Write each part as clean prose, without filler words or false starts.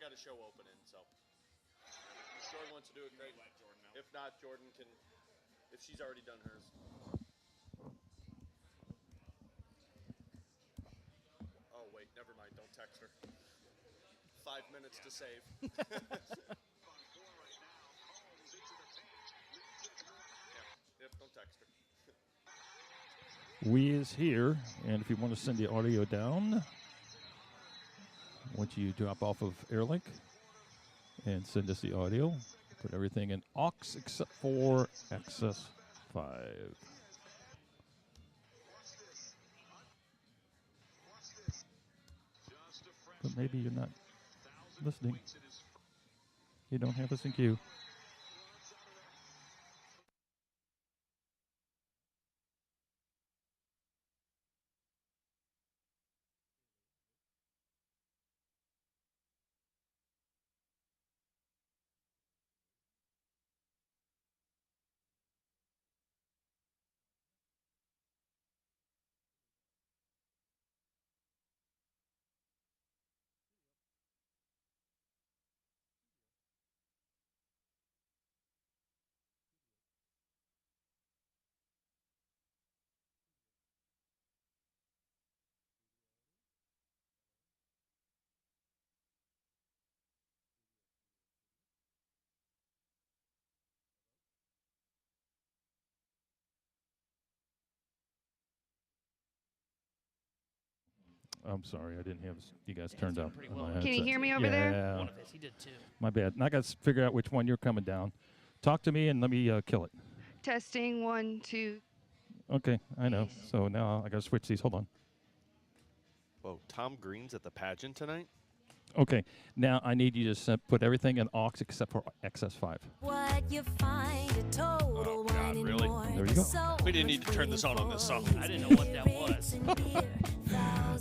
got a show opening, so if Jordan wants to do it, great. If not, Jordan can, if she's already done hers. Oh, wait, never mind. Don't text her. 5 minutes to save. Yep, don't text her. We is here, and if you want to send the audio down, once you drop off of Airlink and send us the audio, put everything in aux except for XS5. But maybe you're not listening. You don't have us in queue. I'm sorry, I didn't have you guys turned up. Well. Can you hear me over there? One of us, he did too. My bad. And I got to figure out which one you're coming down. Talk to me and let me kill it. Testing 1, 2. Okay, I know. So now I got to switch these. Hold on. Whoa, Tom Green's at the pageant tonight? Okay, now I need you to put everything in aux except for XS5. What you find a total God, really? There you go. We didn't need to turn this on this song. I didn't know what that was.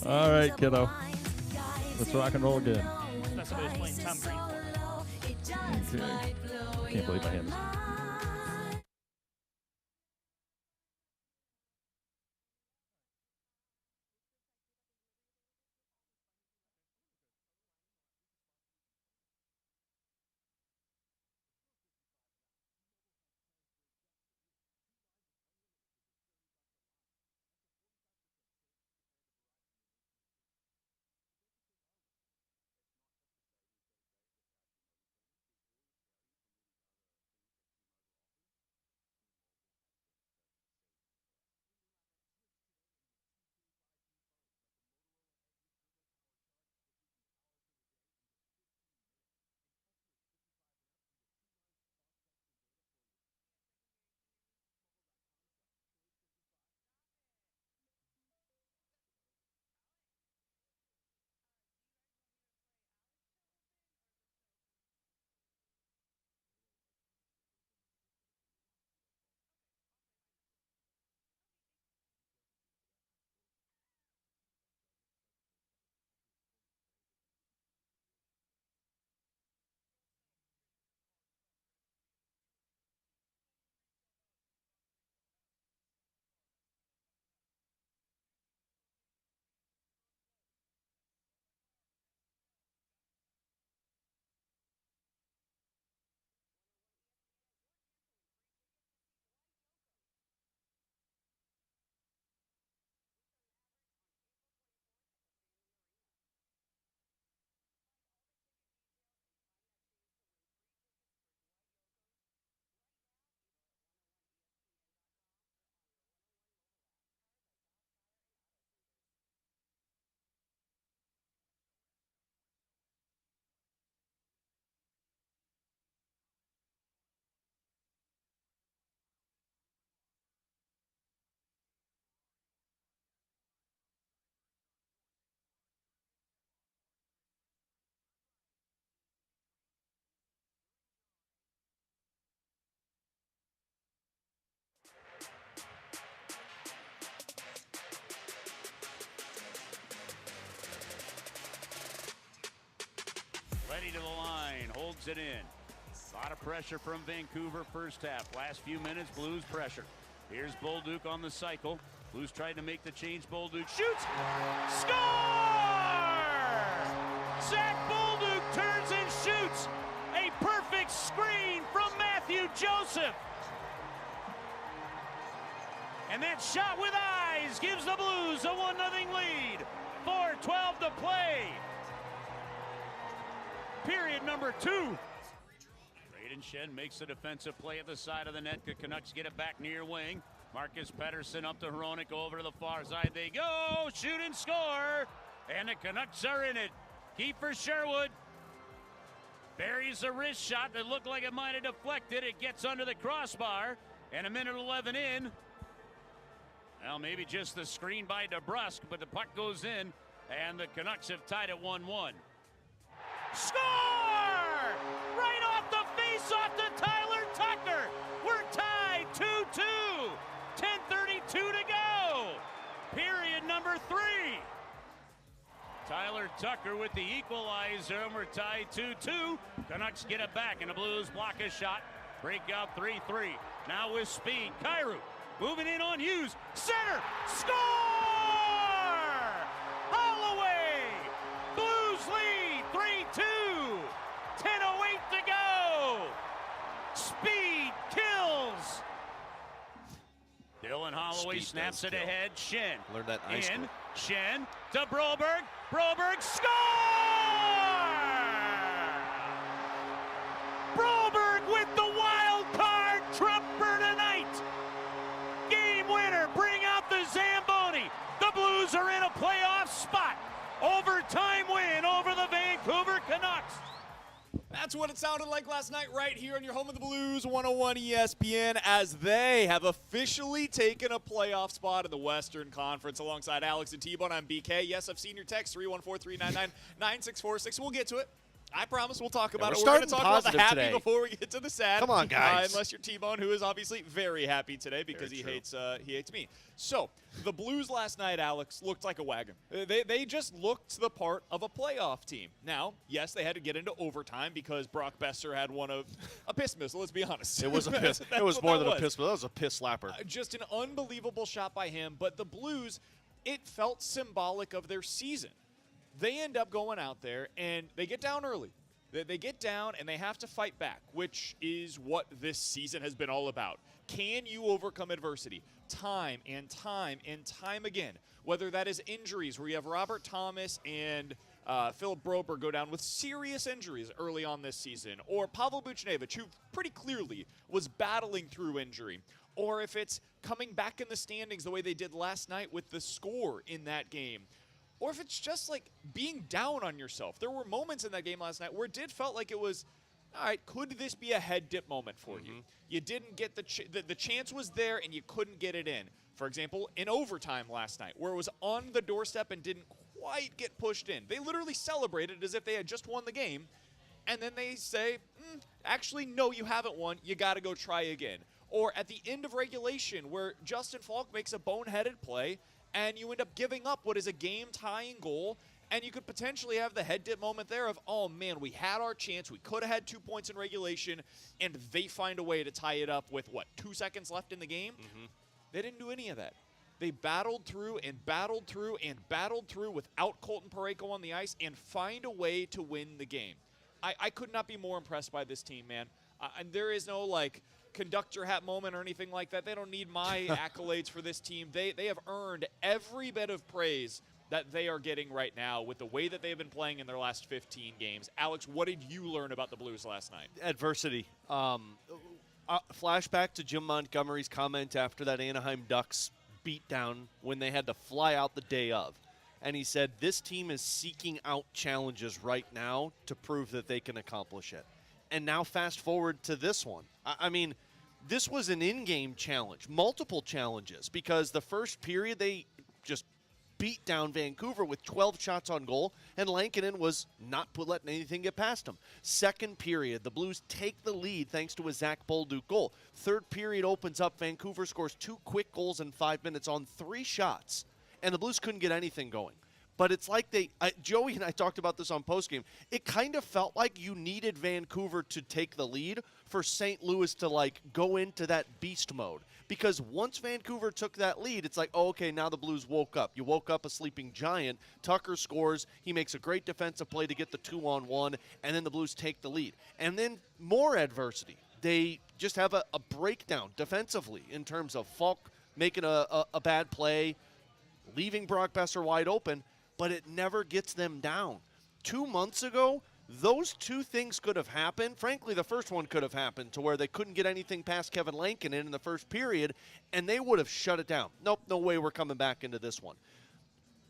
All right, kiddo. Let's rock and roll again. That's what I was playing Tom Green for. Okay. Can't believe my hands. Ready to the line, holds it in. A lot of pressure from Vancouver first half. Last few minutes, Blues pressure. Here's Bolduc on the cycle. Blues trying to make the change. Bolduc shoots. Score! Zach Bolduc turns it Blues. A perfect screen from Matthew Joseph. And that shot with eyes gives the Blues a 1-0 lead. 4:12 to play. Period number 2. Braden Shen makes a defensive play at the side of the net. The Canucks get it back near wing. Marcus Pettersson up to Hronek, over to the far side. They go, shoot and score. And the Canucks are in it. Kiefer Sherwood buries a wrist shot that looked like it might have deflected. It gets under the crossbar. And a minute 11 in. Well, maybe just the screen by DeBrusk, but the puck goes in, and the Canucks have tied it 1-1. Score! Right off the face-off to Tyler Tucker. We're tied 2-2. 10:32 to go. Period number 3. Tyler Tucker with the equalizer, and we're tied 2-2. Canucks get it back, and the Blues block a shot. Break out 3-3. Now with speed, Kyrou. Moving in on Hughes. Center. Score! Holloway. Blues lead 3-2. 10:08 to go. Speed kills. Dylan Holloway snaps it ahead. Shen. Learned that in high school. Shen to Broberg. Broberg score! Broberg with the wild card trumper tonight. Game winner, bring out the Zamboni. The Blues are in a playoff spot. Overtime win over the Vancouver Canucks. That's what it sounded like last night right here on your home of the Blues, 101 ESPN, as they have officially taken a playoff spot in the Western Conference. Alongside Alex and T-Bone, I'm BK. Yes, I've seen your text, 314-399-9646. We'll get to it. I promise we'll talk about it. We're going to talk about the happy today before we get to the sad. Come on, guys. Unless you're T-Bone, who is obviously very happy today because he hates me. So, the Blues last night, Alex, looked like a wagon. They just looked the part of a playoff team. Now, yes, they had to get into overtime because Brock Besser had one of a piss missile, let's be honest. It was a piss. It was more than a piss missile. That was a piss slapper. Just an unbelievable shot by him. But the Blues, it felt symbolic of their season. They end up going out there, and they get down early. They get down, and they have to fight back, which is what this season has been all about. Can you overcome adversity? Time and time and time again. Whether that is injuries, where you have Robert Thomas and Philip Broberg go down with serious injuries early on this season, or Pavel Buchnevich, who pretty clearly was battling through injury, or if it's coming back in the standings the way they did last night with the score in that game, or if it's just like being down on yourself. There were moments in that game last night where it did felt like it was, all right, could this be a head dip moment for you? You didn't get the chance was there and you couldn't get it in. For example, in overtime last night, where it was on the doorstep and didn't quite get pushed in. They literally celebrated as if they had just won the game, and then they say, actually, no, you haven't won. You got to go try again. Or at the end of regulation, where Justin Falk makes a boneheaded play, and you end up giving up what is a game-tying goal, and you could potentially have the head dip moment there of, oh, man, we had our chance. We could have had 2 points in regulation, and they find a way to tie it up with, 2 seconds left in the game? They didn't do any of that. They battled through and battled through and battled through without Colton Parayko on the ice and find a way to win the game. I could not be more impressed by this team, man. And there is no, conductor hat moment or anything like that. They don't need my accolades for this team. They have earned every bit of praise that they are getting right now with the way that they've been playing in their last 15 games. Alex, what did you learn about the Blues last night? Adversity. Flashback to Jim Montgomery's comment after that Anaheim Ducks beatdown when they had to fly out the day of. And he said, this team is seeking out challenges right now to prove that they can accomplish it. And now fast forward to this one. I mean, this was an in-game challenge, multiple challenges, because the first period they just beat down Vancouver with 12 shots on goal, and Lankinen was not letting anything get past him. Second period, the Blues take the lead thanks to a Zach Bolduc goal. Third period opens up, Vancouver scores 2 quick goals in 5 minutes on 3 shots, and the Blues couldn't get anything going. But it's like Joey and I talked about this on postgame. It kind of felt like you needed Vancouver to take the lead for St. Louis to, like, go into that beast mode. Because once Vancouver took that lead, it's like, oh, okay, now the Blues woke up. You woke up a sleeping giant. Tucker scores. He makes a great defensive play to get the 2-on-1, and then the Blues take the lead. And then more adversity. They just have a breakdown defensively in terms of Falk making a bad play, leaving Brock Besser wide open, but it never gets them down. 2 months ago, those two things could have happened. Frankly, the first one could have happened to where they couldn't get anything past Kevin Lankinen in the first period, and they would have shut it down. Nope, no way we're coming back into this one.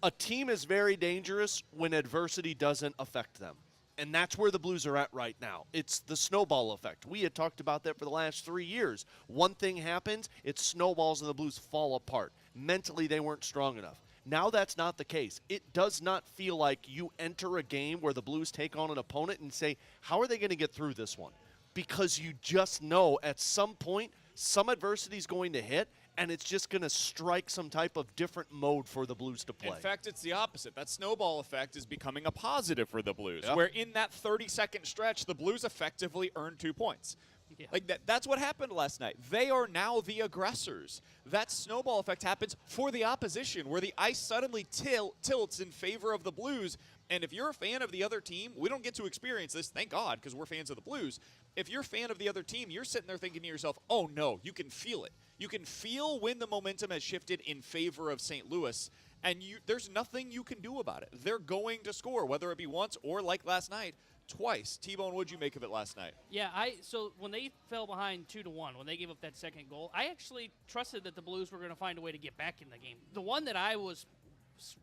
A team is very dangerous when adversity doesn't affect them. And that's where the Blues are at right now. It's the snowball effect. We had talked about that for the last 3 years. One thing happens, it snowballs and the Blues fall apart. Mentally, they weren't strong enough. Now that's not the case. It does not feel like you enter a game where the Blues take on an opponent and say, how are they going to get through this one? Because you just know at some point, some adversity is going to hit, and it's just going to strike some type of different mode for the Blues to play. In fact, it's the opposite. That snowball effect is becoming a positive for the Blues, Yep. where in that 30-second stretch, the Blues effectively earned 2 points. Yeah. Like that's what happened last night. They are now the aggressors. That snowball effect happens for the opposition, where the ice suddenly tilts in favor of the Blues. And if you're a fan of the other team, we don't get to experience this, thank God, because we're fans of the Blues. If you're a fan of the other team, you're sitting there thinking to yourself, oh no, you can feel it. You can feel when the momentum has shifted in favor of St. Louis, and there's nothing you can do about it. They're going to score, whether it be once or, like last night, twice. T-Bone, what'd you make of it last night? Yeah, so when they fell behind 2-1, when they gave up that second goal, I actually trusted that the Blues were going to find a way to get back in the game. The one that I was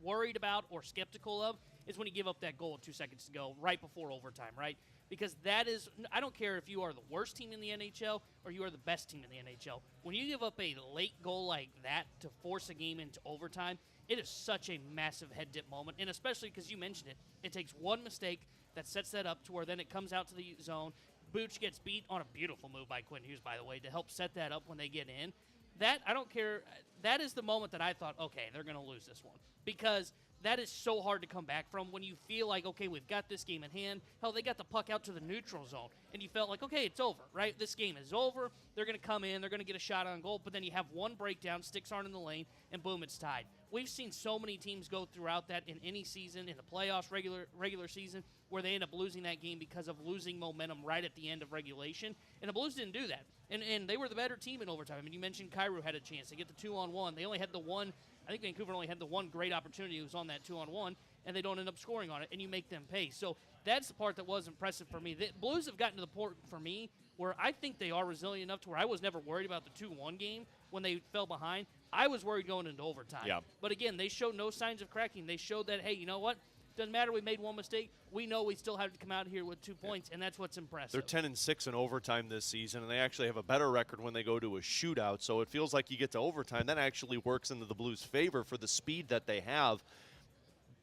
worried about or skeptical of is when you give up that goal 2 seconds to go right before overtime, right? Because that is, I don't care if you are the worst team in the NHL or you are the best team in the NHL. When you give up a late goal like that to force a game into overtime, it is such a massive head dip moment. And especially because you mentioned it, it takes one mistake that sets that up to where then it comes out to the zone. Booch gets beat on a beautiful move by Quinn Hughes, by the way, to help set that up when they get in. That, I don't care. That is the moment that I thought, okay, they're going to lose this one. Because that is so hard to come back from when you feel like, okay, we've got this game in hand. Hell, they got the puck out to the neutral zone, and you felt like, okay, it's over, right? This game is over. They're going to come in. They're going to get a shot on goal, but then you have one breakdown, sticks aren't in the lane, and boom, it's tied. We've seen so many teams go throughout that in any season, in the playoffs, regular season, where they end up losing that game because of losing momentum right at the end of regulation, and the Blues didn't do that. And they were the better team in overtime. I mean, you mentioned Kyrou had a chance to get the 2-on-1. They only had the one. I think Vancouver only had the one great opportunity. It was on that 2-on-1, and they don't end up scoring on it, and you make them pay. So that's the part that was impressive for me. The Blues have gotten to the point for me where I think they are resilient enough to where I was never worried about the 2-1 game when they fell behind. I was worried going into overtime. Yeah. But again, they showed no signs of cracking. They showed that, hey, you know what? Doesn't matter. We made one mistake. We know we still have to come out here with 2 points, and that's what's impressive. They're 10-6 in overtime this season, and they actually have a better record when they go to a shootout. So it feels like you get to overtime. That actually works into the Blues' favor for the speed that they have.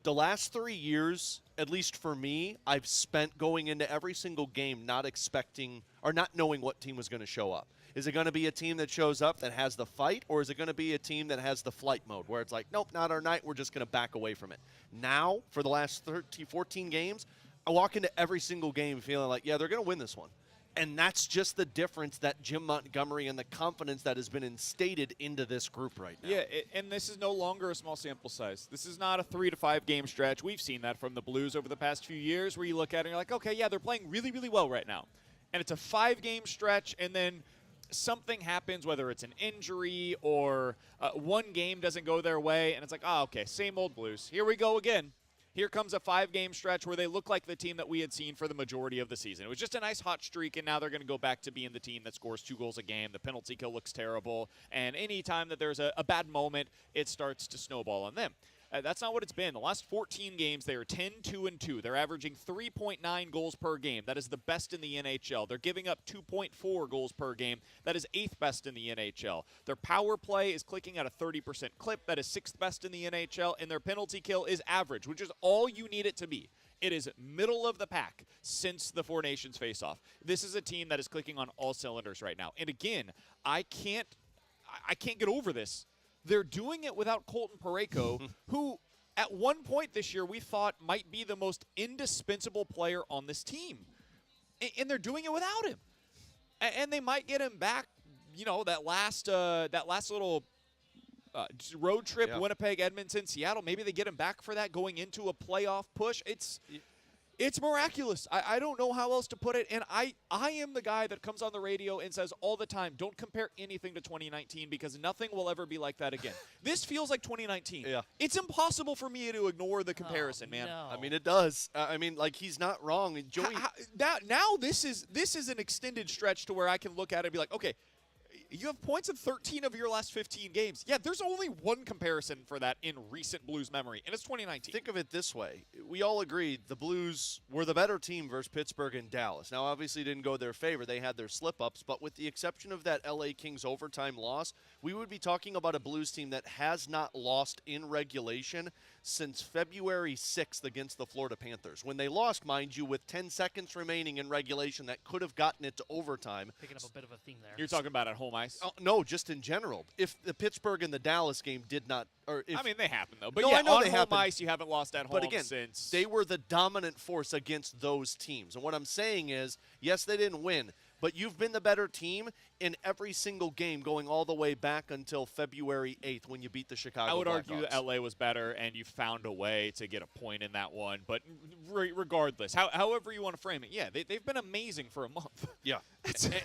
The last 3 years, at least for me, I've spent going into every single game not expecting or not knowing what team was going to show up. Is it going to be a team that shows up that has the fight, or is it going to be a team that has the flight mode where it's like, nope, not our night, we're just going to back away from it? Now, for the last 14 games, I walk into every single game feeling like, yeah, they're going to win this one. And that's just the difference that Jim Montgomery and the confidence that has been instated into this group right now. Yeah, and this is no longer a small sample size. This is not a 3 to 5 game stretch. We've seen that from the Blues over the past few years where you look at it and you're like, okay, yeah, they're playing really, really well right now. And it's a 5-game stretch, and then something happens, whether it's an injury or one game doesn't go their way, and it's like, oh, okay, same old Blues. Here we go again. Here comes a 5-game stretch where they look like the team that we had seen for the majority of the season. It was just a nice hot streak, and now they're going to go back to being the team that scores 2 goals a game. The penalty kill looks terrible, and any time that there's a bad moment, it starts to snowball on them. That's not what it's been. The last 14 games, they are 10-2-2. They're averaging 3.9 goals per game. That is the best in the NHL. They're giving up 2.4 goals per game. That is 8th best in the NHL. Their power play is clicking at a 30% clip. That is 6th best in the NHL. And their penalty kill is average, which is all you need it to be. It is middle of the pack since the Four Nations face-off. This is a team that is clicking on all cylinders right now. And again, I can't get over this. They're doing it without Colton Parayko, who at one point this year we thought might be the most indispensable player on this team. And they're doing it without him. And they might get him back, that last little road trip, Winnipeg, Edmonton, Seattle. Maybe they get him back for that going into a playoff push. It's miraculous. I don't know how else to put it. And I am the guy that comes on the radio and says all the time, don't compare anything to 2019 because nothing will ever be like that again. This feels like 2019. Yeah. It's impossible for me to ignore the comparison, man. No. I mean, it does. He's not wrong. And Joey, now this is an extended stretch to where I can look at it and be like, okay, you have points in 13 of your last 15 games. Yeah, there's only one comparison for that in recent Blues memory, and it's 2019. think of it this way. We all agreed the Blues were the better team versus Pittsburgh and Dallas. Now, obviously, it didn't go their favor. They had their slip-ups, but with the exception of that LA Kings overtime loss, we would be talking about a Blues team that has not lost in regulation since February 6th against the Florida Panthers. When they lost, mind you, with 10 seconds remaining in regulation, that could have gotten it to overtime. Picking up a bit of a theme there. You're talking about at home ice? Oh, no, just in general. If the Pittsburgh and the Dallas game did not, or if, I mean, they happen though. But No, yeah, I know on they home happen. ice, you haven't lost at home but again, since. they were the dominant force against those teams. And what I'm saying is, yes, they didn't win, but you've been the better team in every single game going all the way back until February 8th when you beat the Chicago I would Blackhawks. argue that LA was better, and you found a way to get a point in that one. But regardless, however you want to frame it, yeah, they've been amazing for a month. Yeah.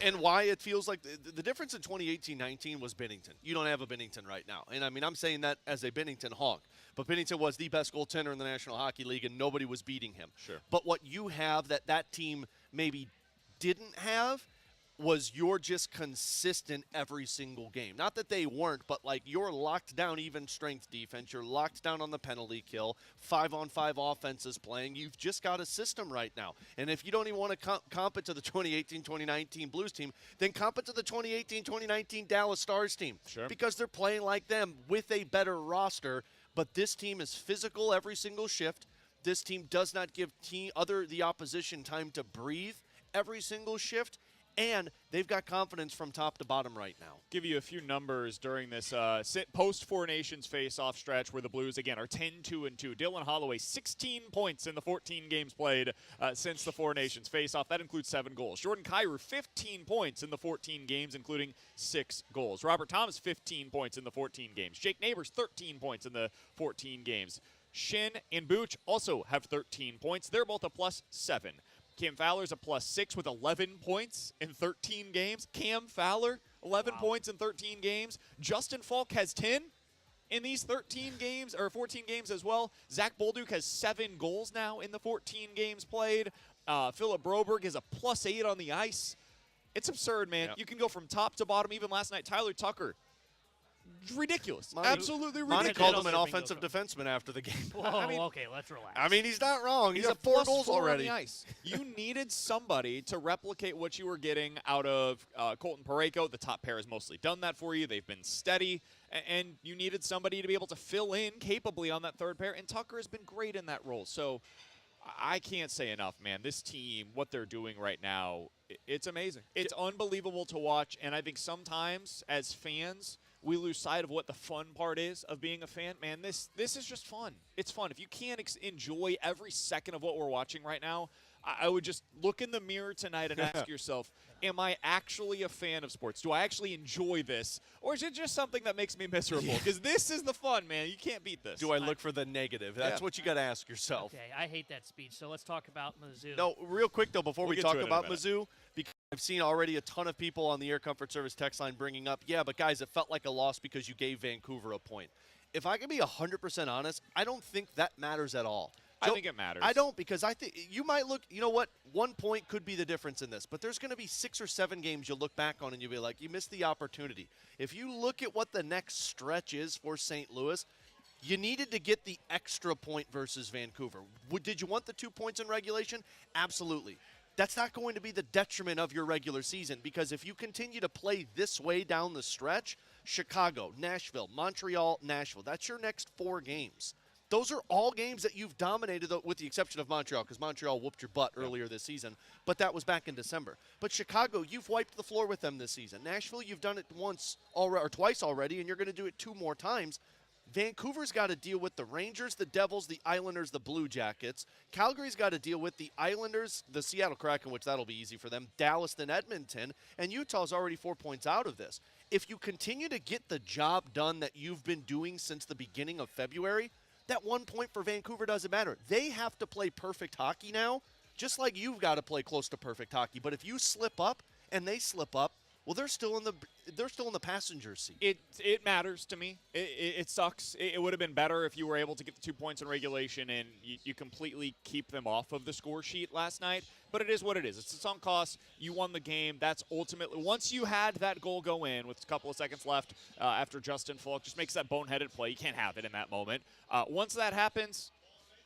and why it feels like the difference in 2018-19 was Binnington. You don't have a Binnington right now. And, I mean, I'm saying that as a Binnington honk. But Binnington was the best goaltender in the National Hockey League, and nobody was beating him. Sure. But what you have that team maybe didn't have was you're just consistent every single game. Not that they weren't, but like you're locked down even strength defense. You're locked down on the penalty kill. 5-on-5 offenses playing. You've just got a system right now. And if you don't even want to comp it to the 2018-2019 Blues team, then comp it to the 2018-2019 Dallas Stars team. Sure. Because they're playing like them with a better roster. But this team is physical every single shift. This team does not give the opposition time to breathe every single shift. And they've got confidence from top to bottom right now. Give you a few numbers during this post-Four Nations face-off stretch where the Blues, again, are 10-2-2. Dylan Holloway, 16 points in the 14 games played since the Four Nations face-off. That includes 7 goals. Jordan Kyrou, 15 points in the 14 games, including 6 goals. Robert Thomas, 15 points in the 14 games. Jake Neighbors, 13 points in the 14 games. Shin and Booch also have 13 points. They're both a +7. Cam Fowler's a +6 with 11 points in 13 games. Cam Fowler, 11 points in 13 games. Justin Falk has 10 in these 13 games, or 14 games as well. Zach Bolduc has 7 goals now in the 14 games played. Philip Broberg is a +8 on the ice. It's absurd, man. Yep. You can go from top to bottom. Even last night, Tyler Tucker, ridiculous. Absolutely ridiculous. Monty called him an offensive defenseman after the game. Whoa, okay, let's relax. I mean, he's not wrong. He's He's at 4 +4 goals already. on the ice. You needed somebody to replicate what you were getting out of Colton Parayko. The top pair has mostly done that for you. They've been steady. And you needed somebody to be able to fill in capably on that third pair. And Tucker has been great in that role. So I can't say enough, man. This team, what they're doing right now, it's amazing. It's unbelievable to watch. And I think sometimes as fans, we lose sight of what the fun part is of being a fan. Man, this is just fun. It's fun. If you can't enjoy every second of what we're watching right now, I would just look in the mirror tonight and ask yourself, am I actually a fan of sports? Do I actually enjoy this? Or is it just something that makes me miserable? Because this is the fun, man. You can't beat this. Do I look for the negative? That's what you got to ask yourself. Okay, I hate that speech, so let's talk about Mizzou. No, real quick, though, before we get talk to it in a about minute. Mizzou, because I've seen already a ton of people on the Air Comfort Service text line bringing up, yeah, but guys, it felt like a loss because you gave Vancouver a point. If I can be 100% honest, I don't think that matters at all. I think it matters. I don't, because I think you might look, you know what, 1 point could be the difference in this, but there's going to be 6 or 7 games you'll look back on and you'll be like, you missed the opportunity. If you look at what the next stretch is for St. Louis, you needed to get the extra point versus Vancouver. Did you want the 2 points in regulation? Absolutely. That's not going to be the detriment of your regular season, because if you continue to play this way down the stretch, Chicago, Nashville, Montreal, Nashville, that's your next 4 games. Those are all games that you've dominated, with the exception of Montreal, because Montreal whooped your butt earlier this season, but that was back in December. But Chicago, you've wiped the floor with them this season. Nashville, you've done it once or twice already, and you're going to do it 2 more times. Vancouver's got to deal with the Rangers, the Devils, the Islanders, the Blue Jackets. Calgary's got to deal with the Islanders, the Seattle Kraken, which that'll be easy for them, Dallas, and Edmonton, and Utah's already 4 points out of this. If you continue to get the job done that you've been doing since the beginning of February, that 1 point for Vancouver doesn't matter. They have to play perfect hockey now, just like you've got to play close to perfect hockey. But if you slip up and they slip up, well, they're still in the passenger seat. It matters to me. It sucks. It would have been better if you were able to get the 2 points in regulation and you completely keep them off of the score sheet last night. But it is what it is. It's a sunk cost. You won the game. That's ultimately, once you had that goal go in with a couple of seconds left after Justin Falk just makes that boneheaded play. You can't have it in that moment. Once that happens,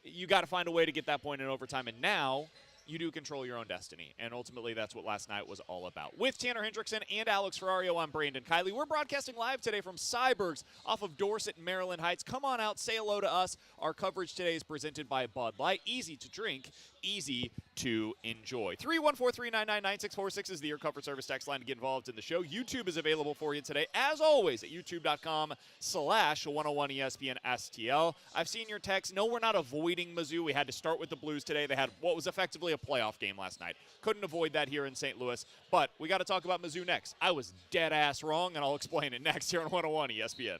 you got to find a way to get that point in overtime. And now you do control your own destiny, and ultimately that's what last night was all about. With Tanner Hendrickson and Alex Ferrario, I'm Brandon Kiley. We're broadcasting live today from Cyberg's off of Dorset, Maryland Heights. Come on out, say hello to us. Our coverage today is presented by Bud Light. Easy to drink, easy to enjoy. 314-399-9646 is the Air Comfort Service text line to get involved in the show. YouTube is available for you today, as always, at youtube.com/101ESPN STL. I've seen your text. No, we're not avoiding Mizzou. We had to start with the Blues today. They had what was effectively a playoff game last night. Couldn't avoid that here in St. Louis, but we got to talk about Mizzou next. I was dead ass wrong, and I'll explain it next here on 101 ESPN.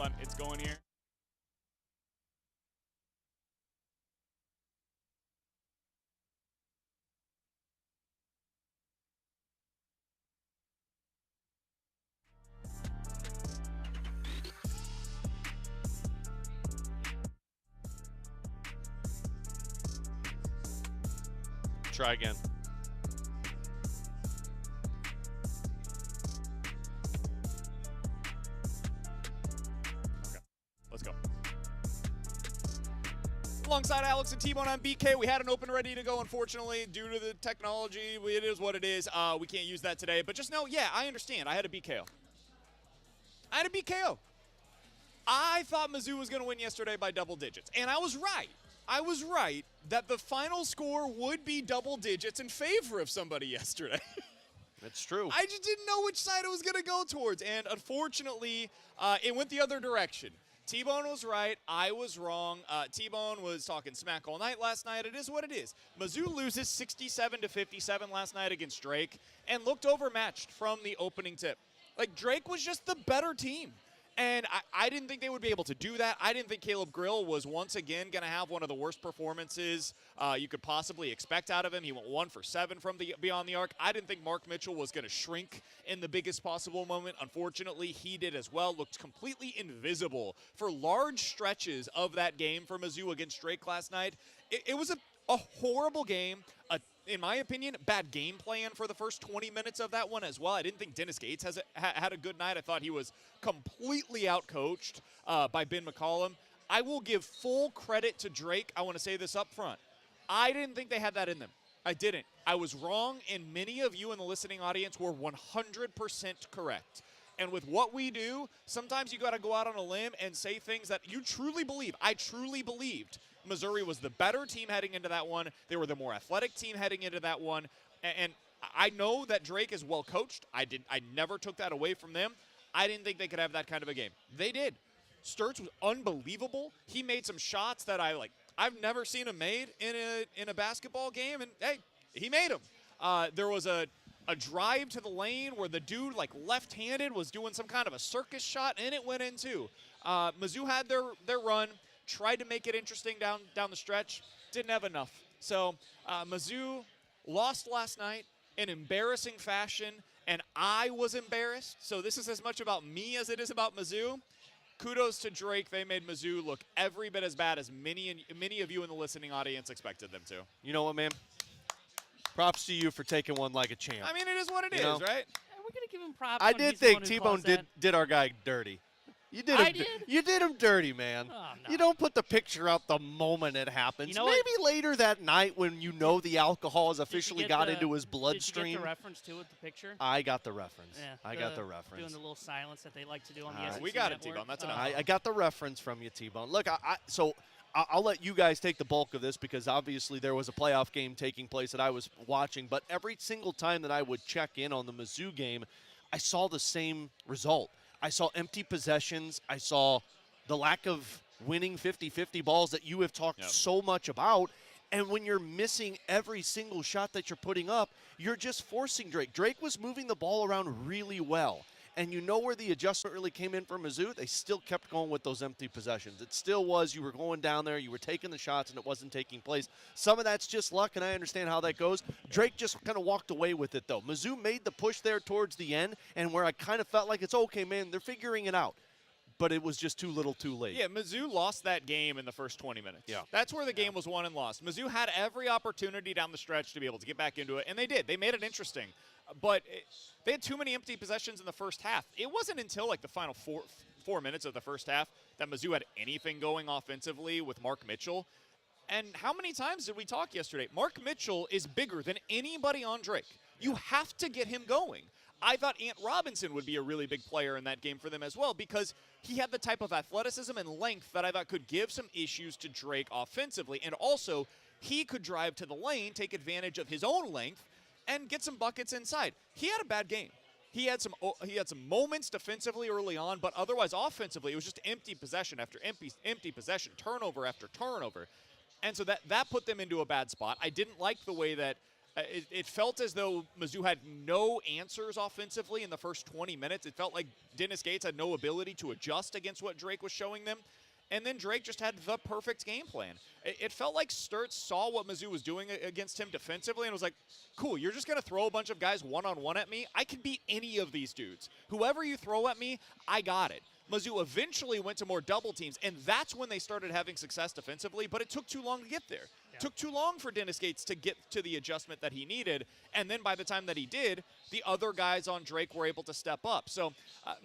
on. It's going here. Try again. Let's go. Alongside Alex and T-Bone on BK, we had an open ready to go. Unfortunately, due to the technology, it is what it is. We can't use that today. But just know, yeah, I understand. I had a BKO. I thought Mizzou was going to win yesterday by double digits, and I was right. I was right that the final score would be double digits in favor of somebody yesterday. It's true. I just didn't know which side it was going to go towards, and unfortunately, it went the other direction. T-Bone was right. I was wrong. T-Bone was talking smack all night last night. It is what it is. Mizzou loses 67-57 last night against Drake and looked overmatched from the opening tip. Like, Drake was just the better team. And I didn't think they would be able to do that. I didn't think Caleb Grill was once again going to have one of the worst performances you could possibly expect out of him. He went 1 for 7 from beyond the arc. I didn't think Mark Mitchell was going to shrink in the biggest possible moment. Unfortunately, he did as well. Looked completely invisible for large stretches of that game for Mizzou against Drake last night. It was a horrible game. In my opinion, bad game plan for the first 20 minutes of that one as well. I didn't think Dennis Gates had a good night. I thought he was completely outcoached by Ben McCollum. I will give full credit to Drake. I want to say this up front. I didn't think they had that in them. I didn't. I was wrong, and many of you in the listening audience were 100% correct. And with what we do, sometimes you got to go out on a limb and say things that you truly believe. I truly believed Missouri was the better team heading into that one. They were the more athletic team heading into that one. And I know that Drake is well coached. I never took that away from them. I didn't think they could have that kind of a game. They did. Sturts was unbelievable. He made some shots that I've never seen him made in a basketball game, and hey, he made them. There was a drive to the lane where the dude, like, left-handed, was doing some kind of a circus shot, and it went in too. Mizzou had their run, tried to make it interesting down the stretch, didn't have enough. So Mizzou lost last night in embarrassing fashion, and I was embarrassed. So this is as much about me as it is about Mizzou. Kudos to Drake. They made Mizzou look every bit as bad as many of you in the listening audience expected them to. You know what, man? Props to you for taking one like a champ. I mean, it is what it is, right? Yeah, we're going to give him props. I when did he's the one think who T-Bone caused did our guy dirty. You did I him. did? You did him dirty, man. Oh, no. You don't put the picture out the moment it happens. You know Maybe what? later that night when you know the alcohol has officially got into his Did you bloodstream. get the reference to it, the picture? I got the reference. Yeah, I got the reference. Doing the little silence that they like to do on the Alright. SEC We got it, network. T-Bone. That's enough. I got the reference from you, T-Bone. Look, I'll let you guys take the bulk of this because obviously there was a playoff game taking place that I was watching. But every single time that I would check in on the Mizzou game, I saw the same result. I saw empty possessions. I saw the lack of winning 50-50 balls that you have talked so much about. And when you're missing every single shot that you're putting up, you're just forcing Drake. Drake was moving the ball around really well. And you know where the adjustment really came in for Mizzou? They still kept going with those empty possessions. It still was you were going down there, you were taking the shots, and it wasn't taking place. Some of that's just luck, and I understand how that goes. Drake just kind of walked away with it, though. Mizzou made the push there towards the end, and where I kind of felt like it's okay, man, they're figuring it out. But it was just too little too late. Yeah, Mizzou lost that game in the first 20 minutes. Yeah. That's where the game was won and lost. Mizzou had every opportunity down the stretch to be able to get back into it, and they did. They made it interesting. But they had too many empty possessions in the first half. It wasn't until like the final four minutes of the first half that Mizzou had anything going offensively with Mark Mitchell. And how many times did we talk yesterday? Mark Mitchell is bigger than anybody on Drake. You have to get him going. I thought Ant Robinson would be a really big player in that game for them as well because he had the type of athleticism and length that I thought could give some issues to Drake offensively. And also, he could drive to the lane, take advantage of his own length, and get some buckets inside. He had a bad game. He had some moments defensively early on, but otherwise offensively, it was just empty possession after empty possession, turnover after turnover. And so that put them into a bad spot. I didn't like the way that It felt as though Mizzou had no answers offensively in the first 20 minutes. It felt like Dennis Gates had no ability to adjust against what Drake was showing them. And then Drake just had the perfect game plan. It felt like Sturts saw what Mizzou was doing against him defensively and was like, cool, you're just going to throw a bunch of guys one-on-one at me? I can beat any of these dudes. Whoever you throw at me, I got it. Mizzou eventually went to more double teams, and that's when they started having success defensively, but it took too long to get there. Yeah. Took too long for Dennis Gates to get to the adjustment that he needed, and then by the time that he did, the other guys on Drake were able to step up. So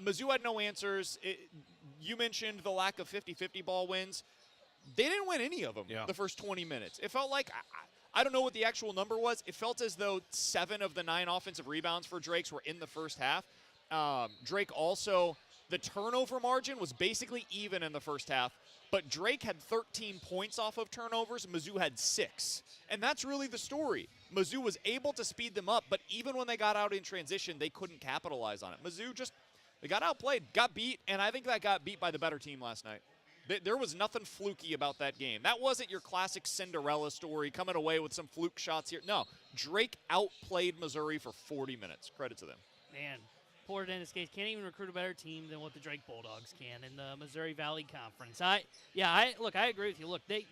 Mizzou had no answers. You mentioned the lack of 50-50 ball wins. They didn't win any of them the first 20 minutes. It felt like, I don't know what the actual number was. It felt as though 7 of the 9 offensive rebounds for Drake's were in the first half. Drake also, the turnover margin was basically even in the first half, but Drake had 13 points off of turnovers. Mizzou had 6. And that's really the story. Mizzou was able to speed them up, but even when they got out in transition, they couldn't capitalize on it. Mizzou just, they got outplayed, got beat, and I think that got beat by the better team last night. There was nothing fluky about that game. That wasn't your classic Cinderella story, coming away with some fluke shots here. No, Drake outplayed Missouri for 40 minutes. Credit to them. Man, poor Dennis Gates can't even recruit a better team than what the Drake Bulldogs can in the Missouri Valley Conference. I agree with you. Look, they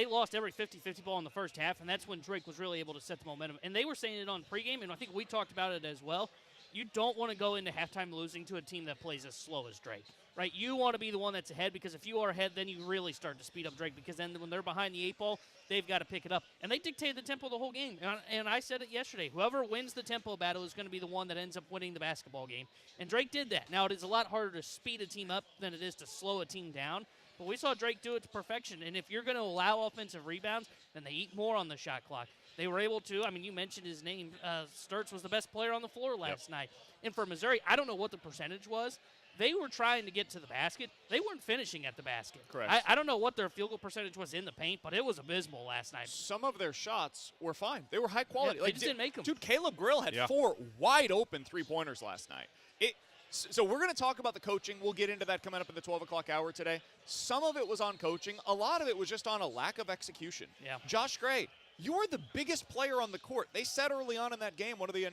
lost every 50-50 ball in the first half, and that's when Drake was really able to set the momentum. And they were saying it on pregame, and I think we talked about it as well. You don't want to go into halftime losing to a team that plays as slow as Drake, right? You want to be the one that's ahead, because if you are ahead, then you really start to speed up Drake, because then when they're behind the 8 ball, they've got to pick it up. And they dictated the tempo the whole game. And I said it yesterday. Whoever wins the tempo battle is going to be the one that ends up winning the basketball game. And Drake did that. Now, it is a lot harder to speed a team up than it is to slow a team down. But we saw Drake do it to perfection. And if you're going to allow offensive rebounds, then they eat more on the shot clock. They were able to, you mentioned his name. Sturts was the best player on the floor last night. And for Missouri, I don't know what the percentage was. They were trying to get to the basket. They weren't finishing at the basket. Correct. I don't know what their field goal percentage was in the paint, but it was abysmal last night. Some of their shots were fine. They were high quality. Yeah, they just didn't make them. Dude, Caleb Grill had 4 wide open three-pointers last night. So we're going to talk about the coaching. We'll get into that coming up in the 12 o'clock hour today. Some of it was on coaching. A lot of it was just on a lack of execution. Yeah. Josh Gray, you're the biggest player on the court. They said early on in that game, one of the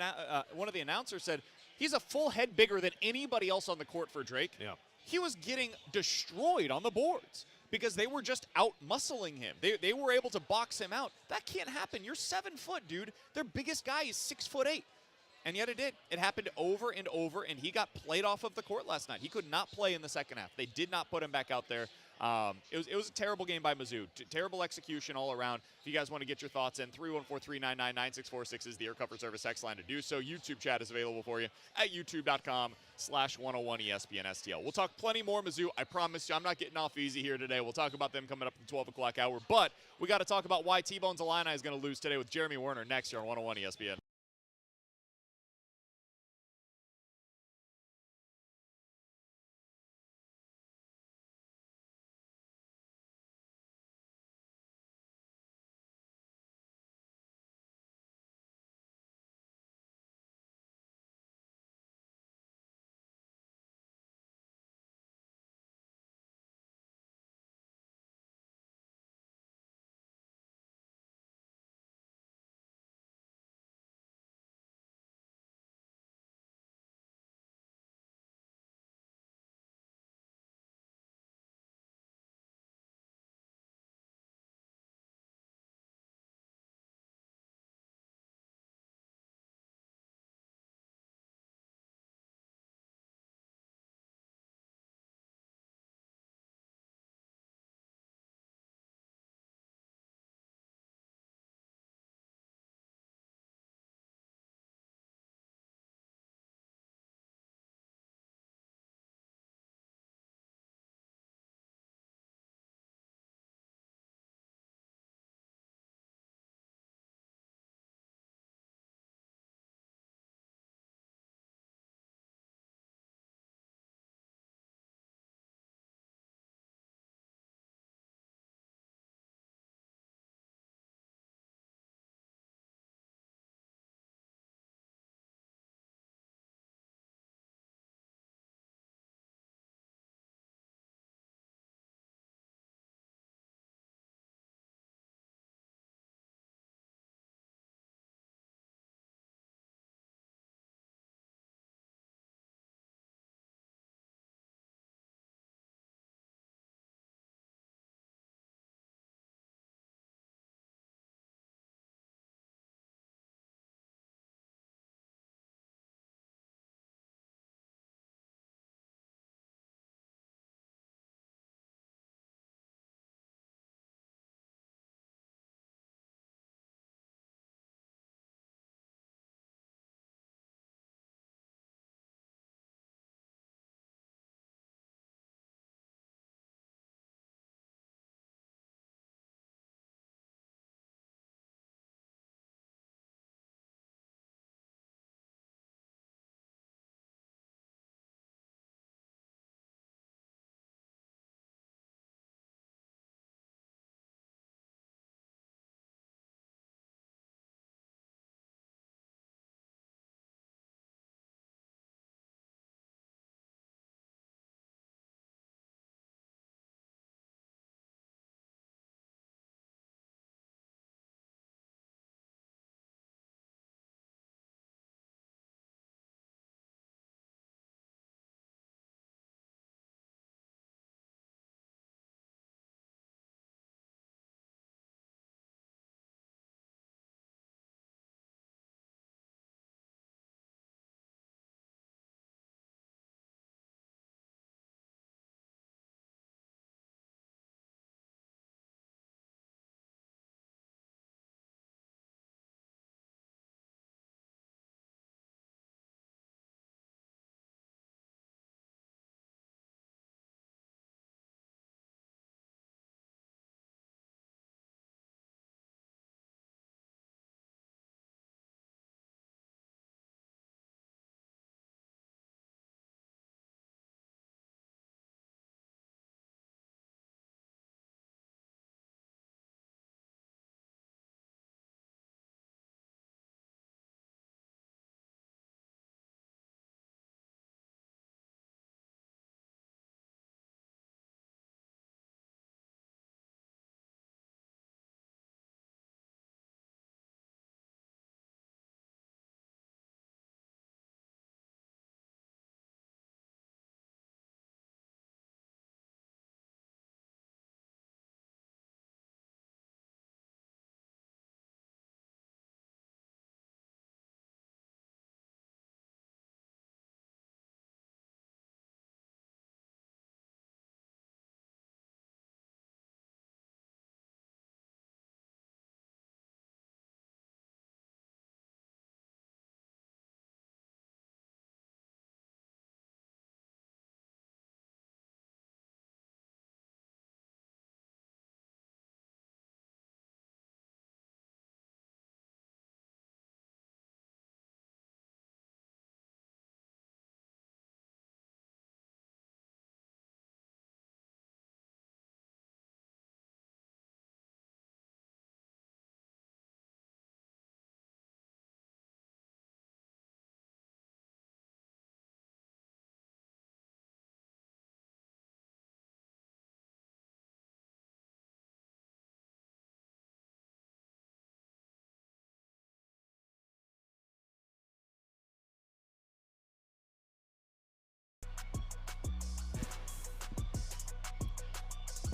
announcers said, he's a full head bigger than anybody else on the court for Drake. Yeah. He was getting destroyed on the boards because they were just out-muscling him. They were able to box him out. That can't happen. You're 7 foot, dude. Their biggest guy is 6'8". And yet it did. It happened over and over, and he got played off of the court last night. He could not play in the second half. They did not put him back out there. It was a terrible game by Mizzou. Terrible execution all around. If you guys want to get your thoughts in, 314-399-9646 is the Air Comfort Service text line to do so. YouTube chat is available for you at youtube.com/101ESPNSTL. We'll talk plenty more Mizzou. I promise you, I'm not getting off easy here today. We'll talk about them coming up in the 12 o'clock hour. But we got to talk about why T-Bones Illini is going to lose today with Jeremy Werner next year on 101 ESPN.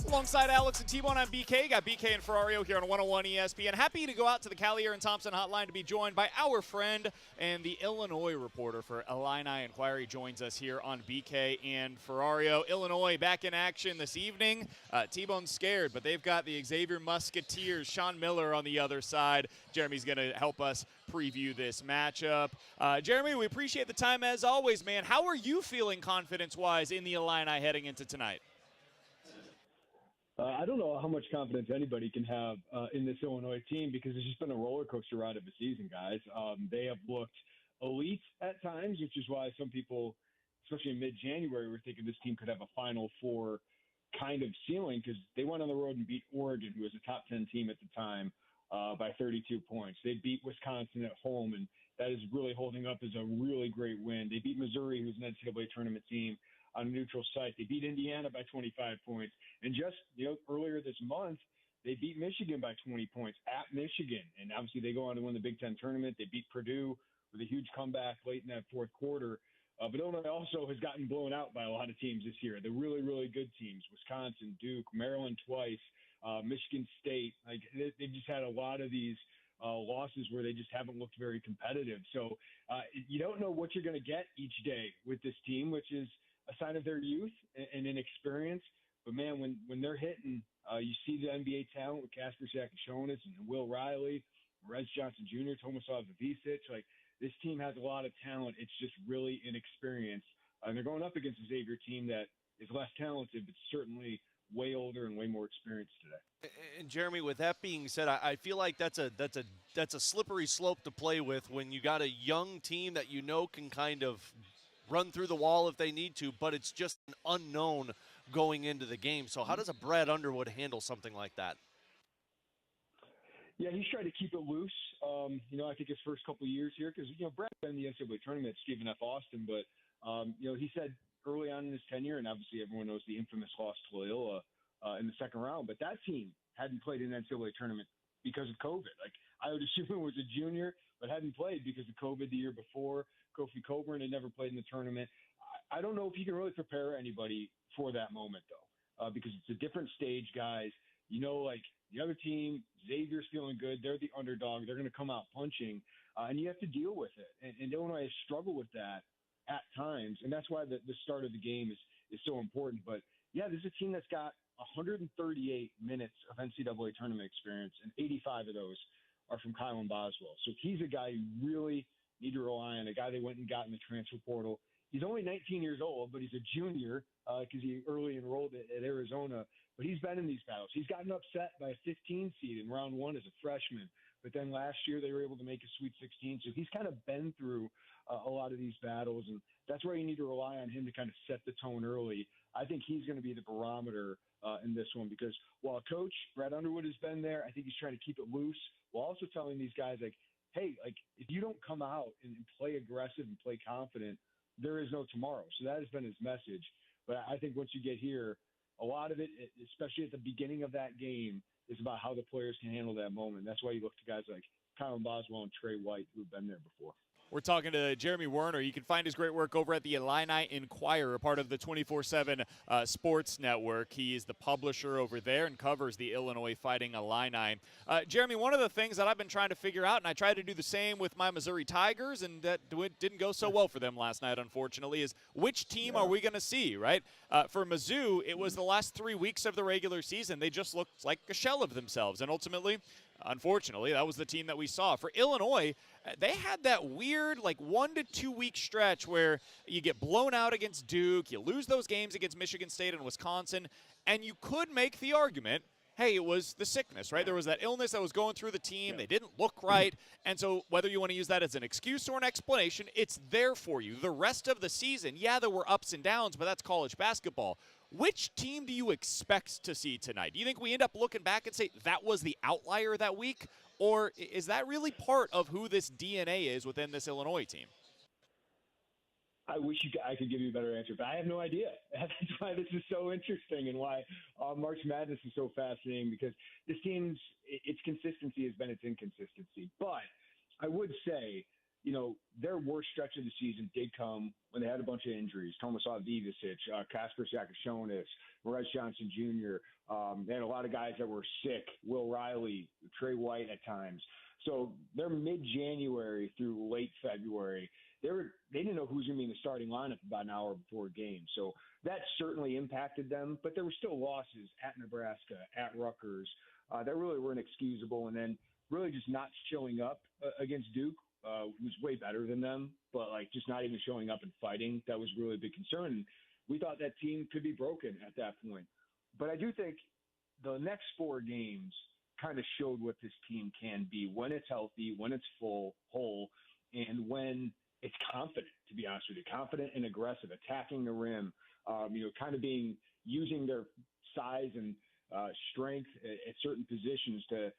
Alongside Alex and T-Bone, I'm BK. Got BK and Ferrario here on 101 ESPN. Happy to go out to the Callier and Thompson hotline to be joined by our friend and the Illinois reporter for Illini Inquiry joins us here on BK and Ferrario. Illinois back in action this evening. T-Bone's scared, but they've got the Xavier Musketeers, Sean Miller on the other side. Jeremy's going to help us preview this matchup. Jeremy, we appreciate the time as always, man. How are you feeling confidence-wise in the Illini heading into tonight? I don't know how much confidence anybody can have in this Illinois team because it's just been a roller coaster ride of a season, guys. They have looked elite at times, which is why some people, especially in mid-January, were thinking this team could have a Final Four kind of ceiling because they went on the road and beat Oregon, who was a top 10 team at the time, by 32 points. They beat Wisconsin at home, and that is really holding up as a really great win. They beat Missouri, who's an NCAA tournament team, on a neutral site. They beat Indiana by 25 points. And just, earlier this month, they beat Michigan by 20 points at Michigan. And obviously they go on to win the Big Ten tournament. They beat Purdue with a huge comeback late in that fourth quarter. But Illinois also has gotten blown out by a lot of teams this year. The really, really good teams, Wisconsin, Duke, Maryland twice, Michigan State. Like they've just had a lot of these losses where they just haven't looked very competitive. So you don't know what you're going to get each day with this team, which is a sign of their youth and inexperience. But, man, when they're hitting, you see the NBA talent with Kasper Sakashonis and Will Riley, Rez Johnson Jr., Tomislav Ivicic. Like, this team has a lot of talent. It's just really inexperienced. And they're going up against a Xavier team that is less talented, but certainly way older and way more experienced today. And Jeremy, with that being said, I feel like that's a slippery slope to play with when you got a young team that can kind of run through the wall if they need to, but it's just an unknown going into the game. So how does a Brad Underwood handle something like that? Yeah, he's trying to keep it loose. I think his first couple of years here, because, Brad's been in the NCAA tournament, Stephen F. Austin, but, he said early on in his tenure, and obviously everyone knows the infamous loss to Loyola in the second round, but that team hadn't played in the NCAA tournament because of COVID. Like, Iota Schumann was a junior, but hadn't played because of COVID the year before. Kofi Coburn had never played in the tournament. I don't know if you can really prepare anybody for that moment, though, because it's a different stage, guys. Like the other team, Xavier's feeling good. They're the underdog. They're going to come out punching, and you have to deal with it. And Illinois has struggled with that at times, and that's why the start of the game is so important. But, yeah, this is a team that's got 138 minutes of NCAA tournament experience, and 85 of those are from Kylan Boswell. So he's a guy you really need to rely on, a guy they went and got in the transfer portal. He's only 19 years old, but he's a junior because he early enrolled at Arizona. But he's been in these battles. He's gotten upset by a 15 seed in round one as a freshman. But then last year they were able to make a Sweet 16. So he's kind of been through a lot of these battles. And that's where you need to rely on him to kind of set the tone early. I think he's going to be the barometer in this one because while Coach Brad Underwood has been there, I think he's trying to keep it loose while also telling these guys, hey, if you don't come out and play aggressive and play confident, there is no tomorrow. So that has been his message. But I think once you get here, a lot of it, especially at the beginning of that game, is about how the players can handle that moment. That's why you look to guys like Kylan Boswell and Trey White who've been there before. We're talking to Jeremy Werner. You can find his great work over at the Illini Inquirer, part of the 24/7 Sports Network. He is the publisher over there and covers the Illinois Fighting Illini. Jeremy, one of the things that I've been trying to figure out, and I tried to do the same with my Missouri Tigers, and that didn't go so well for them last night, unfortunately, is which team are we going to see, right? For Mizzou, it was the last 3 weeks of the regular season. They just looked like a shell of themselves, and ultimately, unfortunately, that was the team that we saw. For Illinois, they had that weird 1 to 2 week stretch where you get blown out against Duke, you lose those games against Michigan State and Wisconsin, and you could make the argument, hey, it was the sickness, right? There was that illness that was going through the team. Yeah. They didn't look right. And so whether you want to use that as an excuse or an explanation, it's there for you. The rest of the season, yeah, there were ups and downs, but that's college basketball. Which team do you expect to see tonight? Do you think we end up looking back and say that was the outlier that week? Or is that really part of who this DNA is within this Illinois team? I wish I could give you a better answer, but I have no idea. That's why this is so interesting and why March Madness is so fascinating, because this team's its consistency has been its inconsistency. But I would say their worst stretch of the season did come when they had a bunch of injuries. Tomislav Ivicic, Kasper Zakashonis, Maurice Johnson Jr. They had a lot of guys that were sick. Will Riley, Trey White at times. So they're mid-January through late February. They didn't know who was going to be in the starting lineup about an hour before a game. So that certainly impacted them. But there were still losses at Nebraska, at Rutgers that really were inexcusable. And then really just not showing up against Duke, who's way better than them, but just not even showing up and fighting. That was really a big concern. And we thought that team could be broken at that point. But I do think the next 4 games kind of showed what this team can be when it's healthy, when it's whole, and when it's confident, to be honest with you, confident and aggressive, attacking the rim, kind of using their size and strength at certain positions to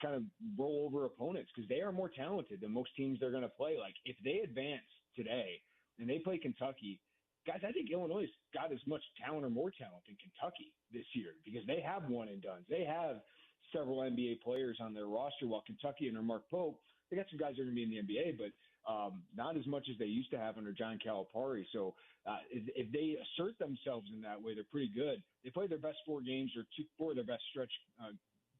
kind of roll over opponents, because they are more talented than most teams they're going to play. If they advance today and they play Kentucky, guys, I think Illinois has got as much talent or more talent than Kentucky this year, because they have one and dones. They have several NBA players on their roster, while Kentucky under Mark Pope, they got some guys that are going to be in the NBA, but not as much as they used to have under John Calipari. So if they assert themselves in that way, they're pretty good. They played their best 4 games, or 4 of their best stretch,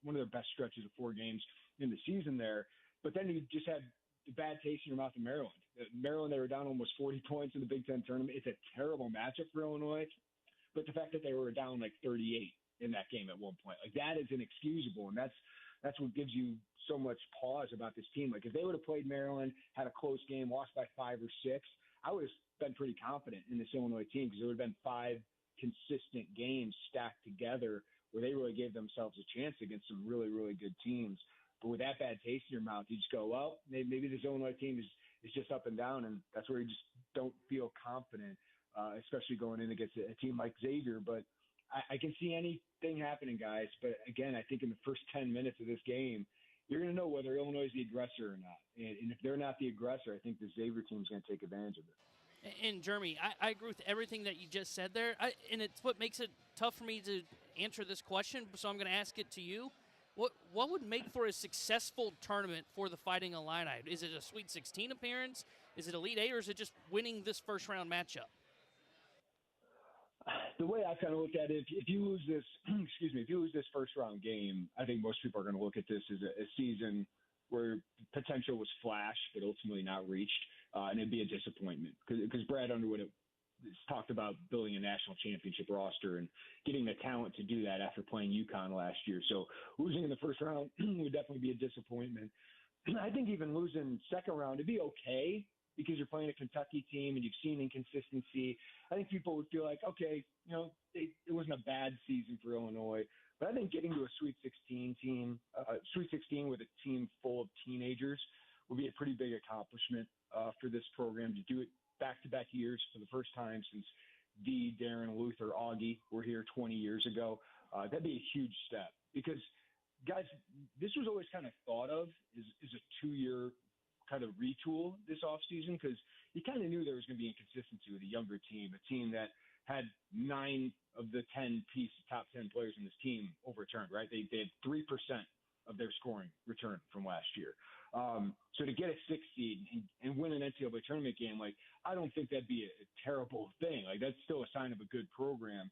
one of their best stretches of 4 games in the season there. But then you just had the bad taste in your mouth in Maryland. Maryland, they were down almost 40 points in the Big Ten tournament. It's a terrible matchup for Illinois. But the fact that they were down 38 in that game at one point, that is inexcusable. And that's what gives you so much pause about this team. If they would have played Maryland, had a close game, lost by 5 or 6, I would have been pretty confident in this Illinois team, because there would have been 5 consistent games stacked together where they really gave themselves a chance against some really, really good teams. But with that bad taste in your mouth, you just go, well, maybe this Illinois team is just up and down, and that's where you just don't feel confident, especially going in against a team like Xavier. But I can see anything happening, guys. But again, I think in the first 10 minutes of this game, you're going to know whether Illinois is the aggressor or not. And if they're not the aggressor, I think the Xavier team is going to take advantage of it. And Jeremy, I agree with everything that you just said there, and it's what makes it tough for me to answer this question, so I'm going to ask it to you. What would make for a successful tournament for the Fighting Illini? Is it a Sweet 16 appearance? Is it Elite 8, or is it just winning this first-round matchup? The way I kind of look at it, if you lose this, if you lose this first-round game, I think most people are going to look at this as a season where potential was flashed but ultimately not reached, and it'd be a disappointment, because Brad Underwood has talked about building a national championship roster and getting the talent to do that after playing UConn last year. So losing in the first round would definitely be a disappointment. I think even losing second round, it'd be okay, because you're playing a Kentucky team and you've seen inconsistency. I think people would feel like, okay, it wasn't a bad season for Illinois. But I think getting to a Sweet 16 team, Sweet 16 with a team full of teenagers would be a pretty big accomplishment for this program, to do it back-to-back years for the first time since Darren, Luther, Augie were here 20 years ago. That'd be a huge step, because, guys, this was always kind of thought of as a 2-year kind of retool this offseason, because you kind of knew there was going to be inconsistency with a younger team, a team that had 9 of the 10 top 10 players in this team overturned, right? They had 3% of their scoring returned from last year. So to get a 6 seed and win an NCAA tournament game, I don't think that'd be a terrible thing. That's still a sign of a good program.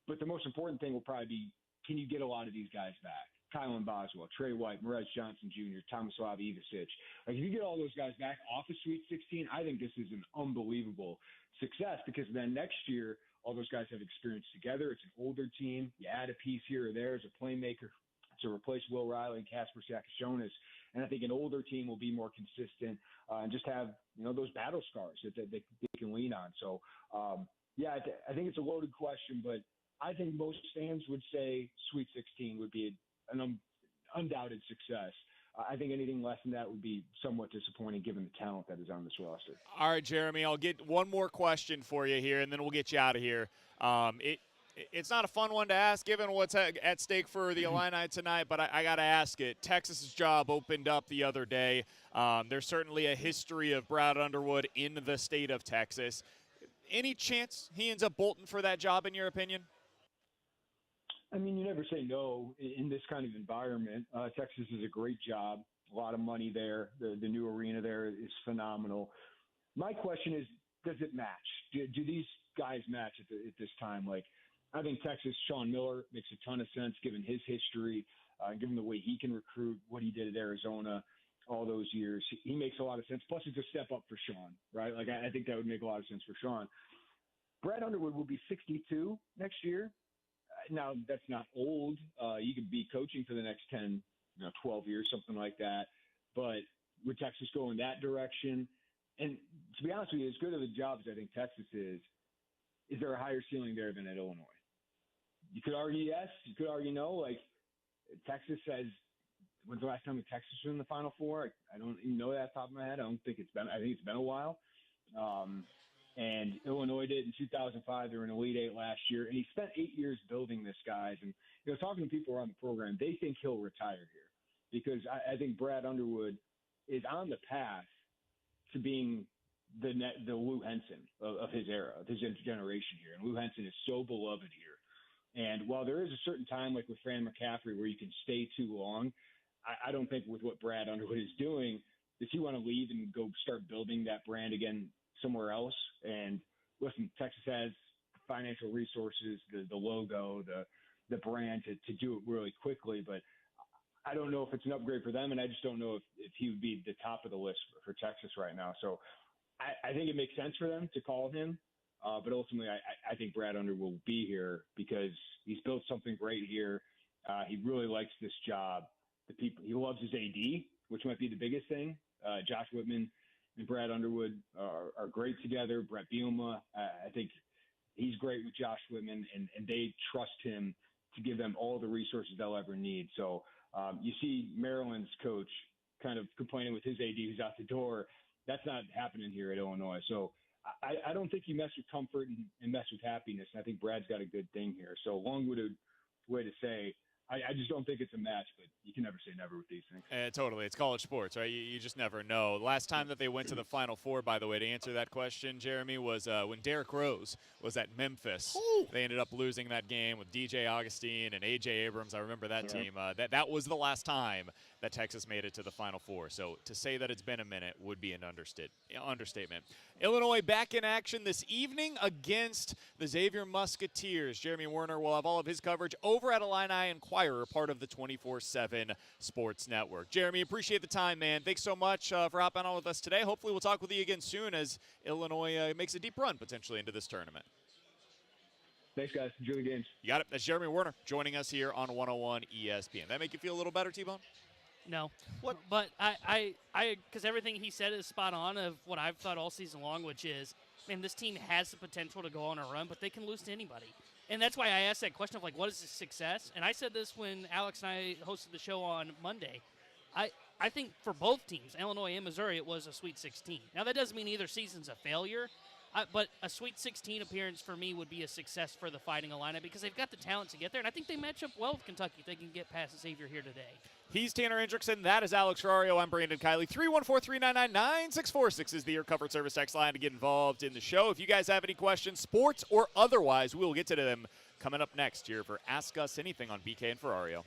But the most important thing will probably be, can you get a lot of these guys back? Kylan Boswell, Trey White, Maurice Johnson Jr., Tomislav Ivicic. If you get all those guys back off of Sweet 16, I think this is an unbelievable success, because then next year, all those guys have experience together. It's an older team. You add a piece here or there as a playmaker to replace Will Riley and Kasper Zakashonis. And I think an older team will be more consistent and just have, those battle scars that they can lean on. So, I think it's a loaded question, but I think most fans would say Sweet 16 would be an undoubted success. I think anything less than that would be somewhat disappointing, given the talent that is on this roster. All right, Jeremy, I'll get one more question for you here, and then we'll get you out of here. It's not a fun one to ask, given what's at stake for the Illini tonight, but I got to ask it. Texas's job opened up the other day. There's certainly a history of Brad Underwood in the state of Texas. Any chance he ends up bolting for that job, in your opinion? I mean, you never say no in this kind of environment. Texas is a great job. A lot of money there. The new arena there is phenomenal. My question is, does it match? Do these guys match at this time? Like, I think Texas, Sean Miller makes a ton of sense given his history, given the way he can recruit, what he did at Arizona all those years. He makes a lot of sense. Plus, it's a step up for Sean, right? Like, I think that would make a lot of sense for Sean. Brad Underwood will be 62 next year. Now, that's not old. You could be coaching for the next 10, 12 years, something like that. But would Texas go in that direction? And to be honest with you, as good of a job as I think Texas is there a higher ceiling there than at Illinois? You could argue yes. You could argue no. Like, Texas says, when's the last time Texas was in the Final Four? I don't even know that off the top of my head. I think it's been a while. And Illinois did in 2005. They were in Elite Eight last year. And he spent 8 years building this, guys. And, talking to people around the program, they think he'll retire here because I think Brad Underwood is on the path to being the Lou Henson of his era, of his generation here. And Lou Henson is so beloved here. And while there is a certain time, like with Fran McCaffrey, where you can stay too long, I don't think with what Brad Underwood is doing, does he want to leave and go start building that brand again somewhere else? And listen, Texas has financial resources, the logo, the brand to do it really quickly. But I don't know if it's an upgrade for them, and I just don't know if he would be the top of the list for Texas right now. So I think it makes sense for them to call him. But ultimately, I think Brad Underwood will be here because he's built something great here. He really likes this job. He loves his AD, which might be the biggest thing. Josh Whitman and Brad Underwood are great together. Brett Bielema, I think he's great with Josh Whitman, and they trust him to give them all the resources they'll ever need. So you see Maryland's coach kind of complaining with his AD who's out the door. That's not happening here at Illinois. So I don't think you mess with comfort and mess with happiness. And I think Brad's got a good thing here. So long-winded way to say, I just don't think it's a match, but you can never say never with these things. Totally. It's college sports, right? You just never know. Last time that they went to the Final Four, by the way, to answer that question, Jeremy, was when Derrick Rose was at Memphis. Ooh. They ended up losing that game with DJ Augustine and A.J. Abrams. I remember that team. That was the last time that Texas made it to the Final Four. So to say that it's been a minute would be an understatement. Illinois back in action this evening against the Xavier Musketeers. Jeremy Werner will have all of his coverage over at Illini Inquirer, part of the 24/7 Sports Network. Jeremy, appreciate the time, man. Thanks so much for hopping on with us today. Hopefully we'll talk with you again soon as Illinois makes a deep run potentially into this tournament. Thanks, guys. Enjoy the games. You got it. That's Jeremy Werner joining us here on 101 ESPN. That make you feel a little better, T-Bone? No. What? But I because everything he said is spot on of what I've thought all season long, which is, man, this team has the potential to go on a run, but they can lose to anybody. And that's why I asked that question of, like, what is success? And I said this when Alex and I hosted the show on Monday. I think for both teams, Illinois and Missouri, it was a Sweet 16. Now, that doesn't mean either season's a failure, but a Sweet 16 appearance for me would be a success for the Fighting Illini because they've got the talent to get there, and I think they match up well with Kentucky if they can get past Xavier here today. He's Tanner Hendrickson. That is Alex Ferrario. I'm Brandon Kiley. 314-399-9646 is the Your Comfort Service text line to get involved in the show. If you guys have any questions, sports or otherwise, we will get to them coming up next here for Ask Us Anything on BK and Ferrario.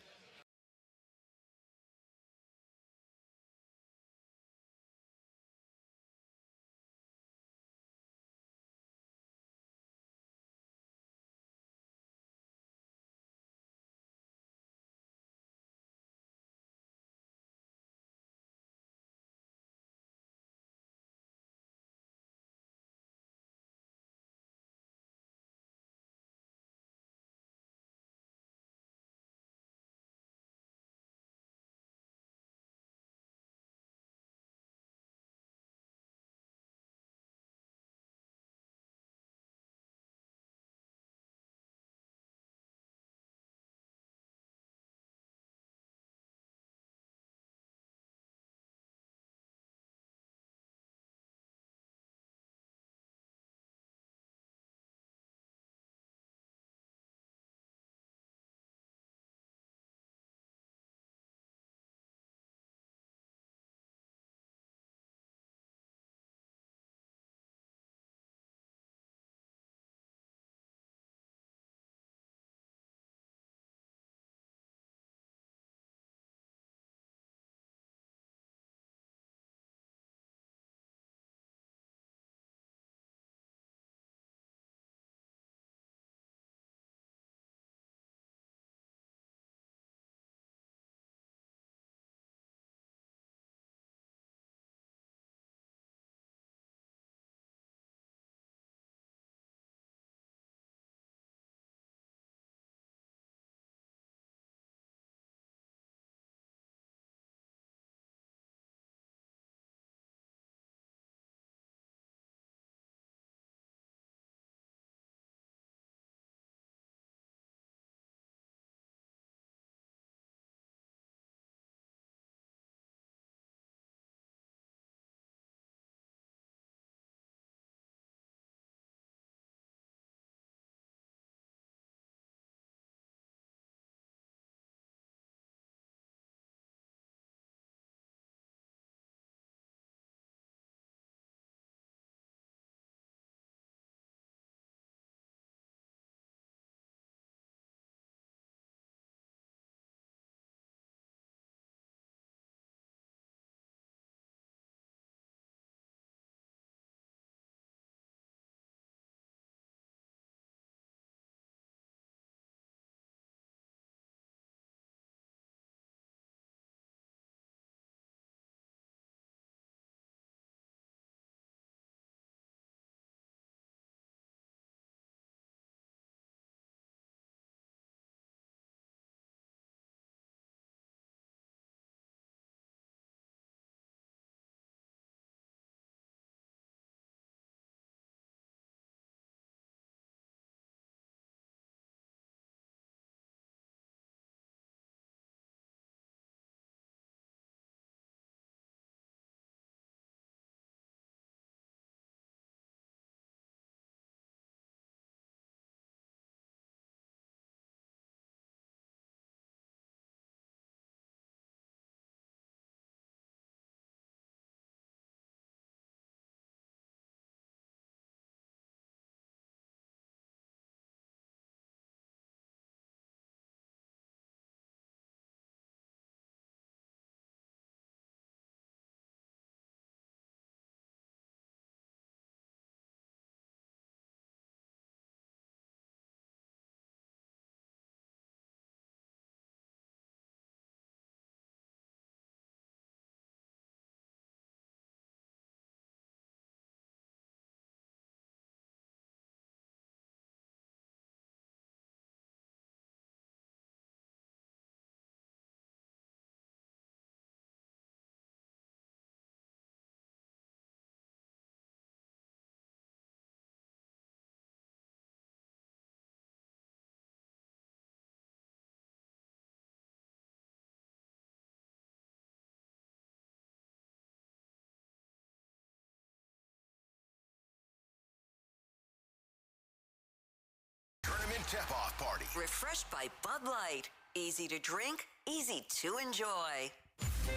tip-off party. Refreshed by Bud Light. Easy to drink, easy to enjoy.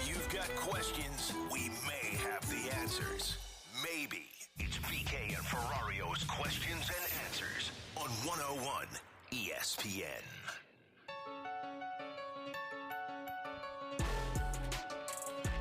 You've got questions, we may have the answers. Maybe. It's BK and Ferrario's Questions and Answers on 101 ESPN.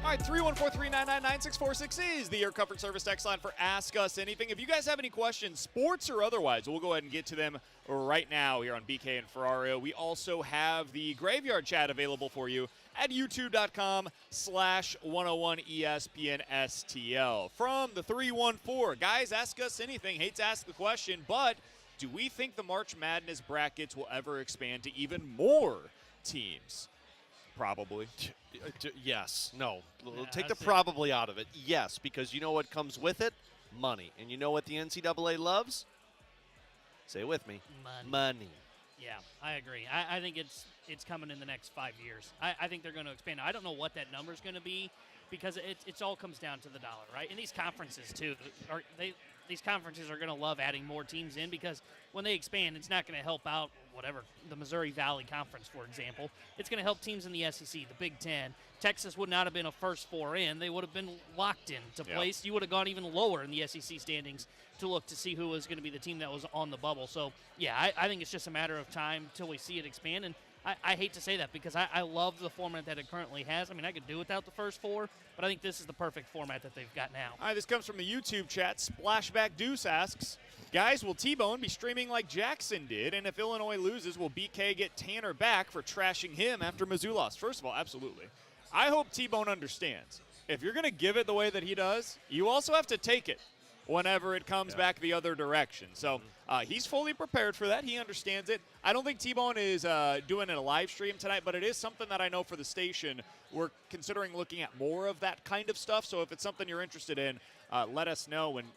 All right, 314-399-9646 is the Air Comfort Service text line for Ask Us Anything. If you guys have any questions, sports or otherwise, we'll go ahead and get to them right now here on BK and Ferrario. We also have the Graveyard Chat available for you at youtube.com/101ESPNSTL. From the 314, guys, ask us anything. Hate to ask the question, but do we think the March Madness brackets will ever expand to even more teams? Probably. Yes. No. Yeah, Take the probably out of it. Yes, because you know what comes with it? Money. And you know what the NCAA loves? Say it with me. Money. Yeah, I agree. I think it's coming in the next 5 years. I think they're going to expand. I don't know what that number is going to be because it all comes down to the dollar, right? And these conferences, too, these conferences are going to love adding more teams in because when they expand, it's not going to help out whatever, the Missouri Valley Conference, for example. It's going to help teams in the SEC, the Big Ten. Texas would not have been a first four in. They would have been locked in to place. You would have gone even lower in the SEC standings to look to see who was going to be the team that was on the bubble. So, yeah, I think it's just a matter of time till we see it expand. And I hate to say that because I love the format that it currently has. I mean, I could do without the first four, but I think this is the perfect format that they've got now. All right, this comes from the YouTube chat. Splashback Deuce asks, guys, will T-Bone be streaming like Jackson did? And if Illinois loses, will BK get Tanner back for trashing him after Mizzou lost? First of all, absolutely. I hope T-Bone understands. If you're going to give it the way that he does, you also have to take it whenever it comes back the other direction. So he's fully prepared for that. He understands it. I don't think T-Bone is doing a live stream tonight, but it is something that I know for the station we're considering looking at more of that kind of stuff. So if it's something you're interested in, let us know. And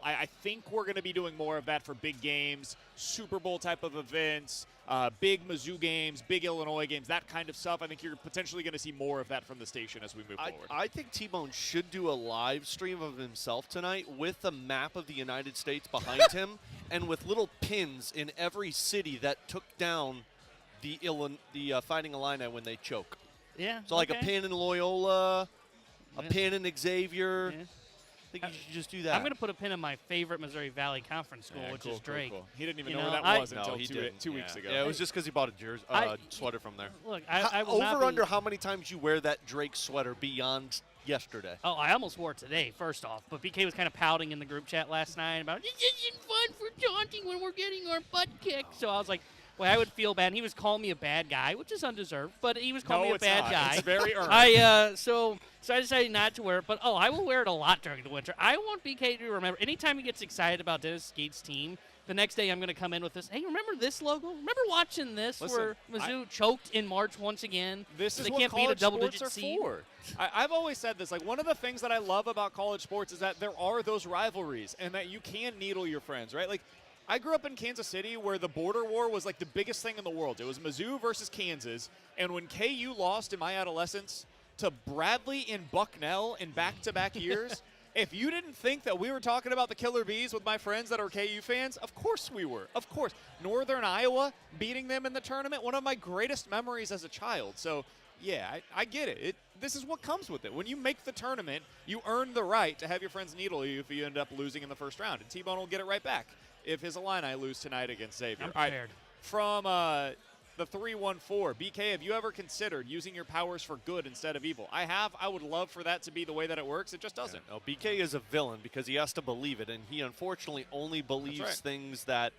I think we're going to be doing more of that for big games, Super Bowl type of events, big Mizzou games, big Illinois games, that kind of stuff. I think you're potentially going to see more of that from the station as we move forward. I think T-Bone should do a live stream of himself tonight with a map of the United States behind him and with little pins in every city that took down the Fighting Illini when they choke. Yeah. So like a pin in Loyola, a pin in Xavier. Yeah. I think you should just do that. I'm going to put a pin in my favorite Missouri Valley Conference school, which is Drake. Cool. He didn't even know where that was until two weeks ago. Yeah, it was just because he bought a sweater from there. Look, I will over under how many times you wear that Drake sweater beyond yesterday? Oh, I almost wore it today, first off. But BK was kind of pouting in the group chat last night about, this isn't fun for taunting when we're getting our butt kicked. So I was like, well, I would feel bad. And he was calling me a bad guy, which is undeserved, but he was calling me a bad guy. It's very earned. So I decided not to wear it, but I will wear it a lot during the winter. I want BK to remember, anytime he gets excited about Dennis Skeet's team, the next day I'm going to come in with this, hey, remember this logo? Remember watching this where Mizzou choked in March once again? This is they what can't college beat a double-digit sports are seed? for. I've always said this. Like, one of the things that I love about college sports is that there are those rivalries and that you can needle your friends, right? Like, I grew up in Kansas City where the border war was like the biggest thing in the world. It was Mizzou versus Kansas. And when KU lost in my adolescence to Bradley and Bucknell in back-to-back years, if you didn't think that we were talking about the Killer Bees with my friends that are KU fans, of course we were. Of course. Northern Iowa beating them in the tournament, one of my greatest memories as a child. So, yeah, I get it. This is what comes with it. When you make the tournament, you earn the right to have your friends needle you if you end up losing in the first round. And T-Bone will get it right back if his Illini lose tonight against Xavier. I'm prepared. From the 314, BK, have you ever considered using your powers for good instead of evil? I have. I would love for that to be the way that it works. It just doesn't. No, BK is a villain because he has to believe it, and he unfortunately only believes things that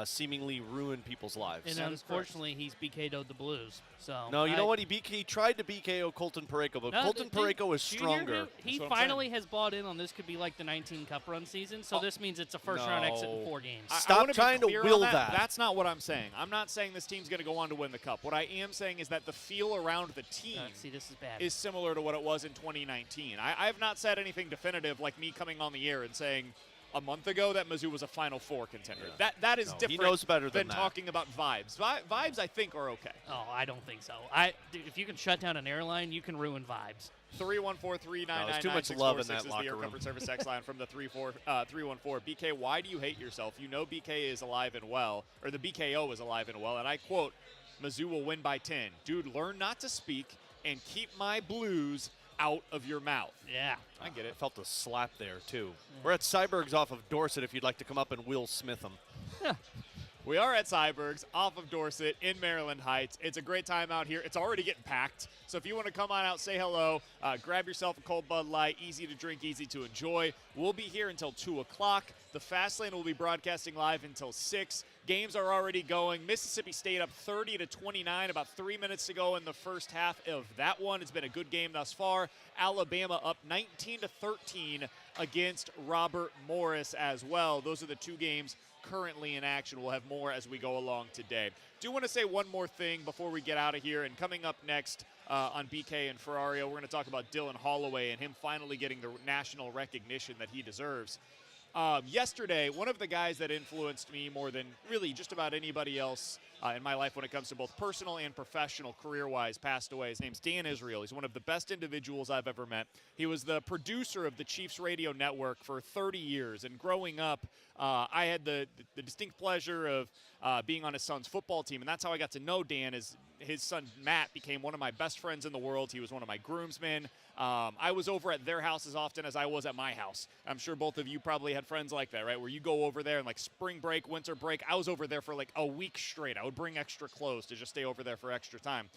seemingly ruin people's lives. And unfortunately, he's BK'd the Blues. So no, you know what? He tried to BKO Colton Parayko, but Colton Parayko is stronger. He finally has bought in on this could be like the 19 Cup run season, so this means it's a first-round exit in 4 games. Stop trying to will that. That's not what I'm saying. I'm not saying this team's going to go on to win the Cup. What I am saying is that the feel around the team this is bad. is similar to what it was in 2019. I have not said anything definitive like me coming on the air and saying, a month ago that Mizzou was a Final Four contender. That is different. He knows better than that. talking about vibes. Vibes, I think, are okay. Oh, I don't think so. Dude, if you can shut down an airline, you can ruin vibes. 314-399-9646 there's too much love in that is the locker Air room. Comfort Service text line from the 314. BK, why do you hate yourself? You know BK is alive and well, or the BKO is alive and well, and I quote, Mizzou will win by 10. Dude, learn not to speak and keep my Blues out of your mouth. Yeah. I get it. I felt a slap there, too. We're at Cyberg's off of Dorset if you'd like to come up and Will Smith them. We are at Cyberg's off of Dorset in Maryland Heights. It's a great time out here. It's already getting packed. So if you want to come on out, say hello, grab yourself a cold Bud Light, easy to drink, easy to enjoy. We'll be here until 2 o'clock. The Fast Lane will be broadcasting live until 6. Games are already going. Mississippi State up 30-29, about 3 minutes to go in the first half of that one. It's been a good game thus far. Alabama up 19-13 against Robert Morris as well. Those are the two games currently in action. We'll have more as we go along today. Do want to say one more thing before we get out of here, and coming up next on BK and Ferrario, we're going to talk about Dylan Holloway and him finally getting the national recognition that he deserves. Yesterday, one of the guys that influenced me more than really just about anybody else in my life when it comes to both personal and professional career-wise passed away. His name's Dan Israel. He's one of the best individuals I've ever met. He was the producer of the Chiefs radio network for 30 years, and growing up, I had the distinct pleasure of being on his son's football team, and that's how I got to know Dan. Is his son Matt became one of my best friends in the world. He was one of my groomsmen. I was over at their house as often as I was at my house. I'm sure both of you probably had friends like that, right? Where you go over there and like spring break, winter break. I was over there for like a week straight. I would bring extra clothes to just stay over there for extra time.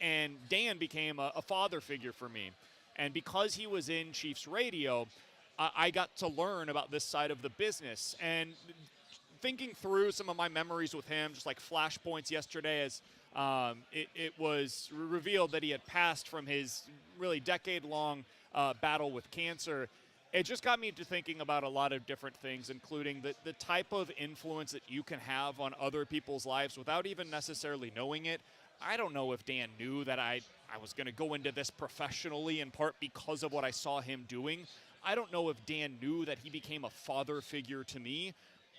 And Dan became a father figure for me. And because he was in Chiefs radio, I got to learn about this side of the business. And thinking through some of my memories with him, just like flashpoints yesterday as it was revealed that he had passed from his really decade-long battle with cancer. It just got me to thinking about a lot of different things, including the type of influence that you can have on other people's lives without even necessarily knowing it. I don't know if Dan knew that I was going to go into this professionally, in part because of what I saw him doing. I don't know if Dan knew that he became a father figure to me,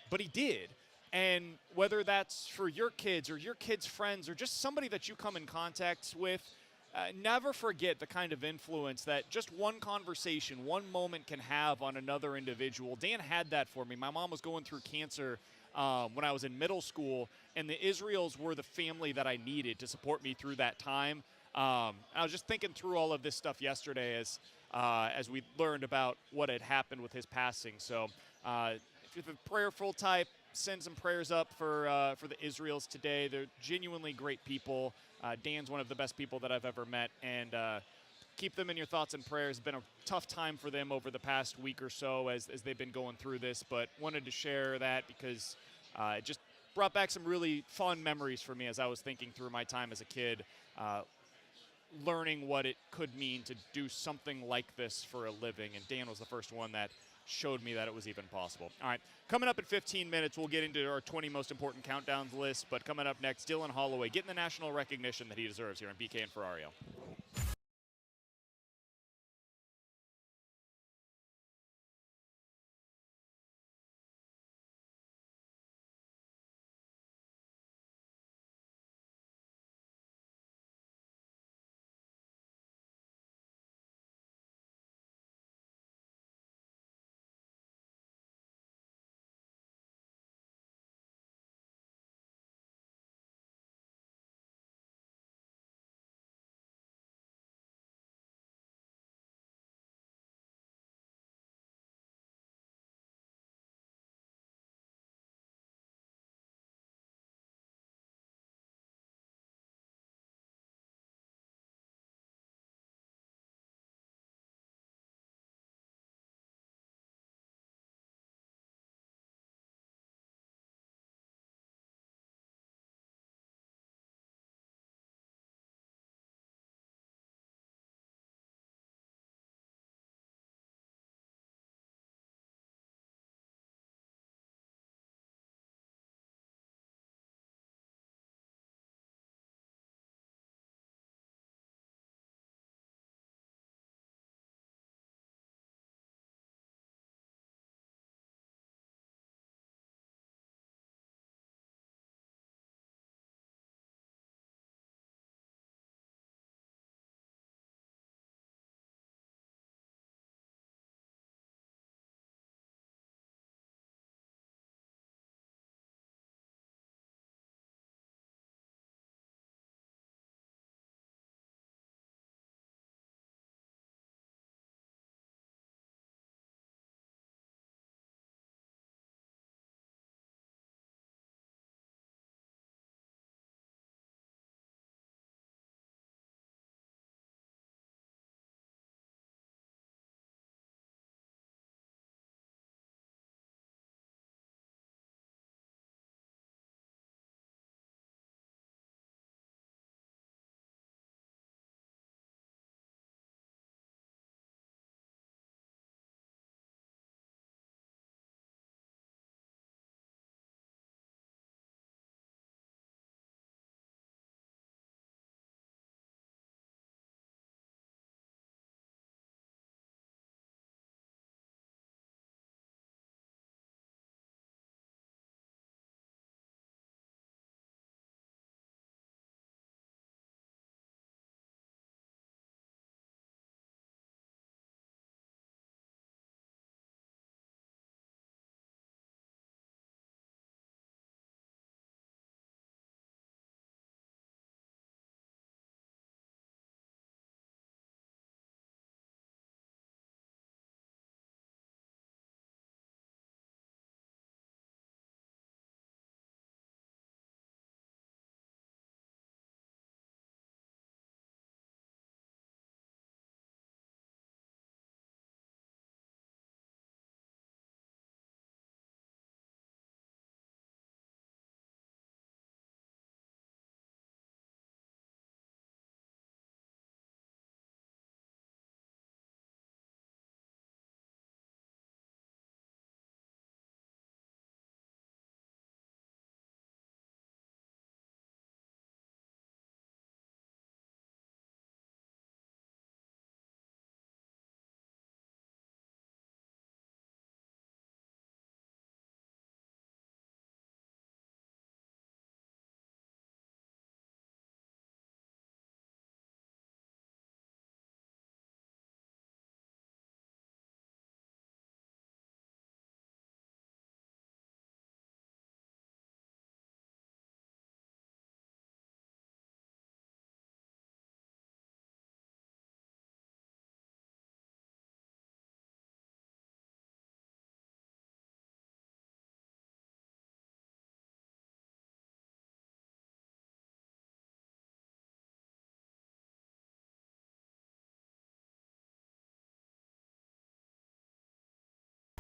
but he did. And whether that's for your kids or your kids' friends or just somebody that you come in contact with, never forget the kind of influence that just one conversation, one moment can have on another individual. Dan had that for me. My mom was going through cancer when I was in middle school, and the Israels were the family that I needed to support me through that time. I was just thinking through all of this stuff yesterday as we learned about what had happened with his passing. So if you're the prayerful type, send some prayers up for the Israels today. They're genuinely great people. Dan's one of the best people that I've ever met, and keep them in your thoughts and prayers. It's been a tough time for them over the past week or so as they've been going through this, but wanted to share that because it just brought back some really fun memories for me as I was thinking through my time as a kid, learning what it could mean to do something like this for a living, and Dan was the first one that showed me that it was even possible. All right, coming up in 15 minutes, we'll get into our 20 most important countdowns list, but coming up next, Dylan Holloway getting the national recognition that he deserves here on BK and Ferrario.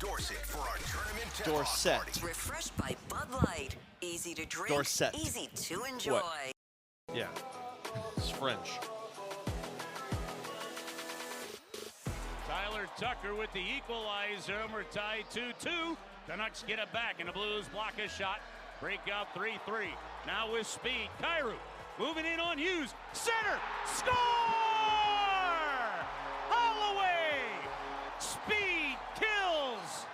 Dorset for our tournament tip-off Dorset. party. Refreshed by Bud Light. Easy to drink, Dorset. easy to enjoy. Yeah. It's French. Tyler Tucker with the equalizer, and we're tied 2-2. Canucks get it back, and the Blues block a shot. Break out 3-3. Now with speed, Kyrou moving in on Hughes. Center, score! Holloway! Speed kills!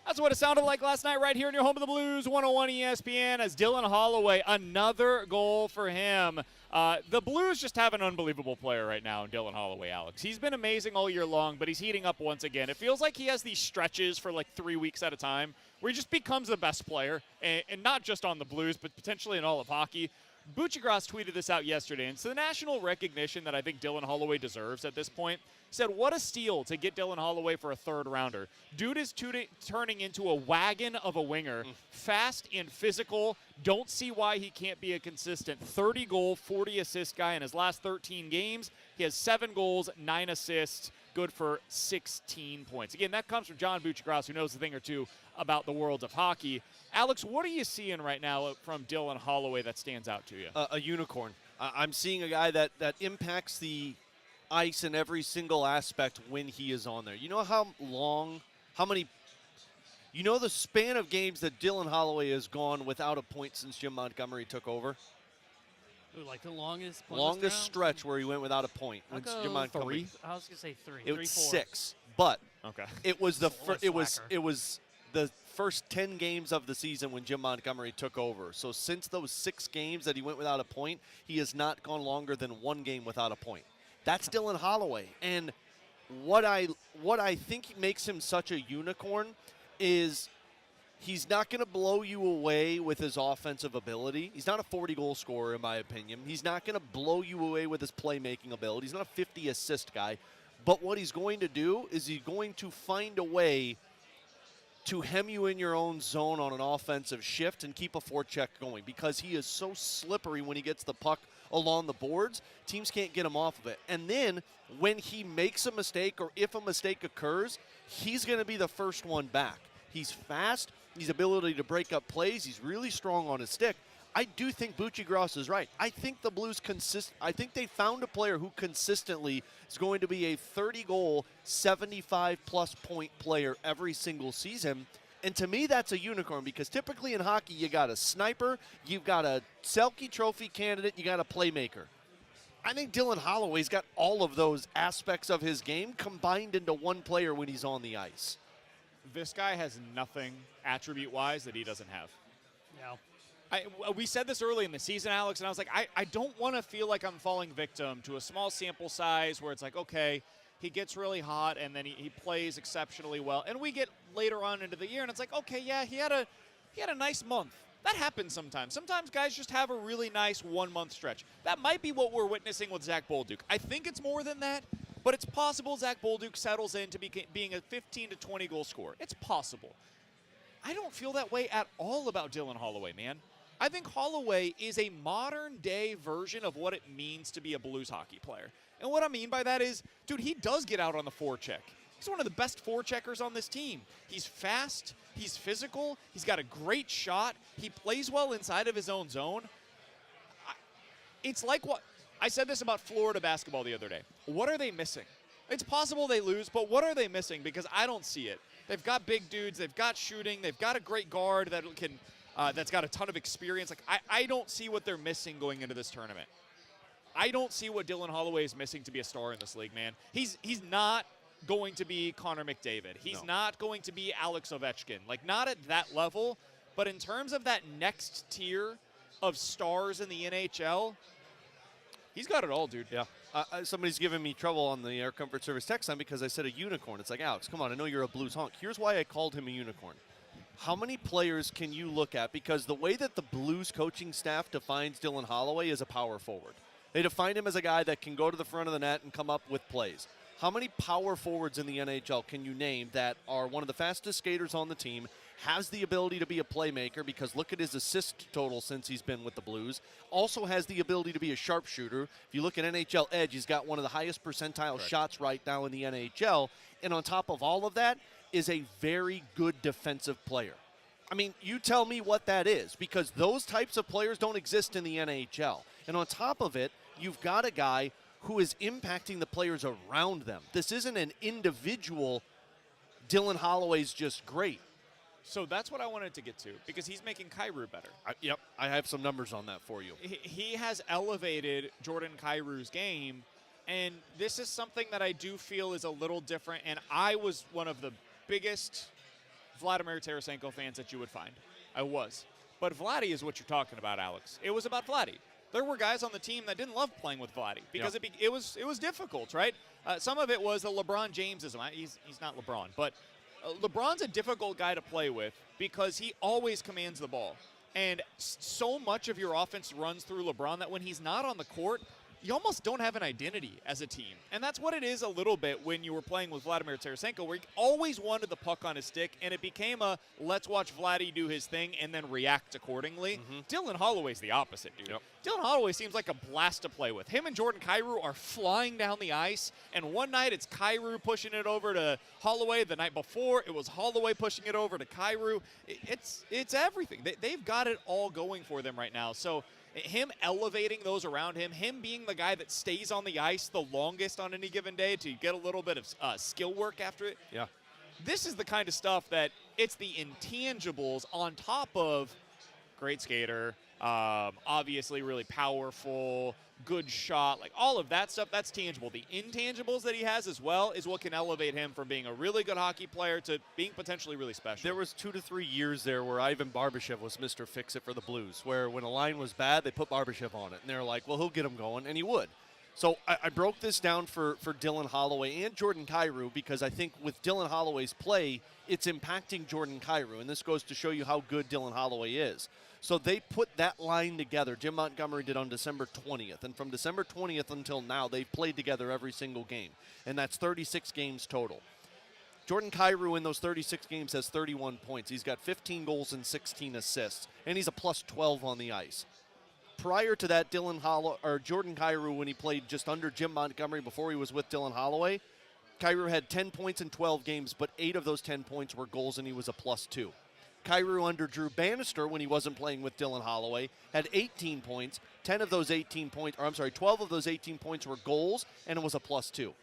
That's what it sounded like last night right here in your home of the Blues, 101 ESPN, as Dylan Holloway, another goal for him. The Blues just have an unbelievable player right now in Dylan Holloway, Alex. He's been amazing all year long, but he's heating up once again. It feels like he has these stretches for like 3 weeks at a time where he just becomes the best player, and not just on the Blues, but potentially in all of hockey. Buccigross tweeted this out yesterday, and it's the national recognition that I think Dylan Holloway deserves at this point. He said, what a steal to get Dylan Holloway for a third-rounder. Dude is turning into a wagon of a winger, fast and physical. Don't see why he can't be a consistent 30-goal, 40-assist guy in his last 13 games. He has 7 goals, 9 assists, good for 16 points. Again, that comes from John Buccigross, who knows a thing or two about the world of hockey. Alex, what are you seeing right now from Dylan Holloway that stands out to you? A unicorn. I'm seeing a guy that impacts the ice in every single aspect when he is on there. You know the span of games that Dylan Holloway has gone without a point since Jim Montgomery took over? Ooh, like the longest Stretch where he went without a point. I'll go Jim Montgomery. 3. I was gonna say 3. It 3, was 4. 6, but okay. It was the first 10 games of the season when Jim Montgomery took over. So since those 6 games that he went without a point, he has not gone longer than 1 game without a point. That's Dylan Holloway. And what I think makes him such a unicorn is he's not going to blow you away with his offensive ability. He's not a 40-goal scorer, in my opinion. He's not going to blow you away with his playmaking ability. He's not a 50-assist guy. But what he's going to do is he's going to find a way to hem you in your own zone on an offensive shift and keep a forecheck going, because he is so slippery when he gets the puck along the boards. Teams can't get him off of it. And then when he makes a mistake, or if a mistake occurs, he's going to be the first one back. He's fast. He's ability to break up plays. He's really strong on his stick. I do think Buccigross is right. I think the Blues I think they found a player who consistently is going to be a 30-goal, 75-plus point player every single season. And to me, that's a unicorn, because typically in hockey, you got a sniper, you've got a Selke Trophy candidate, you got a playmaker. I think Dylan Holloway's got all of those aspects of his game combined into one player when he's on the ice. This guy has nothing attribute-wise that he doesn't have. Yeah. We said this early in the season, Alex, and I was like, I don't want to feel like I'm falling victim to a small sample size where it's like, okay, he gets really hot and then he plays exceptionally well. And we get later on into the year and it's like, okay, yeah, he had a nice month. That happens sometimes. Sometimes guys just have a really nice 1-month stretch. That might be what we're witnessing with Zach Bolduc. I think it's more than that, but it's possible Zach Bolduc settles into being a 15 to 20 goal scorer. It's possible. I don't feel that way at all about Dylan Holloway, man. I think Holloway is a modern-day version of what it means to be a Blues hockey player. And what I mean by that is, dude, he does get out on the forecheck. He's one of the best forecheckers on this team. He's fast. He's physical. He's got a great shot. He plays well inside of his own zone. It's like what I said this about Florida basketball the other day. What are they missing? It's possible they lose, but what are they missing? Because I don't see it. They've got big dudes. They've got shooting. They've got a great guard that can – that's got a ton of experience. Like I don't see what they're missing going into this tournament. I don't see what Dylan Holloway is missing to be a star in this league, man. He's not going to be Connor McDavid. He's not going to be Alex Ovechkin. Like, not at that level. But in terms of that next tier of stars in the NHL, he's got it all, dude. Yeah. Somebody's giving me trouble on the Air Comfort Service text line because I said a unicorn. It's like, Alex, come on, I know you're a Blues honk. Here's why I called him a unicorn. How many players can you look at? Because the way that the Blues coaching staff defines Dylan Holloway is a power forward. They define him as a guy that can go to the front of the net and come up with plays. How many power forwards in the NHL can you name that are one of the fastest skaters on the team, has the ability to be a playmaker, because look at his assist total since he's been with the Blues, also has the ability to be a sharpshooter. If you look at NHL Edge, he's got one of the highest percentile shots right now in the NHL. And on top of all of that, is a very good defensive player. I mean, you tell me what that is, because those types of players don't exist in the NHL. And on top of it, you've got a guy who is impacting the players around them. This isn't an individual, Dylan Holloway's just great. So that's what I wanted to get to, because he's making Kyrou better. Yep, I have some numbers on that for you. He has elevated Jordan Kyrou's game, and this is something that I do feel is a little different, and I was one of the biggest Vladimir Tarasenko fans that you would find. I was. But Vladdy is what you're talking about, Alex. It was about Vladdy. There were guys on the team that didn't love playing with Vladdy because it was difficult, right? Some of it was the LeBron Jamesism. He's not LeBron, but LeBron's a difficult guy to play with because he always commands the ball. And so much of your offense runs through LeBron that when he's not on the court, you almost don't have an identity as a team. And that's what it is a little bit when you were playing with Vladimir Tarasenko, where he always wanted the puck on his stick, and it became a let's watch Vladdy do his thing and then react accordingly. Dylan Holloway's the opposite, dude. Dylan Holloway seems like a blast to play with. Him and Jordan Kyrou are flying down the ice, and one night it's Kyrou pushing it over to Holloway. The night before, it was Holloway pushing it over to Kyrou. It's everything. They've got it all going for them right now. So him elevating those around him, him being the guy that stays on the ice the longest on any given day to get a little bit of skill work after it. Yeah. This is the kind of stuff that it's the intangibles on top of great skater, obviously really powerful, good shot, like all of that stuff, that's tangible. The intangibles that he has as well is what can elevate him from being a really good hockey player to being potentially really special. There was 2 to 3 years there where Ivan Barbashev was Mr. Fix-It for the Blues, where when a line was bad, they put Barbashev on it. And they're like, well, he'll get him going, and he would. So I broke this down for Dylan Holloway and Jordan Kyrou because I think with Dylan Holloway's play, it's impacting Jordan Kyrou. And this goes to show you how good Dylan Holloway is. So they put that line together. Jim Montgomery did on December 20th. And from December 20th until now, they've played together every single game. And that's 36 games total. Jordan Kyrou in those 36 games has 31 points. He's got 15 goals and 16 assists. And he's a plus 12 on the ice. Prior to that, Jordan Kyrou, when he played just under Jim Montgomery before he was with Dylan Holloway, Kyrou had 10 points in 12 games, but 8 of those 10 points were goals, and he was a plus 2. Kyrou under Drew Bannister, when he wasn't playing with Dylan Holloway, had 18 points. 12 of those 18 points were goals, and it was a plus 2.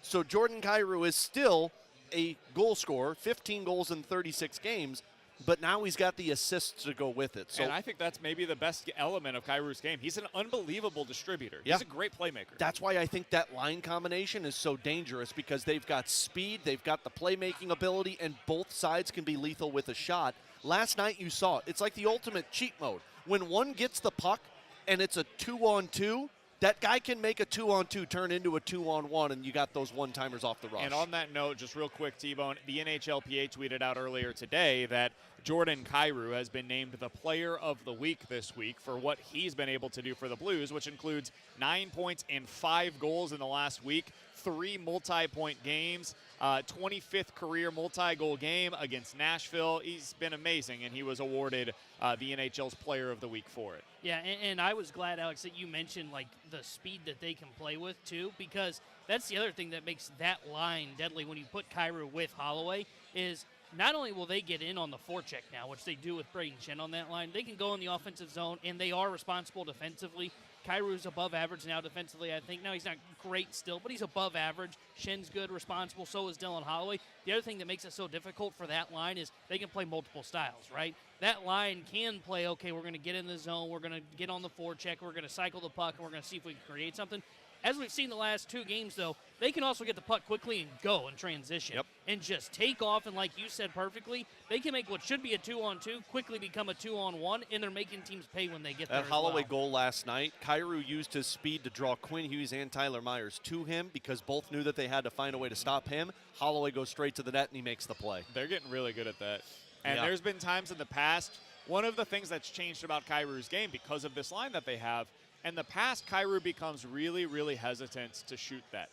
So Jordan Kyrou is still a goal scorer, 15 goals in 36 games, but now he's got the assists to go with it. So, and I think that's maybe the best element of Kyrou's game. He's an unbelievable distributor. Yeah. He's a great playmaker. That's why I think that line combination is so dangerous, because they've got speed, they've got the playmaking ability, and both sides can be lethal with a shot. Last night you saw it. It's like the ultimate cheat mode. When one gets the puck and it's a 2-on-2, that guy can make a 2-on-2 turn into a 2-on-1, and you got those one-timers off the rush. And on that note, just real quick, T-Bone, the NHLPA tweeted out earlier today that Jordan Kyrou has been named the Player of the Week this week for what he's been able to do for the Blues, which includes 9 points and 5 goals in the last week, 3 multi-point games, 25th career multi-goal game against Nashville. He's been amazing, and he was awarded the NHL's Player of the Week for it. Yeah, and I was glad, Alex, that you mentioned like the speed that they can play with too, because that's the other thing that makes that line deadly when you put Kyrou with Holloway is not only will they get in on the forecheck now, which they do with Braden Shen on that line, they can go in the offensive zone, and they are responsible defensively. Kyrou's above average now defensively, I think. Now he's not great still, but he's above average. Shen's good, responsible, so is Dylan Holloway. The other thing that makes it so difficult for that line is they can play multiple styles, right? That line can play, okay, we're going to get in the zone, we're going to get on the forecheck, we're going to cycle the puck, and we're going to see if we can create something. As we've seen the last 2 games, though, they can also get the puck quickly and go and transition and just take off. And like you said perfectly, they can make what should be a 2-on-2 quickly become a 2-on-1, and they're making teams pay when they get there. That Holloway goal last night, Kyrou used his speed to draw Quinn Hughes and Tyler Myers to him because both knew that they had to find a way to stop him. Holloway goes straight to the net, and he makes the play. They're getting really good at that. And there's been times in the past, one of the things that's changed about Kyrou's game because of this line that they have, in the past, Kyrou becomes really, really hesitant to shoot that.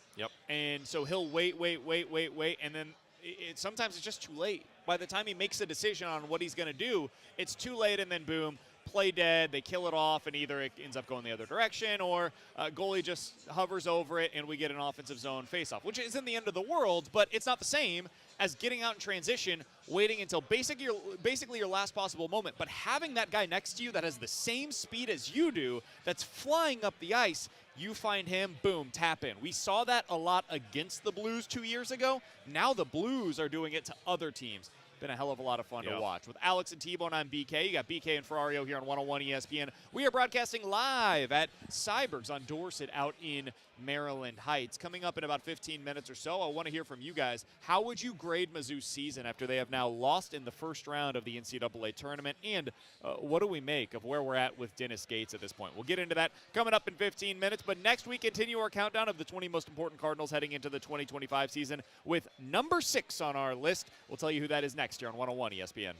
And so he'll wait, and then sometimes it's just too late. By the time he makes a decision on what he's going to do, it's too late, and then boom, play dead, they kill it off, and either it ends up going the other direction or goalie just hovers over it, and we get an offensive zone faceoff, which isn't the end of the world, but it's not the same as getting out in transition, waiting until basically your last possible moment. But having that guy next to you that has the same speed as you do, that's flying up the ice, you find him, boom, tap in. We saw that a lot against the Blues 2 years ago. Now the Blues are doing it to other teams. Been a hell of a lot of fun to watch. With Alex and T-Bone, I'm BK. You got BK and Ferrario here on 101 ESPN. We are broadcasting live at Cyberg's on Dorset out in Maryland Heights. Coming up in about 15 minutes or so, I want to hear from you guys. How would you grade Mizzou's season after they have now lost in the first round of the NCAA tournament? And what do we make of where we're at with Dennis Gates at this point? We'll get into that coming up in 15 minutes. But next we continue our countdown of the 20 most important Cardinals heading into the 2025 season with number 6 on our list. We'll tell you who that is next here on 101 ESPN.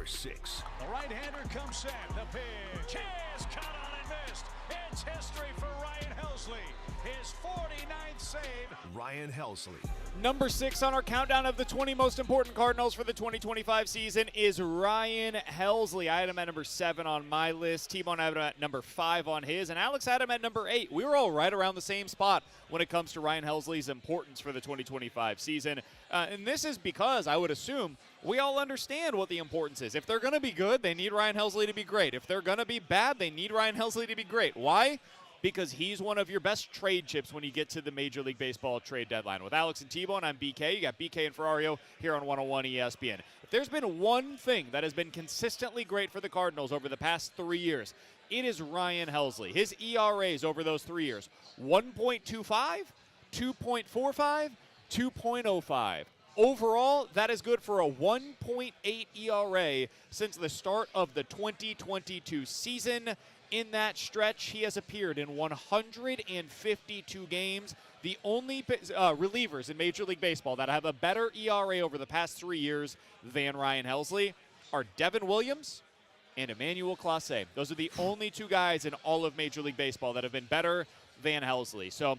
number 6. The right-hander comes set. The pitch is cut on and missed. It's history for Ryan Helsley. His 49th save. Ryan Helsley. Number 6 on our countdown of the 20 most important Cardinals for the 2025 season is Ryan Helsley. I had him at number 7 on my list. T-Bone had him at number 5 on his, and Alex had him at number 8. We were all right around the same spot when it comes to Ryan Helsley's importance for the 2025 season. And this is because, I would assume, we all understand what the importance is. If they're going to be good, they need Ryan Helsley to be great. If they're going to be bad, they need Ryan Helsley to be great. Why? Because he's one of your best trade chips when you get to the Major League Baseball trade deadline. With Alex and T-Bone, I'm BK. You got BK and Ferrario here on 101 ESPN. If there's been one thing that has been consistently great for the Cardinals over the past 3 years, it is Ryan Helsley. His ERAs over those 3 years, 1.25, 2.45, 2.05. Overall, that is good for a 1.8 ERA since the start of the 2022 season. In that stretch, he has appeared in 152 games. The only relievers in Major League Baseball that have a better ERA over the past 3 years than Ryan Helsley are Devin Williams and Emmanuel Clase. Those are the only 2 guys in all of Major League Baseball that have been better than Helsley. So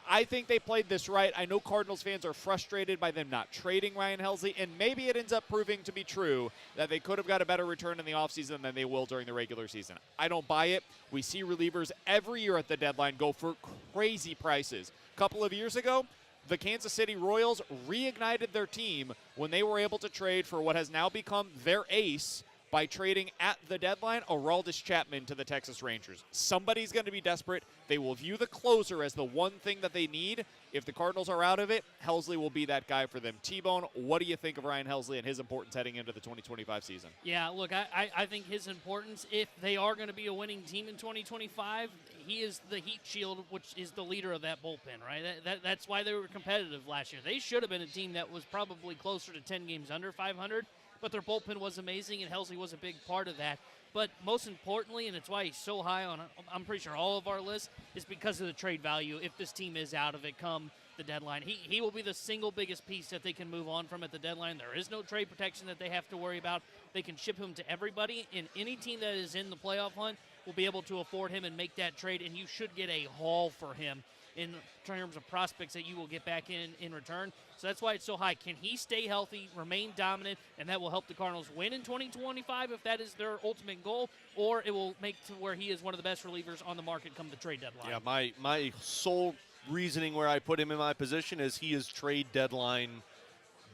I think they played this right. I know Cardinals fans are frustrated by them not trading Ryan Helsley, and maybe it ends up proving to be true that they could have got a better return in the offseason than they will during the regular season. I don't buy it. We see relievers every year at the deadline go for crazy prices. A couple of years ago, the Kansas City Royals reignited their team when they were able to trade for what has now become their ace by trading at the deadline Aroldis Chapman to the Texas Rangers. Somebody's going to be desperate. They will view the closer as the one thing that they need. If the Cardinals are out of it, Helsley will be that guy for them. T-Bone, what do you think of Ryan Helsley and his importance heading into the 2025 season? Yeah, look, I think his importance, if they are going to be a winning team in 2025, he is the heat shield, which is the leader of that bullpen, right? That's why they were competitive last year. They should have been a team that was probably closer to 10 games under 500. But their bullpen was amazing, and Helsley was a big part of that. But most importantly, and it's why he's so high on, I'm pretty sure, all of our lists, is because of the trade value. If this team is out of it come the deadline, he will be the single biggest piece that they can move on from at the deadline. There is no trade protection that they have to worry about. They can ship him to everybody, and any team that is in the playoff hunt will be able to afford him and make that trade, and you should get a haul for him in terms of prospects that you will get back in return. So that's why it's so high. Can he stay healthy, remain dominant, and that will help the Cardinals win in 2025 if that is their ultimate goal, or it will make to where he is one of the best relievers on the market come the trade deadline? Yeah, my sole reasoning where I put him in my position is he is trade deadline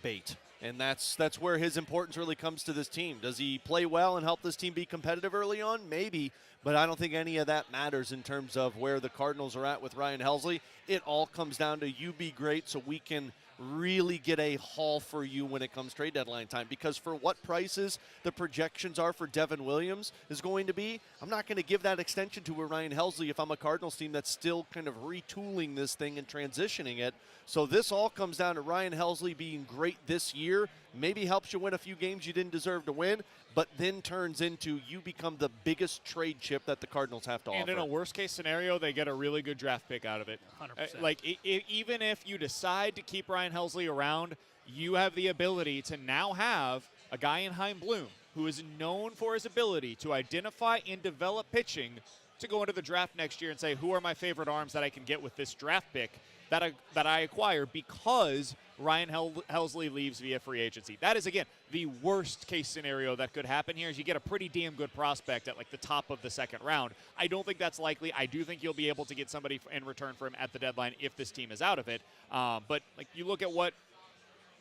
bait. And that's where his importance really comes to this team. Does he play well and help this team be competitive early on? Maybe, but I don't think any of that matters in terms of where the Cardinals are at with Ryan Helsley. It all comes down to you be great so we can really get a haul for you when it comes trade deadline time. Because for what prices the projections are for Devin Williams is going to be, I'm not going to give that extension to a Ryan Helsley if I'm a Cardinals team that's still kind of retooling this thing and transitioning it. So this all comes down to Ryan Helsley being great this year, maybe helps you win a few games you didn't deserve to win, but then turns into you become the biggest trade chip that the Cardinals have to offer. And in a worst-case scenario, they get a really good draft pick out of it. 100%. Even if you decide to keep Ryan Helsley around, you have the ability to now have a guy in Chaim Bloom who is known for his ability to identify and develop pitching to go into the draft next year and say, who are my favorite arms that I can get with this draft pick that I acquire because Ryan Helsley leaves via free agency. That is, again, the worst-case scenario that could happen here is you get a pretty damn good prospect at, like, the top of the second round. I don't think that's likely. I do think you'll be able to get somebody in return for him at the deadline if this team is out of it. But, like, you look at what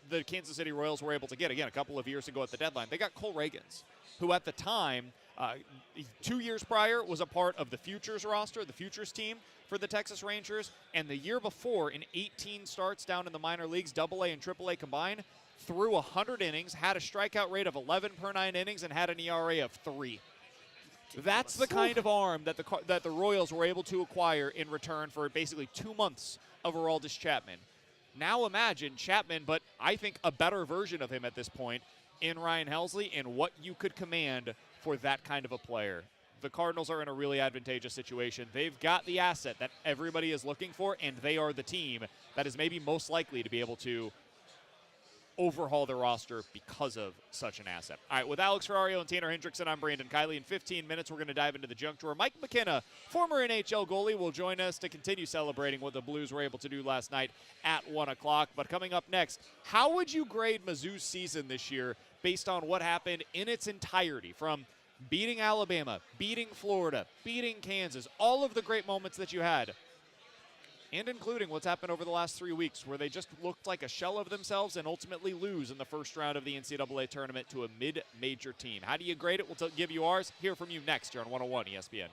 the Kansas City Royals were able to get, again, a couple of years ago at the deadline. They got Cole Reagans, who at the time, 2 years prior, was a part of the Futures roster, the Futures team for the Texas Rangers, and the year before, in 18 starts down in the minor leagues, AA and AAA combined, threw 100 innings, had a strikeout rate of 11 per 9 innings, and had an ERA of 3. That's the kind of arm that the Royals were able to acquire in return for basically 2 months of Aroldis Chapman. Now imagine Chapman, but I think a better version of him at this point, in Ryan Helsley, and what you could command for that kind of a player. The Cardinals are in a really advantageous situation. They've got the asset that everybody is looking for, and they are the team that is maybe most likely to be able to overhaul their roster because of such an asset. All right, with Alex Ferrario and Tanner Hendrickson, I'm Brandon Kiley. In 15 minutes, we're going to dive into the junk drawer. Mike McKenna, former NHL goalie, will join us to continue celebrating what the Blues were able to do last night at 1 o'clock. But coming up next, how would you grade Mizzou's season this year based on what happened in its entirety, from beating Alabama, beating Florida, beating Kansas, all of the great moments that you had, and including what's happened over the last 3 weeks where they just looked like a shell of themselves and ultimately lose in the first round of the NCAA tournament to a mid-major team? How do you grade it? We'll give you ours. Hear from you next here on 101 ESPN.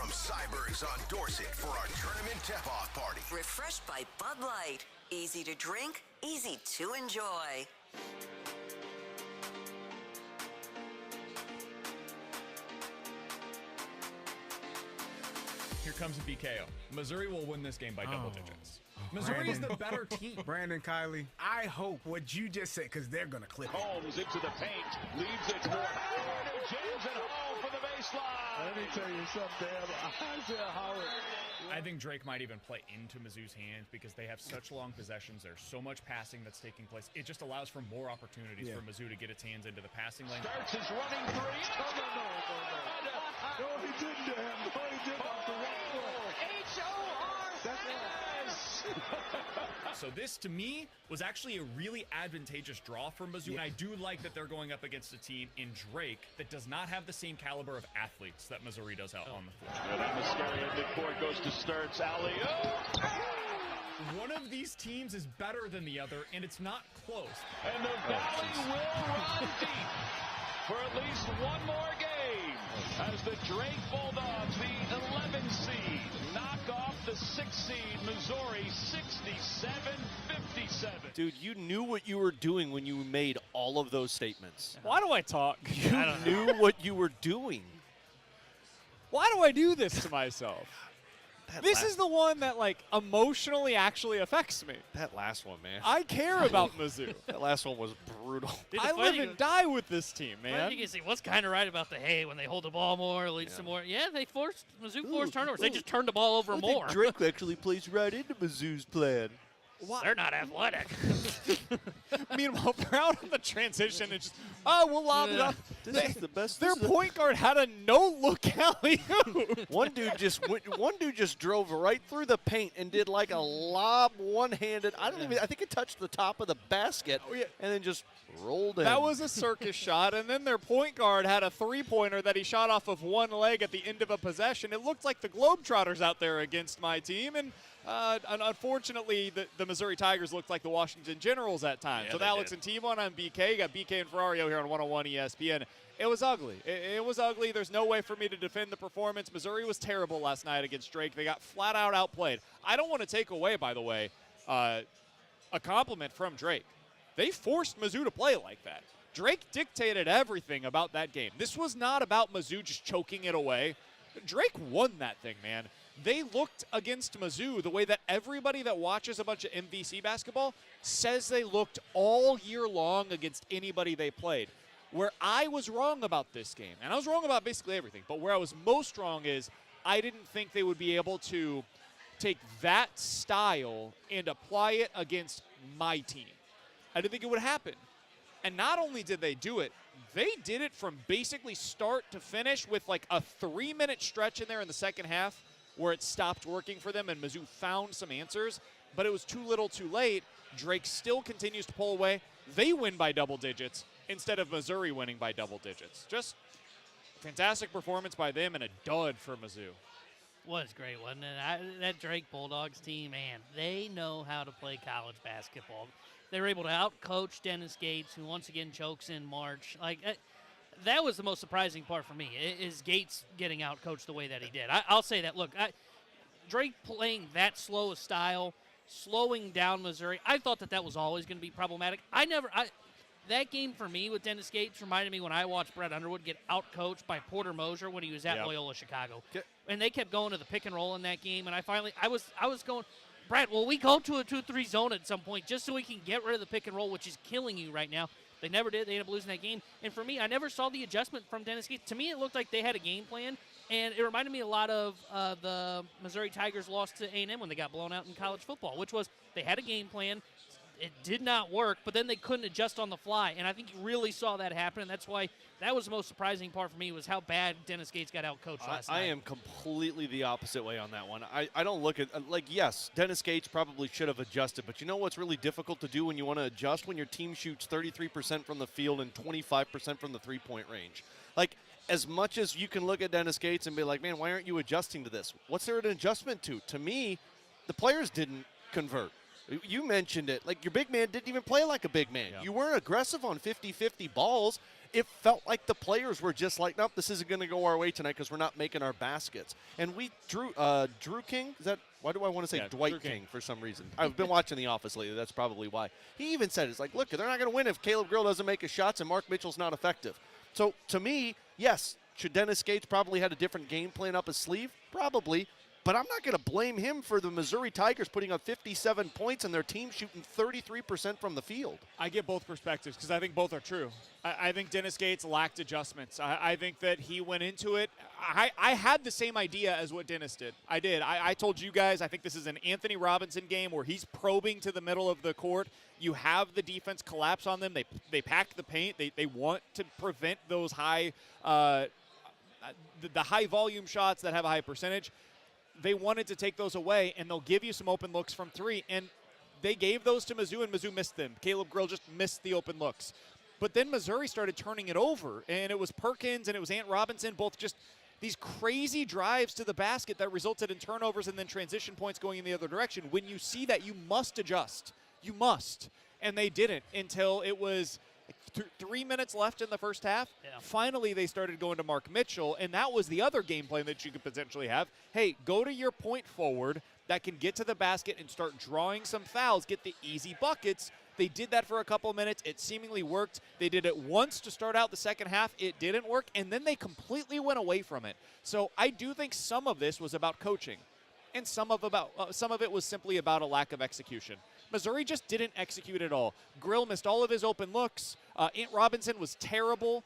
from Cyberg's on Dorset for our tournament tip-off party. Refreshed by Bud Light. Easy to drink, easy to enjoy. Here comes a BKO. Missouri will win this game by double digits. Missouri is the better team. Brandon Kiley, I hope what you just said, because they're going to clip it. Holmes into the paint, leaves it for James and home for the baseline. Let me tell you something, Isaiah Howard. I think Drake might even play into Mizzou's hands because they have such long possessions. There's so much passing that's taking place. It just allows for more opportunities for Mizzou to get its hands into the passing lane. Starts his running three. No, he didn't to him. No, he didn't off the right foot. H-O-R-S. So this, to me, was actually a really advantageous draw for Mizzou, and I do like that they're going up against a team in Drake that does not have the same caliber of athletes that Missouri does out on the floor. And Mascari at midcourt goes to Sturts. Alley-oop. One of these teams is better than the other, and it's not close. And the Valley will run deep for at least one more game as the Drake Bulldogs, the 11 seed, knock off the 6 seed Missouri 67-57. Dude, you knew what you were doing when you made all of those statements. Why do I talk? You knew what you were doing. Why do I do this to myself? This is the one that, like, emotionally actually affects me. That last one, man. I care about Mizzou. That last one was brutal. I live and die with this team, man. You can see what's kind of right about the when they hold the ball more, lead some more. Yeah, Mizzou forced turnovers. They just turned the ball over more. I think Drake actually plays right into Mizzou's plan. They're not athletic. Meanwhile, they're out on the transition and just, we'll lob it up. This is the best. Their point guard had a no-look alley-oop. One dude just drove right through the paint and did like a lob one-handed. I think it touched the top of the basket and then just rolled in. That was a circus shot, and then their point guard had a three-pointer that he shot off of one leg at the end of a possession. It looked like the Globetrotters out there against my team, and unfortunately, the Missouri Tigers looked like the Washington Generals at times. Yeah, With Alex and T-Bone on BK, you got BK and Ferrario here on 101 ESPN. It was ugly. It was ugly. There's no way for me to defend the performance. Missouri was terrible last night against Drake. They got flat-out outplayed. I don't want to take away, by the way, a compliment from Drake. They forced Mizzou to play like that. Drake dictated everything about that game. This was not about Mizzou just choking it away. Drake won that thing, man. They looked against Mizzou the way that everybody that watches a bunch of MVC basketball says they looked all year long against anybody they played. Where I was wrong about this game, and I was wrong about basically everything, but where I was most wrong is I didn't think they would be able to take that style and apply it against my team. I didn't think it would happen. And not only did they do it, they did it from basically start to finish with like a 3-minute stretch in there in the second half where it stopped working for them and Mizzou found some answers, but it was too little too late. Drake still continues to pull away. They win by double digits instead of Missouri winning by double digits. Just fantastic performance by them and a dud for Mizzou. Was great, wasn't it? That Drake Bulldogs team, man, they know how to play college basketball. They were able to outcoach Dennis Gates, who once again chokes in March. That was the most surprising part for me, is Gates getting outcoached the way that he did. I'll say that. Look, Drake playing that slow a style, slowing down Missouri, I thought that was always going to be problematic. That game for me with Dennis Gates reminded me when I watched Brett Underwood get outcoached by Porter Moser when he was at Loyola Chicago. And they kept going to the pick and roll in that game, and I was going, Brett, will we go to a 2-3 zone at some point just so we can get rid of the pick and roll, which is killing you right now? They never did. They ended up losing that game. And for me, I never saw the adjustment from Dennis Gates. To me, it looked like they had a game plan, and it reminded me a lot of the Missouri Tigers lost to A&M when they got blown out in college football, which was they had a game plan. It did not work, but then they couldn't adjust on the fly, and I think you really saw that happen, and that's why that was the most surprising part for me was how bad Dennis Gates got outcoached last night. I am completely the opposite way on that one. I don't look at, yes, Dennis Gates probably should have adjusted, but you know what's really difficult to do when you want to adjust? When your team shoots 33% from the field and 25% from the three-point range. As much as you can look at Dennis Gates and be like, man, why aren't you adjusting to this? What's there an adjustment to? To me, the players didn't convert. You mentioned it. Like, your big man didn't even play like a big man. Yeah. You weren't aggressive on 50-50 balls. It felt like the players were just like, nope, this isn't going to go our way tonight because we're not making our baskets. And we Drew King, is that, why do I want to say Dwight King for some reason? I've been watching The Office lately. That's probably why. He even said, it's like, look, they're not going to win if Caleb Grill doesn't make his shots and Mark Mitchell's not effective. So, to me, yes, should Dennis Gates probably had a different game plan up his sleeve? Probably. But I'm not going to blame him for the Missouri Tigers putting up 57 points and their team shooting 33% from the field. I get both perspectives because I think both are true. I think Dennis Gates lacked adjustments. I think that he went into it. I had the same idea as what Dennis did. I did. I told you guys I think this is an Anthony Robinson game where he's probing to the middle of the court. You have the defense collapse on them. They pack the paint. They want to prevent those high the high volume shots that have a high percentage. They wanted to take those away, and they'll give you some open looks from three. And they gave those to Mizzou, and Mizzou missed them. Caleb Grill just missed the open looks. But then Missouri started turning it over, and it was Perkins and it was Ant Robinson, both just these crazy drives to the basket that resulted in turnovers and then transition points going in the other direction. When you see that, you must adjust. You must. And they didn't until it was 3 minutes left in the first half. Yeah. Finally, they started going to Mark Mitchell, and that was the other game plan that you could potentially have. Hey, go to your point forward that can get to the basket and start drawing some fouls, get the easy buckets. They did that for a couple minutes. It seemingly worked. They did it once to start out the second half. It didn't work, and then they completely went away from it. So I do think some of this was about coaching, and some of it was simply about a lack of execution. Missouri just didn't execute at all. Grill missed all of his open looks. Ant Robinson was terrible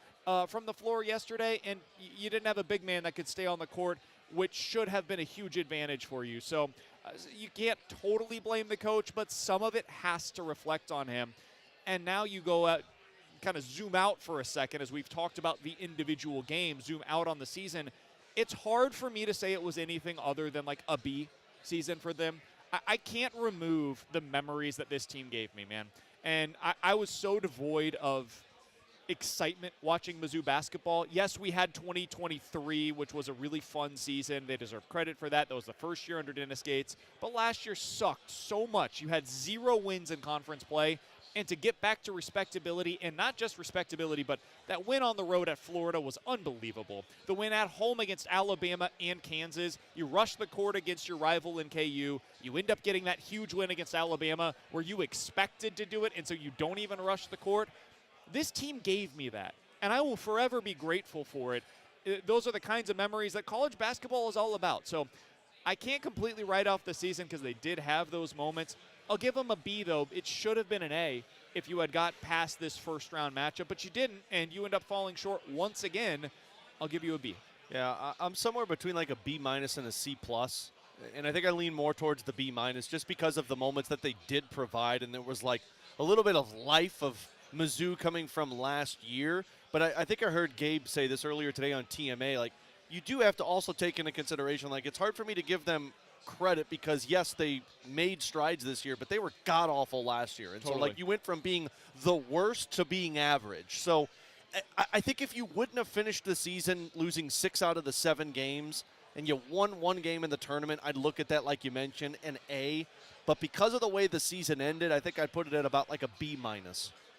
from the floor yesterday, and you didn't have a big man that could stay on the court, which should have been a huge advantage for you. So you can't totally blame the coach, but some of it has to reflect on him. And now you go out, kind of zoom out for a second, as we've talked about the individual games, zoom out on the season. It's hard for me to say it was anything other than like a B season for them. I can't remove the memories that this team gave me, man. And I was so devoid of excitement watching Mizzou basketball. Yes, we had 2023, which was a really fun season. They deserve credit for that. That was the first year under Dennis Gates. But last year sucked so much. You had 0 wins in conference play. And to get back to respectability, and not just respectability, but that win on the road at Florida was unbelievable. The win at home against Alabama and Kansas, you rush the court against your rival in KU. You end up getting that huge win against Alabama where you expected to do it, and so you don't even rush the court. This team gave me that, and I will forever be grateful for it. Those are the kinds of memories that college basketball is all about. So I can't completely write off the season because they did have those moments. I'll give them a B, though. It should have been an A if you had got past this first-round matchup, but you didn't, and you end up falling short once again. I'll give you a B. Yeah, I'm somewhere between like a B- and a C+. And I think I lean more towards the B- just because of the moments that they did provide, and there was like a little bit of life of Mizzou coming from last year. But I think I heard Gabe say this earlier today on TMA, like, you do have to also take into consideration, like, it's hard for me to give them credit because, yes, they made strides this year, but they were god-awful last year. And totally. So, like, you went from being the worst to being average. So I think if you wouldn't have finished the season losing 6 out of the 7 games and you won 1 game in the tournament, I'd look at that, like you mentioned, an A. But because of the way the season ended, I think I'd put it at about like a B-.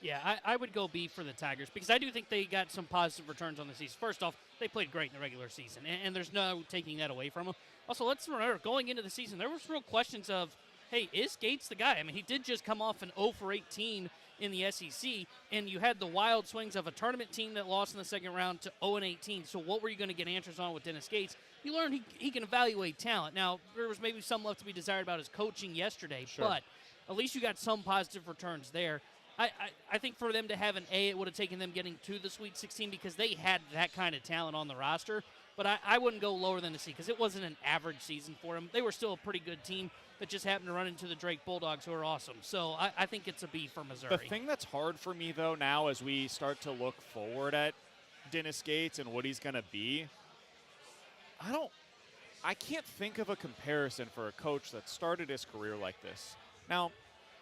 Yeah, I would go B for the Tigers because I do think they got some positive returns on the season. First off, they played great in the regular season, and there's no taking that away from them. Also, let's remember, going into the season, there was real questions of, hey, is Gates the guy? I mean, he did just come off an 0-for-18 in the SEC, and you had the wild swings of a tournament team that lost in the second round to 0-18. So what were you going to get answers on with Dennis Gates? You learned he can evaluate talent. Now, there was maybe some left to be desired about his coaching yesterday, Sure. but at least you got some positive returns there. I think for them to have an A, it would have taken them getting to the Sweet 16 because they had that kind of talent on the roster. But I wouldn't go lower than a C because it wasn't an average season for them. They were still a pretty good team that just happened to run into the Drake Bulldogs, who are awesome. So I think it's a B for Missouri. The thing that's hard for me, though, now as we start to look forward at Dennis Gates and what he's going to be, I can't think of a comparison for a coach that started his career like this. Now,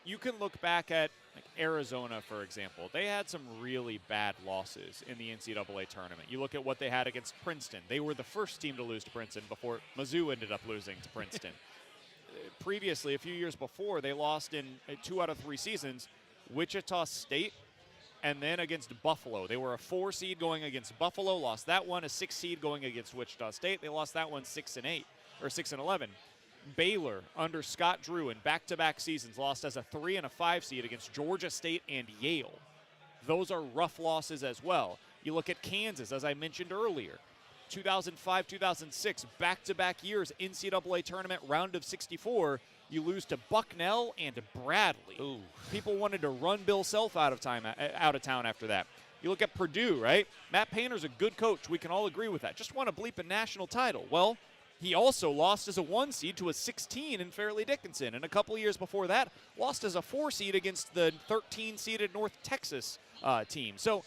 you can look back at like Arizona, for example. They had some really bad losses in the NCAA tournament. You look at what they had against Princeton. They were the first team to lose to Princeton before Mizzou ended up losing to Princeton. previously, a few years before, they lost in 2 out of 3 seasons, Wichita State, and then against Buffalo. They were a 4 seed going against Buffalo, lost that one. A 6 seed going against Wichita State. They lost that one 6-8 or 6-11. Baylor under Scott Drew in back-to-back seasons lost as a 3 and a 5 seed against Georgia State and Yale. Those are rough losses as well. You look at Kansas, as I mentioned earlier. 2005, 2006, back-to-back years, NCAA tournament, round of 64. You lose to Bucknell and Bradley. Ooh. People wanted to run Bill Self out of town after that. You look at Purdue, right? Matt Painter's a good coach. We can all agree with that. Just won a bleeping national title. Well, he also lost as a 1 seed to a 16 in Fairleigh Dickinson. And a couple of years before that, lost as a 4 seed against the 13-seeded North Texas team. So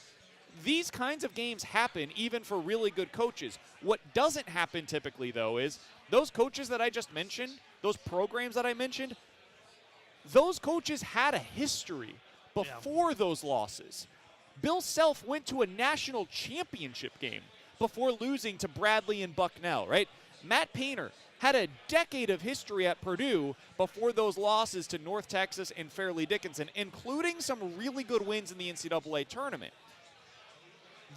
these kinds of games happen even for really good coaches. What doesn't happen typically, though, is those coaches that I just mentioned, those programs that I mentioned, those coaches had a history before those losses. Bill Self went to a national championship game before losing to Bradley and Bucknell, right? Matt Painter had a decade of history at Purdue before those losses to North Texas and Fairleigh Dickinson, including some really good wins in the NCAA tournament.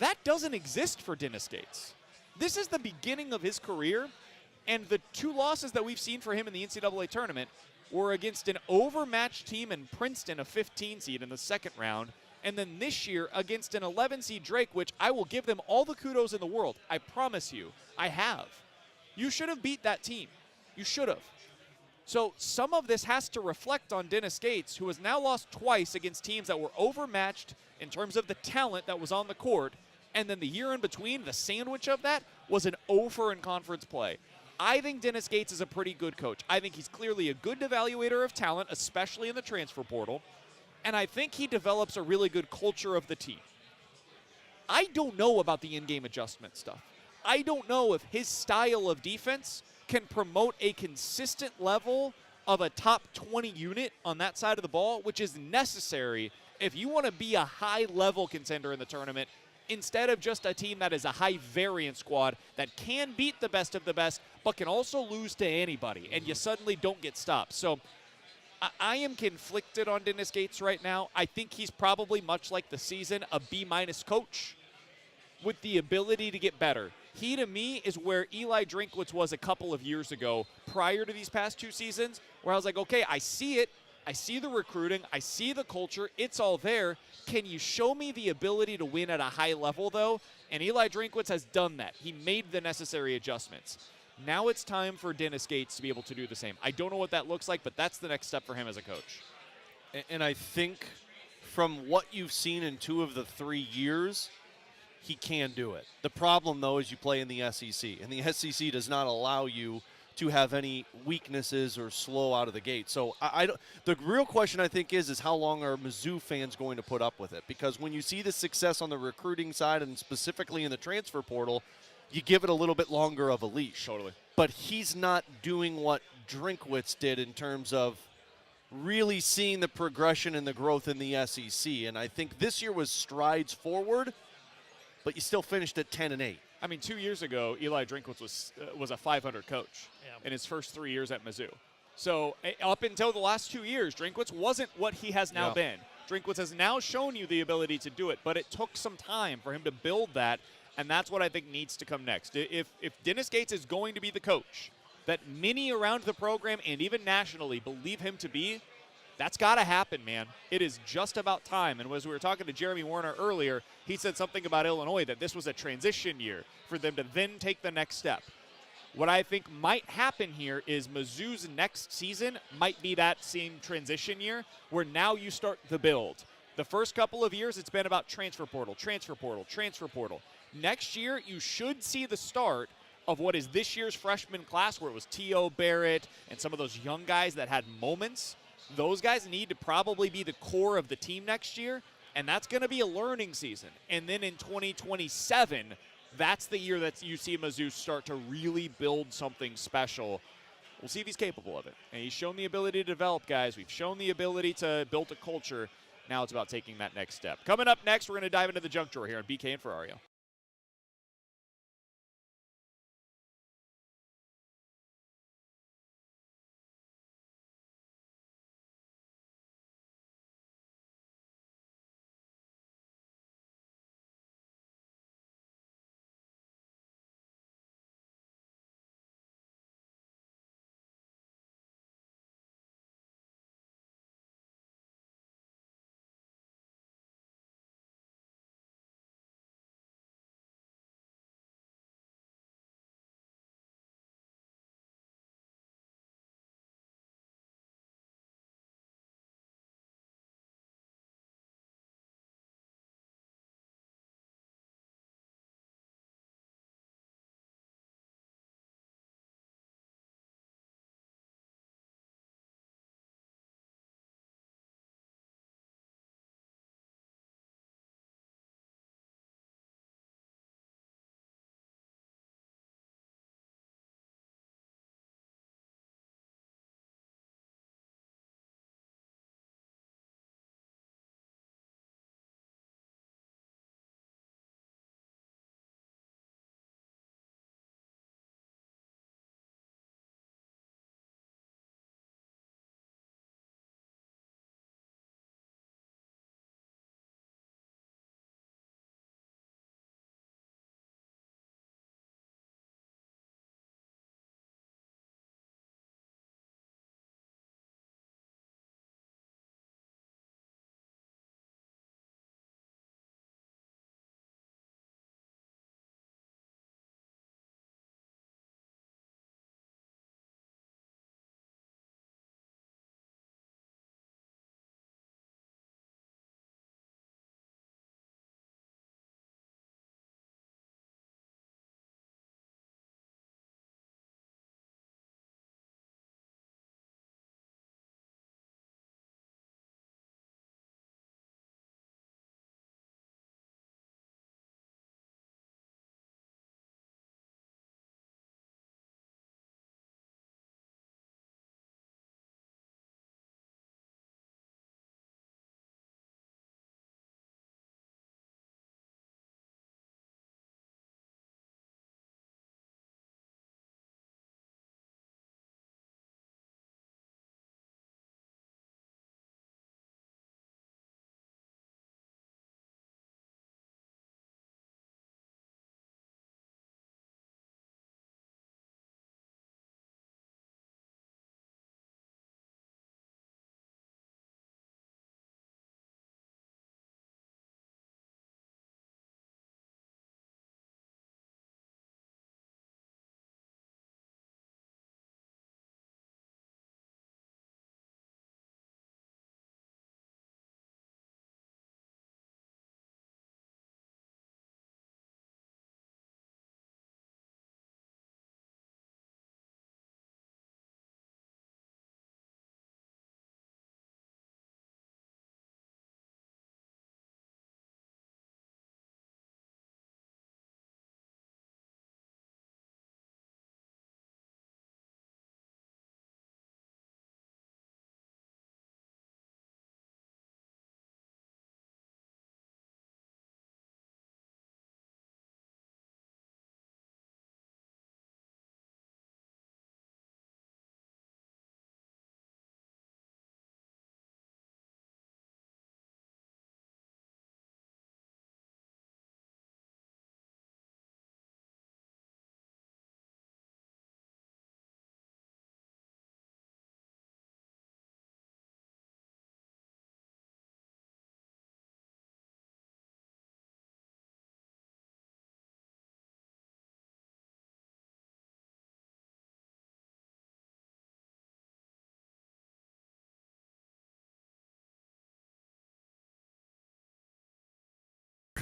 That doesn't exist for Dennis Gates. This is the beginning of his career, and the 2 losses that we've seen for him in the NCAA tournament were against an overmatched team in Princeton, a 15 seed in the second round, and then this year against an 11 seed Drake, which I will give them all the kudos in the world. I promise you, I have. You should have beat that team. You should have. So some of this has to reflect on Dennis Gates, who has now lost twice against teams that were overmatched in terms of the talent that was on the court, and then the year in between, the sandwich of that, was an 0 in conference play. I think Dennis Gates is a pretty good coach. I think he's clearly a good evaluator of talent, especially in the transfer portal, and I think he develops a really good culture of the team. I don't know about the in-game adjustment stuff. I don't know if his style of defense can promote a consistent level of a top 20 unit on that side of the ball, which is necessary if you want to be a high-level contender in the tournament instead of just a team that is a high-variance squad that can beat the best of the best but can also lose to anybody, and you suddenly don't get stopped. So I am conflicted on Dennis Gates right now. I think he's probably, much like the season, a B- coach with the ability to get better. He, to me, is where Eli Drinkwitz was a couple of years ago prior to these past 2 seasons, where I was like, okay, I see it. I see the recruiting. I see the culture. It's all there. Can you show me the ability to win at a high level, though? And Eli Drinkwitz has done that. He made the necessary adjustments. Now it's time for Dennis Gates to be able to do the same. I don't know what that looks like, but that's the next step for him as a coach. And I think from what you've seen in 2 of the 3 years, he can do it. The problem, though, is you play in the SEC, and the SEC does not allow you to have any weaknesses or slow out of the gate. So the real question, I think, is how long are Mizzou fans going to put up with it? Because when you see the success on the recruiting side and specifically in the transfer portal, you give it a little bit longer of a leash. Totally. But he's not doing what Drinkwitz did in terms of really seeing the progression and the growth in the SEC. And I think this year was strides forward, but you still finished at 10-8. I mean, 2 years ago, Eli Drinkwitz was a 500 coach in his first 3 years at Mizzou. So up until the last 2 years, Drinkwitz wasn't what he has now been. Drinkwitz has now shown you the ability to do it, but it took some time for him to build that, and that's what I think needs to come next. If Dennis Gates is going to be the coach that many around the program and even nationally believe him to be, that's got to happen, man. It is just about time. And as we were talking to Jeremy Werner earlier, he said something about Illinois, that this was a transition year for them to then take the next step. What I think might happen here is Mizzou's next season might be that same transition year where now you start the build. The first couple of years, it's been about transfer portal, transfer portal, transfer portal. Next year, you should see the start of what is this year's freshman class, where it was T.O. Barrett and some of those young guys that had moments. Those guys need to probably be the core of the team next year, and that's going to be a learning season. And then in 2027, that's the year that you see Mizzou start to really build something special. We'll see if he's capable of it. And he's shown the ability to develop guys. We've shown the ability to build a culture. Now it's about taking that next step. Coming up next, we're going to dive into the junk drawer here on BK and Ferrario.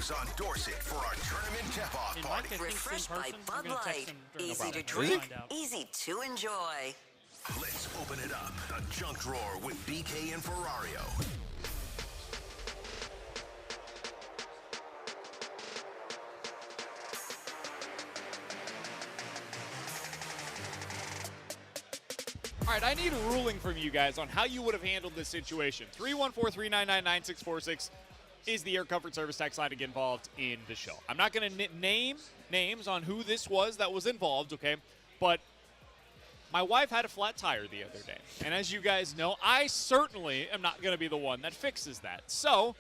tires on Dorset for our tournament tip-off party. Refreshed by Bud Light. Easy to Is drink, it? easy to enjoy. Let's open it up. The junk drawer with BK and Ferrario. All right, I need a ruling from you guys on how you would have handled this situation. 314-399-9646 is the Air Comfort Service text line to get involved in the show. I'm not going to name names on who this was that was involved, okay? But my wife had a flat tire the other day. And as you guys know, I certainly am not going to be the one that fixes that. So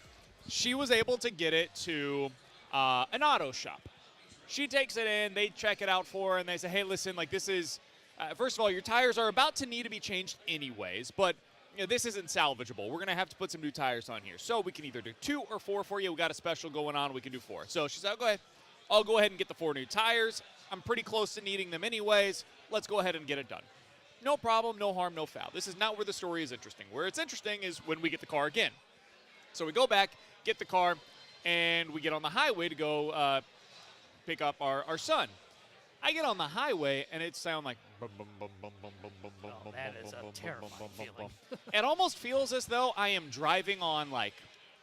she was able to get it to an auto shop. She takes it in, they check it out for her, and they say, hey, listen, like this is – first of all, your tires are about to need to be changed anyways, but this isn't salvageable. We're going to have to put some new tires on here. So we can either do 2 or 4 for you. We got a special going on. We can do 4. So she said, oh, go ahead. I'll go ahead and get the 4 new tires. I'm pretty close to needing them anyways. Let's go ahead and get it done. No problem, no harm, no foul. This is not where the story is interesting. Where it's interesting is when we get the car again. So we go back, get the car, and we get on the highway to go pick up our son. I get on the highway, and it sounds like bum, bum, bum, bum, bum, bum, bum, bum, that is bum, a bum, terrifying bum, bum, feeling. bum. It almost feels as though I am driving on, like,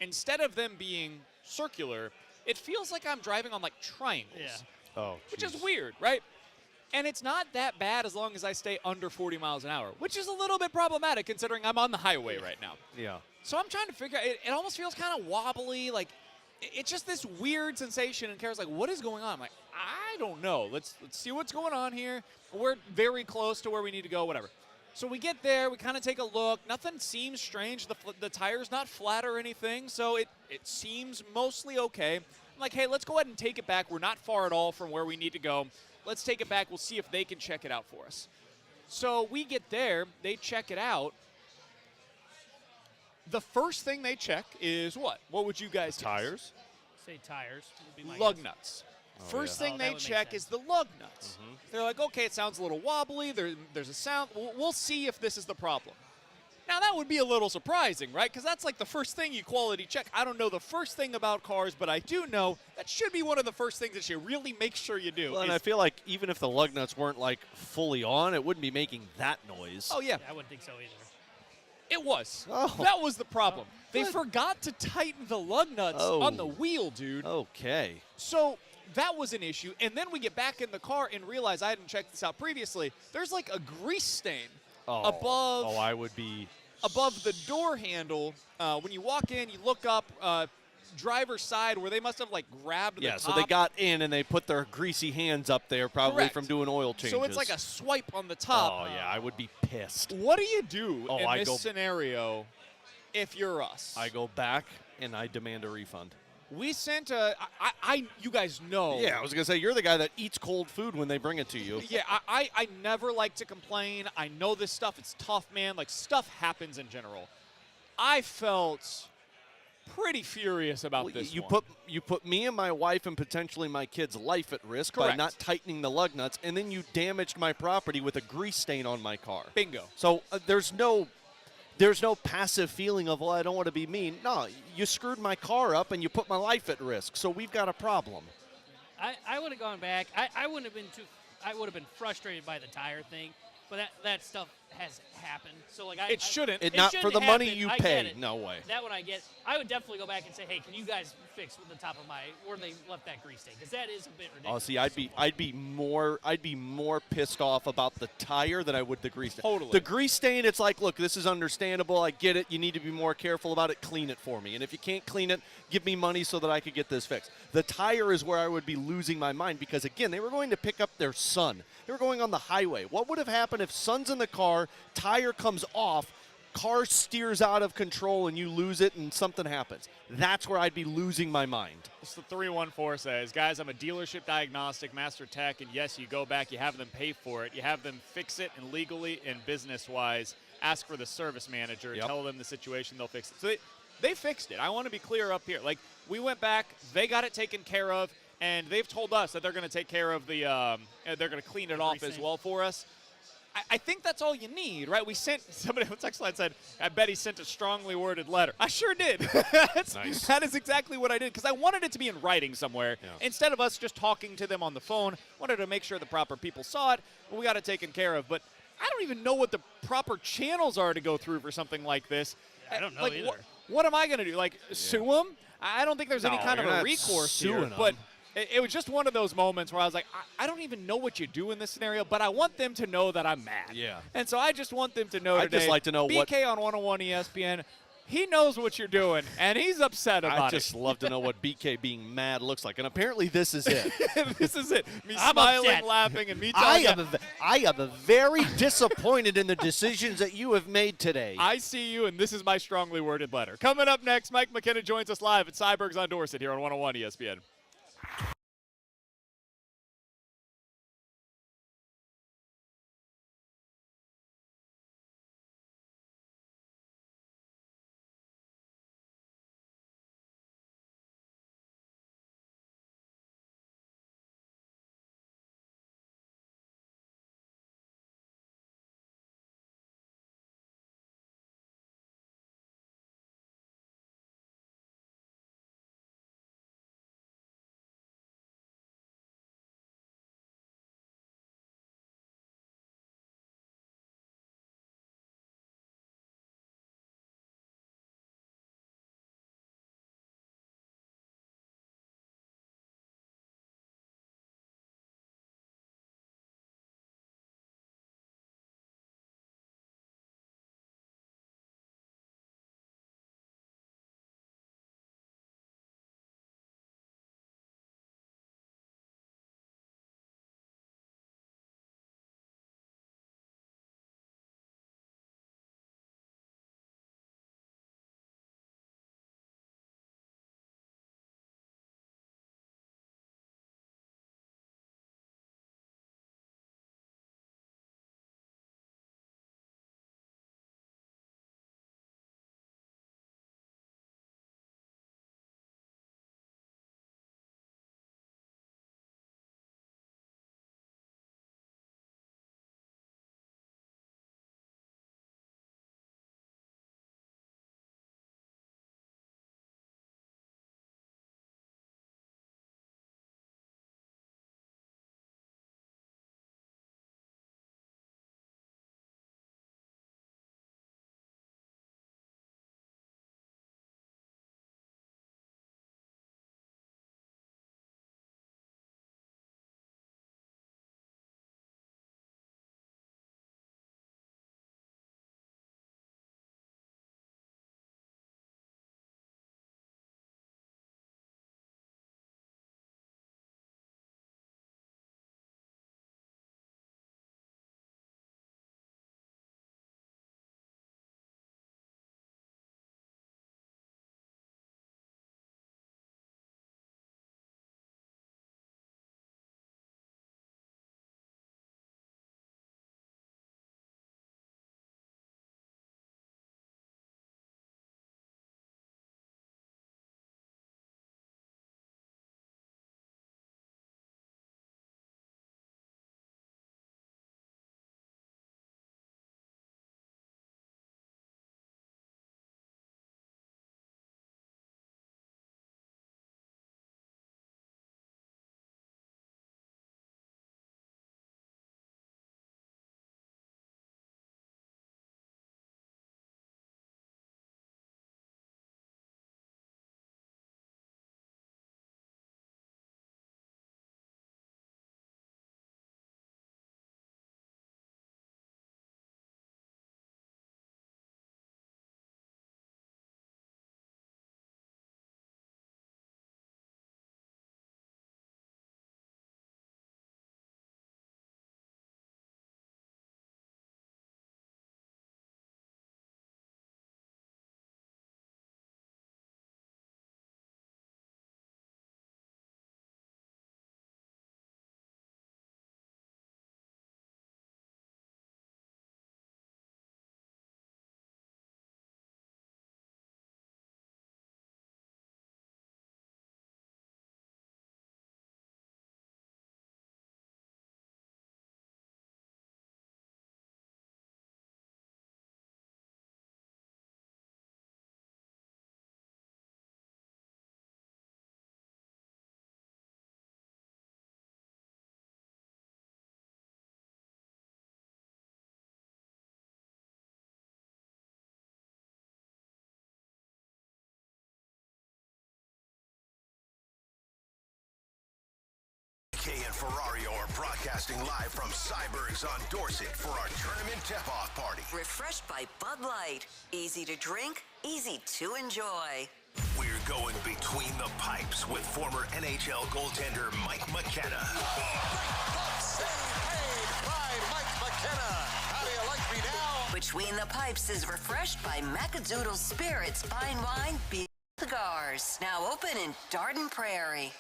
instead of them being circular, it feels like I'm driving on, like, triangles. Yeah. Oh, which is weird, right? And it's not that bad as long as I stay under 40 miles an hour, which is a little bit problematic considering I'm on the highway right now. Yeah. So I'm trying to figure out, it almost feels kind of wobbly, like, it's just this weird sensation, and Kara's like, what is going on? I'm like, I don't know. Let's see what's going on here. We're very close to where we need to go, whatever. So we get there, we kind of take a look. Nothing seems strange. The tire's not flat or anything, so it seems mostly okay. I'm like, hey, let's go ahead and take it back. We're not far at all from where we need to go. Let's take it back. We'll see if they can check it out for us. So we get there. They check it out. The first thing they check is what? What would you guys guess? Tires? Say tires. Would be my Lug guess. nuts. Oh, First yeah. thing Oh, that they would make check sense. is the lug nuts. They're like, okay, it sounds a little wobbly. There's a sound. We'll see if this is the problem. Now, that would be a little surprising, right? Because that's like the first thing you quality check. I don't know the first thing about cars, but I do know that should be one of the first things that you really make sure you do. Well, and I feel like even if the lug nuts weren't, like, fully on, it wouldn't be making that noise. Oh, yeah. I wouldn't think so either. It was. Oh. That was the problem. They Good. forgot to tighten the lug nuts on the wheel, dude. Okay. So that was an issue. And then we get back in the car and realize I hadn't checked this out previously. There's like a grease stain above. Oh, I would be above the door handle. When you walk in, you look up driver's side where they must have like grabbed the top. so they got in and they put their greasy hands up there probably Correct. from doing oil changes. So it's like a swipe on the top. Oh, yeah, I would be pissed. What do you do Oh, in I this go- scenario if you're us? I go back and I demand a refund. We sent you guys know. Yeah, I was going to say, you're the guy that eats cold food when they bring it to you. Yeah, I never like to complain. I know this stuff. It's tough, man. Like, stuff happens in general. I felt pretty furious about this one. You put me and my wife and potentially my kid's life at risk by Correct. not tightening the lug nuts, and then you damaged my property with a grease stain on my car. Bingo. So there's no passive feeling of, well, I don't want to be mean. No, you screwed my car up and you put my life at risk. So we've got a problem. I would have gone back. I wouldn't have been too. I would have been frustrated by the tire thing, but that stuff has happened. So like It shouldn't. It not for shouldn't the money happen. you I pay. get it. No way. That one I get. I would definitely go back and say, hey, can you guys fix with the top of where they left that grease stain? Because that is a bit ridiculous. Oh, see, I'd be more pissed off about the tire than I would the grease stain. Totally. The grease stain, it's like, look, this is understandable. I get it. You need to be more careful about it. Clean it for me. And if you can't clean it, give me money so that I could get this fixed. The tire is where I would be losing my mind because, again, they were going to pick up their son. They were going on the highway. What would have happened if son's in the car, tire comes off, car steers out of control, and you lose it and something happens? That's where I'd be losing my mind. It's the 314 says, guys, I'm a dealership diagnostic master tech, and yes, you go back, you have them pay for it, you have them fix it, and legally and business-wise, ask for the service manager, tell them the situation, they'll fix it. So they fixed it. I want to be clear up here. Like, we went back, they got it taken care of, and they've told us that they're going to take care of they're going to clean it off as well for us. I think that's all you need, right? We sent somebody on text line said, I bet he sent a strongly worded letter. I sure did. Nice. That is exactly what I did because I wanted it to be in writing somewhere. Yeah. Instead of us just talking to them on the phone, wanted to make sure the proper people saw it. We got it taken care of. But I don't even know what the proper channels are to go through for something like this. I don't know like, either. What am I going to do? Like, sue them? I don't think there's any No, kind of you're a not recourse here. suing 'em. But it was just one of those moments where I was like, I don't even know what you do in this scenario, but I want them to know that I'm mad. Yeah. And so I just want them to know I'd today. just like to know BK what- on 101 ESPN, he knows what you're doing, and he's upset about I'd just love to know what BK being mad looks like. And apparently this is it. This is it. Me I'm smiling, upset. laughing, and me I telling am very disappointed in the decisions that you have made today. I see you, and this is my strongly worded letter. Coming up next, Mike McKenna joins us live at Cyberg's on Dorset here on 101 ESPN. BK and Ferrario are broadcasting live from Cyberg's on Dorset for our tournament tip-off party. Refreshed by Bud Light. Easy to drink, easy to enjoy. We're going between the pipes with former NHL goaltender Mike McKenna. Mike McKenna. How do you like me now? Between the Pipes is refreshed by Macadoodle Spirits, fine wine, beer, cigars. Now open in Darden Prairie.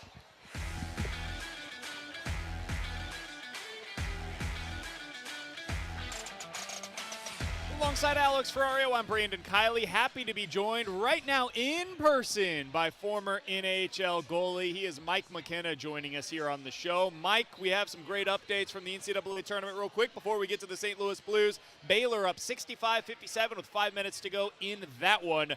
Alongside Alex Ferrario, I'm Brandon Kiley. Happy to be joined right now in person by former NHL goalie. He is Mike McKenna joining us here on the show. Mike, we have some great updates from the NCAA tournament real quick before we get to the St. Louis Blues. Baylor up 65-57 with 5 minutes to go in that one.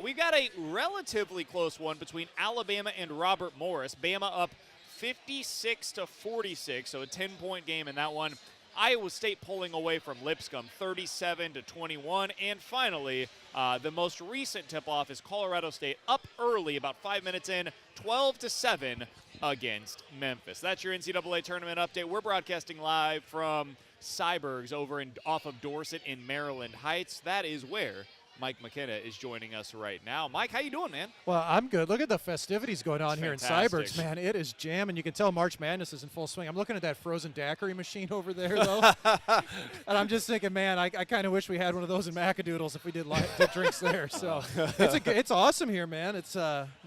We got a relatively close one between Alabama and Robert Morris. Bama up 56-46, so a 10-point game in that one. Iowa State pulling away from Lipscomb 37-21. And finally, the most recent tip-off is Colorado State up early, about 5 minutes in, 12-7 against Memphis. That's your NCAA tournament update. We're broadcasting live from Cyberg's over off of Dorset in Maryland Heights. That is where Mike McKenna is joining us right now. Mike, how you doing, man? Well, I'm good. Look at the festivities going on here in Fantastic. Cyberg's, man. It is jamming. You can tell March Madness is in full swing. I'm looking at that frozen daiquiri machine over there, though. And I'm just thinking, man, I kind of wish we had one of those in Macadoodles if we did drinks there. So it's awesome here, man. It's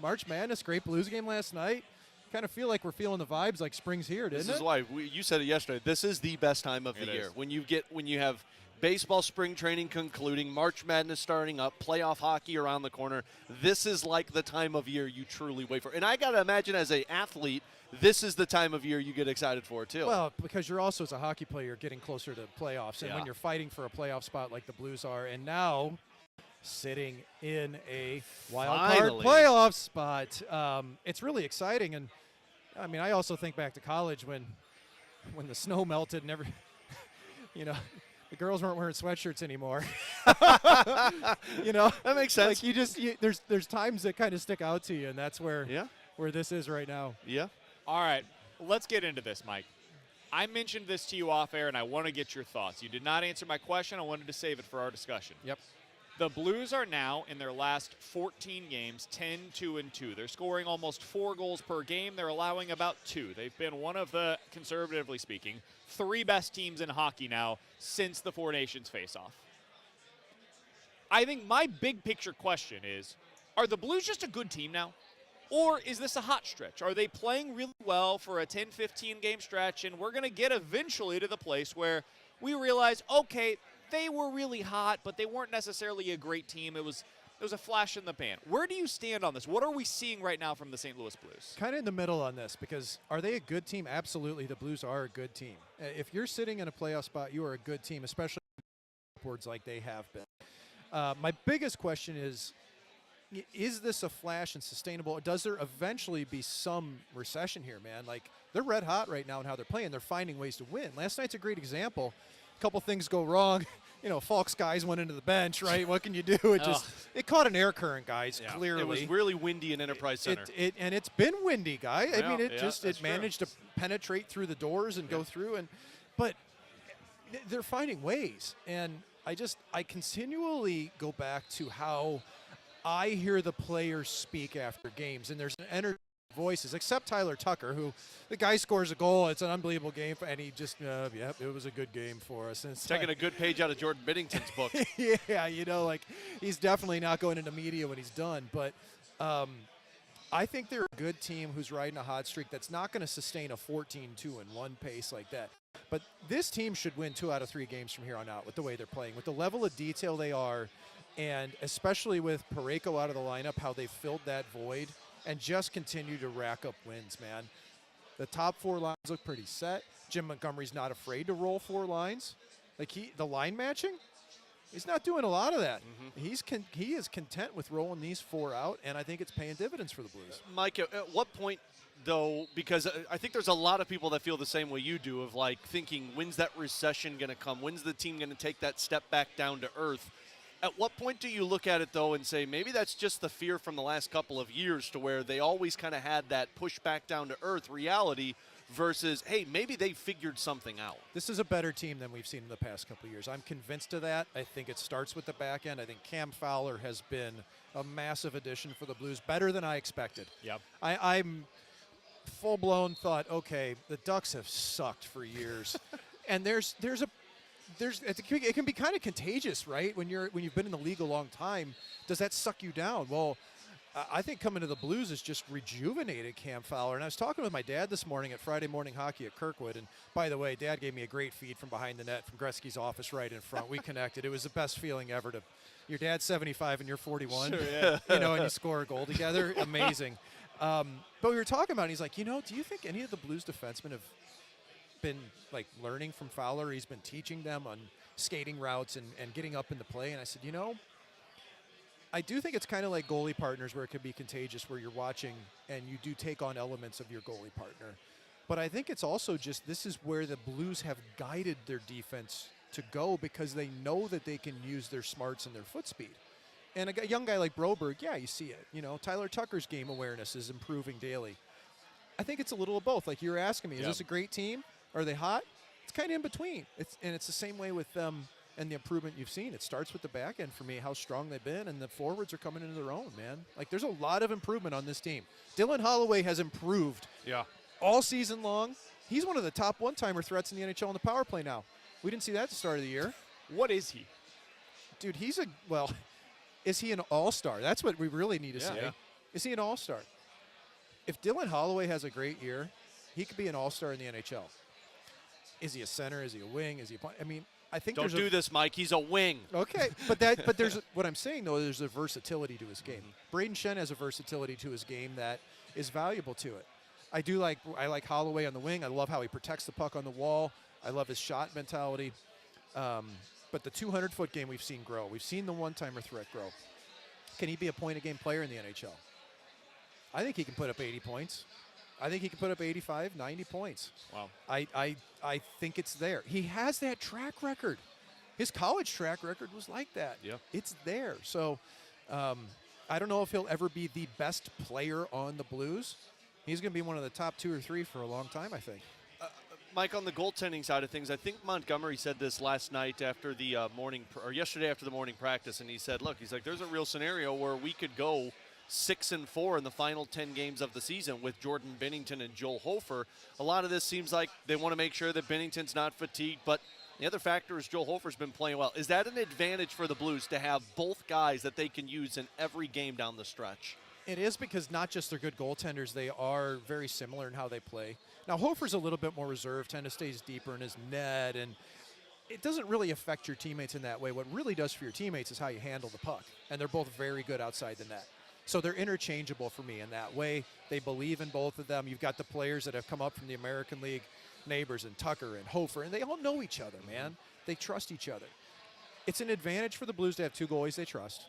March Madness, great Blues game last night. Kind of feel like we're feeling the vibes like spring's here, didn't it? This is why you said it yesterday. This is the best time of the year. When you have baseball spring training concluding, March Madness starting up, playoff hockey around the corner. This is like the time of year you truly wait for. And I got to imagine as an athlete, this is the time of year you get excited for, too. Well, because you're also, as a hockey player, getting closer to playoffs. And when you're fighting for a playoff spot like the Blues are, and now sitting in a wild card playoff spot, it's really exciting. And, I mean, I also think back to college when the snow melted and the girls weren't wearing sweatshirts anymore. That makes sense. Like there's times that kind of stick out to you, and that's where this is right now. Yeah. All right, let's get into this, Mike. I mentioned this to you off air, and I want to get your thoughts. You did not answer my question. I wanted to save it for our discussion. Yep. The Blues are now, in their last 14 games, 10-2-2. They're scoring almost 4 goals per game. They're allowing about 2. They've been one of the, conservatively speaking, 3 best teams in hockey now since the Four Nations face-off. I think my big picture question is, are the Blues just a good team now? Or is this a hot stretch? Are they playing really well for a 10-15 game stretch, and we're going to get eventually to the place where we realize, okay, they were really hot, but they weren't necessarily a great team. It was a flash in the pan. Where do you stand on this? What are we seeing right now from the St. Louis Blues? Kind of in the middle on this, because are they a good team? Absolutely, the Blues are a good team. If you're sitting in a playoff spot, you are a good team, especially upwards like they have been. My biggest question is this a flash and sustainable? Does there eventually be some recession here, man? Like, they're red hot right now in how they're playing. They're finding ways to win. Last night's a great example. A couple things go wrong. Falk's guys went into the bench, right? What can you do? It caught an air current, guys, clearly. It was really windy in Enterprise Center. And it's been windy, guy. Yeah, I mean, it managed to penetrate through the doors and go through. But they're finding ways. And I continually go back to how I hear the players speak after games. And there's an energy voices, except Tyler Tucker, who the guy scores a goal. It's an unbelievable game, and he just, it was a good game for us. And it's taking a good page out of Jordan Binnington's book. Yeah, he's definitely not going into media when he's done. But I think they're a good team who's riding a hot streak that's not going to sustain a 14-2-1 pace like that. But this team should win 2 out of 3 games from here on out with the way they're playing, with the level of detail they are, and especially with Parayko out of the lineup, how they filled that void and just continue to rack up wins, man. The top 4 lines look pretty set. Jim Montgomery's not afraid to roll 4 lines. Like the line matching, he's not doing a lot of that. Mm-hmm. He is content with rolling these 4 out, and I think it's paying dividends for the Blues. Mike, at what point, though, because I think there's a lot of people that feel the same way you do, of like thinking, when's that recession going to come? When's the team going to take that step back down to earth? At what point do you look at it, though, and say maybe that's just the fear from the last couple of years, to where they always kind of had that push back down to earth reality, versus, hey, maybe they figured something out. This is a better team than we've seen in the past couple of years. I'm convinced of that. I think it starts with the back end. I think Cam Fowler has been a massive addition for the Blues, better than I expected. Yep. I'm full-blown thought, okay, the Ducks have sucked for years. And it can be kind of contagious, right? When you've been in the league a long time, does that suck you down? Well, I think coming to the Blues has just rejuvenated Cam Fowler. And I was talking with my dad this morning at Friday Morning Hockey at Kirkwood. And by the way, Dad gave me a great feed from behind the net from Gretzky's office right in front. We connected. It was the best feeling ever to. Your dad's 75 and you're 41. Sure, yeah. And you score a goal together. Amazing. But we were talking about it. And he's like, do you think any of the Blues defensemen have been like learning from Fowler? He's been teaching them on skating routes and getting up into play. And I said, I do think it's kind of like goalie partners where it can be contagious, where you're watching and you do take on elements of your goalie partner. But I think it's also just this is where the Blues have guided their defense to go because they know that they can use their smarts and their foot speed. And a young guy like Broberg, yeah, you see it. Tyler Tucker's game awareness is improving daily. I think it's a little of both. Like you were asking me, is this a great team? Are they hot? It's kind of in between. It's the same way with them. And the improvement you've seen, it starts with the back end for me, how strong they've been, and the forwards are coming into their own, man. Like, there's a lot of improvement on this team. Dylan Holloway has improved all season long. He's one of the top one-timer threats in the NHL on the power play now. We didn't see that at the start of the year. What is he? Dude, is he an all-star? That's what we really need to say. Yeah. Is he an all-star? If Dylan Holloway has a great year, he could be an all-star in the NHL. Is he a center? Is he a wing? Is he I think Don't do this, Mike. He's a wing. Okay, but there's what I'm saying though. There's a versatility to his game. Braden Shen has a versatility to his game that is valuable to it. I like Holloway on the wing. I love how he protects the puck on the wall. I love his shot mentality. But the 200-foot game we've seen grow. We've seen the one-timer threat grow. Can he be a point-a-game player in the NHL? I think he can put up 80 points. I think he can put up 85, 90 points. Wow. I think it's there. He has that track record. His college track record was like that. Yeah. It's there. So I don't know if he'll ever be the best player on the Blues. He's going to be one of the top 2 or 3 for a long time, I think. Mike, on the goaltending side of things, I think Montgomery said this last night after the yesterday after the morning practice, and he said, look, there's a real scenario where we could go 6-4 in the final 10 games of the season with Jordan Binnington and Joel Hofer. A lot of this seems like they want to make sure that Binnington's not fatigued, but the other factor is Joel Hofer's been playing well. Is that an advantage for the Blues to have both guys that they can use in every game down the stretch? It is, because not just they're good goaltenders, they are very similar in how they play. Now, Hofer's a little bit more reserved, tend to stays deeper in his net, and it doesn't really affect your teammates in that way. What really does for your teammates is how you handle the puck, and they're both very good outside the net. So they're interchangeable for me in that way. They believe in both of them. You've got the players that have come up from the American League, Neighbors and Tucker and Hofer, and they all know each other, man. They trust each other. It's an advantage for the Blues to have 2 goalies they trust.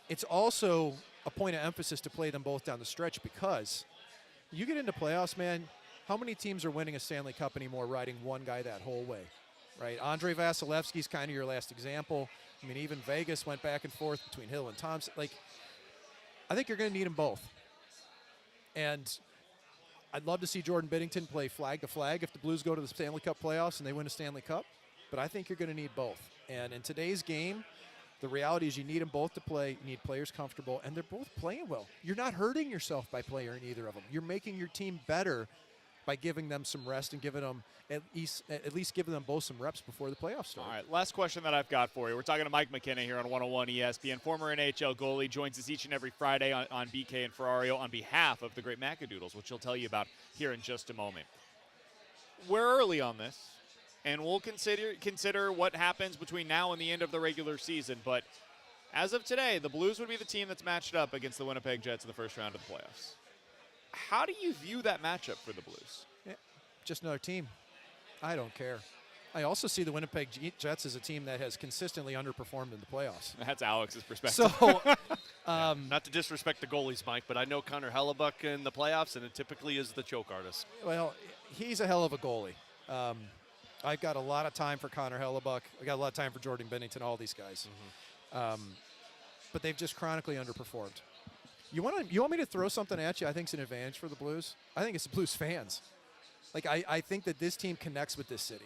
It's also a point of emphasis to play them both down the stretch, because you get into playoffs, man, how many teams are winning a Stanley Cup anymore riding one guy that whole way, right? Andre Vasilevsky's kind of your last example. I mean, even Vegas went back and forth between Hill and Thompson. I think you're going to need them both. And I'd love to see Jordan Binnington play flag to flag if the Blues go to the Stanley Cup playoffs and they win a Stanley Cup. But I think you're going to need both. And in today's game, the reality is you need them both to play. You need players comfortable, and they're both playing well. You're not hurting yourself by playing either of them. You're making your team better by giving them some rest and giving them at least giving them both some reps before the playoffs start. All right, last question that I've got for you. We're talking to Mike McKenna here on 101 ESPN. Former NHL goalie, joins us each and every Friday on BK and Ferrario on behalf of the great Macadoodles, which he'll tell you about here in just a moment. We're early on this, and we'll consider what happens between now and the end of the regular season. But as of today, the Blues would be the team that's matched up against the Winnipeg Jets in the first round of the playoffs. How do you view that matchup for the Blues? Yeah, just another team. I don't care. I also see the Winnipeg Jets as a team that has consistently underperformed in the playoffs. That's Alex's perspective. So, not to disrespect the goalies, Mike, but I know Connor Hellebuck in the playoffs, and it typically is the choke artist. Well, he's a hell of a goalie. I've got a lot of time for Connor Hellebuck. I got a lot of time for Jordan Binnington, all these guys. But they've just chronically underperformed. You want me to throw something at you I think is an advantage for the Blues? I think it's the Blues fans. Like, I think that this team connects with this city.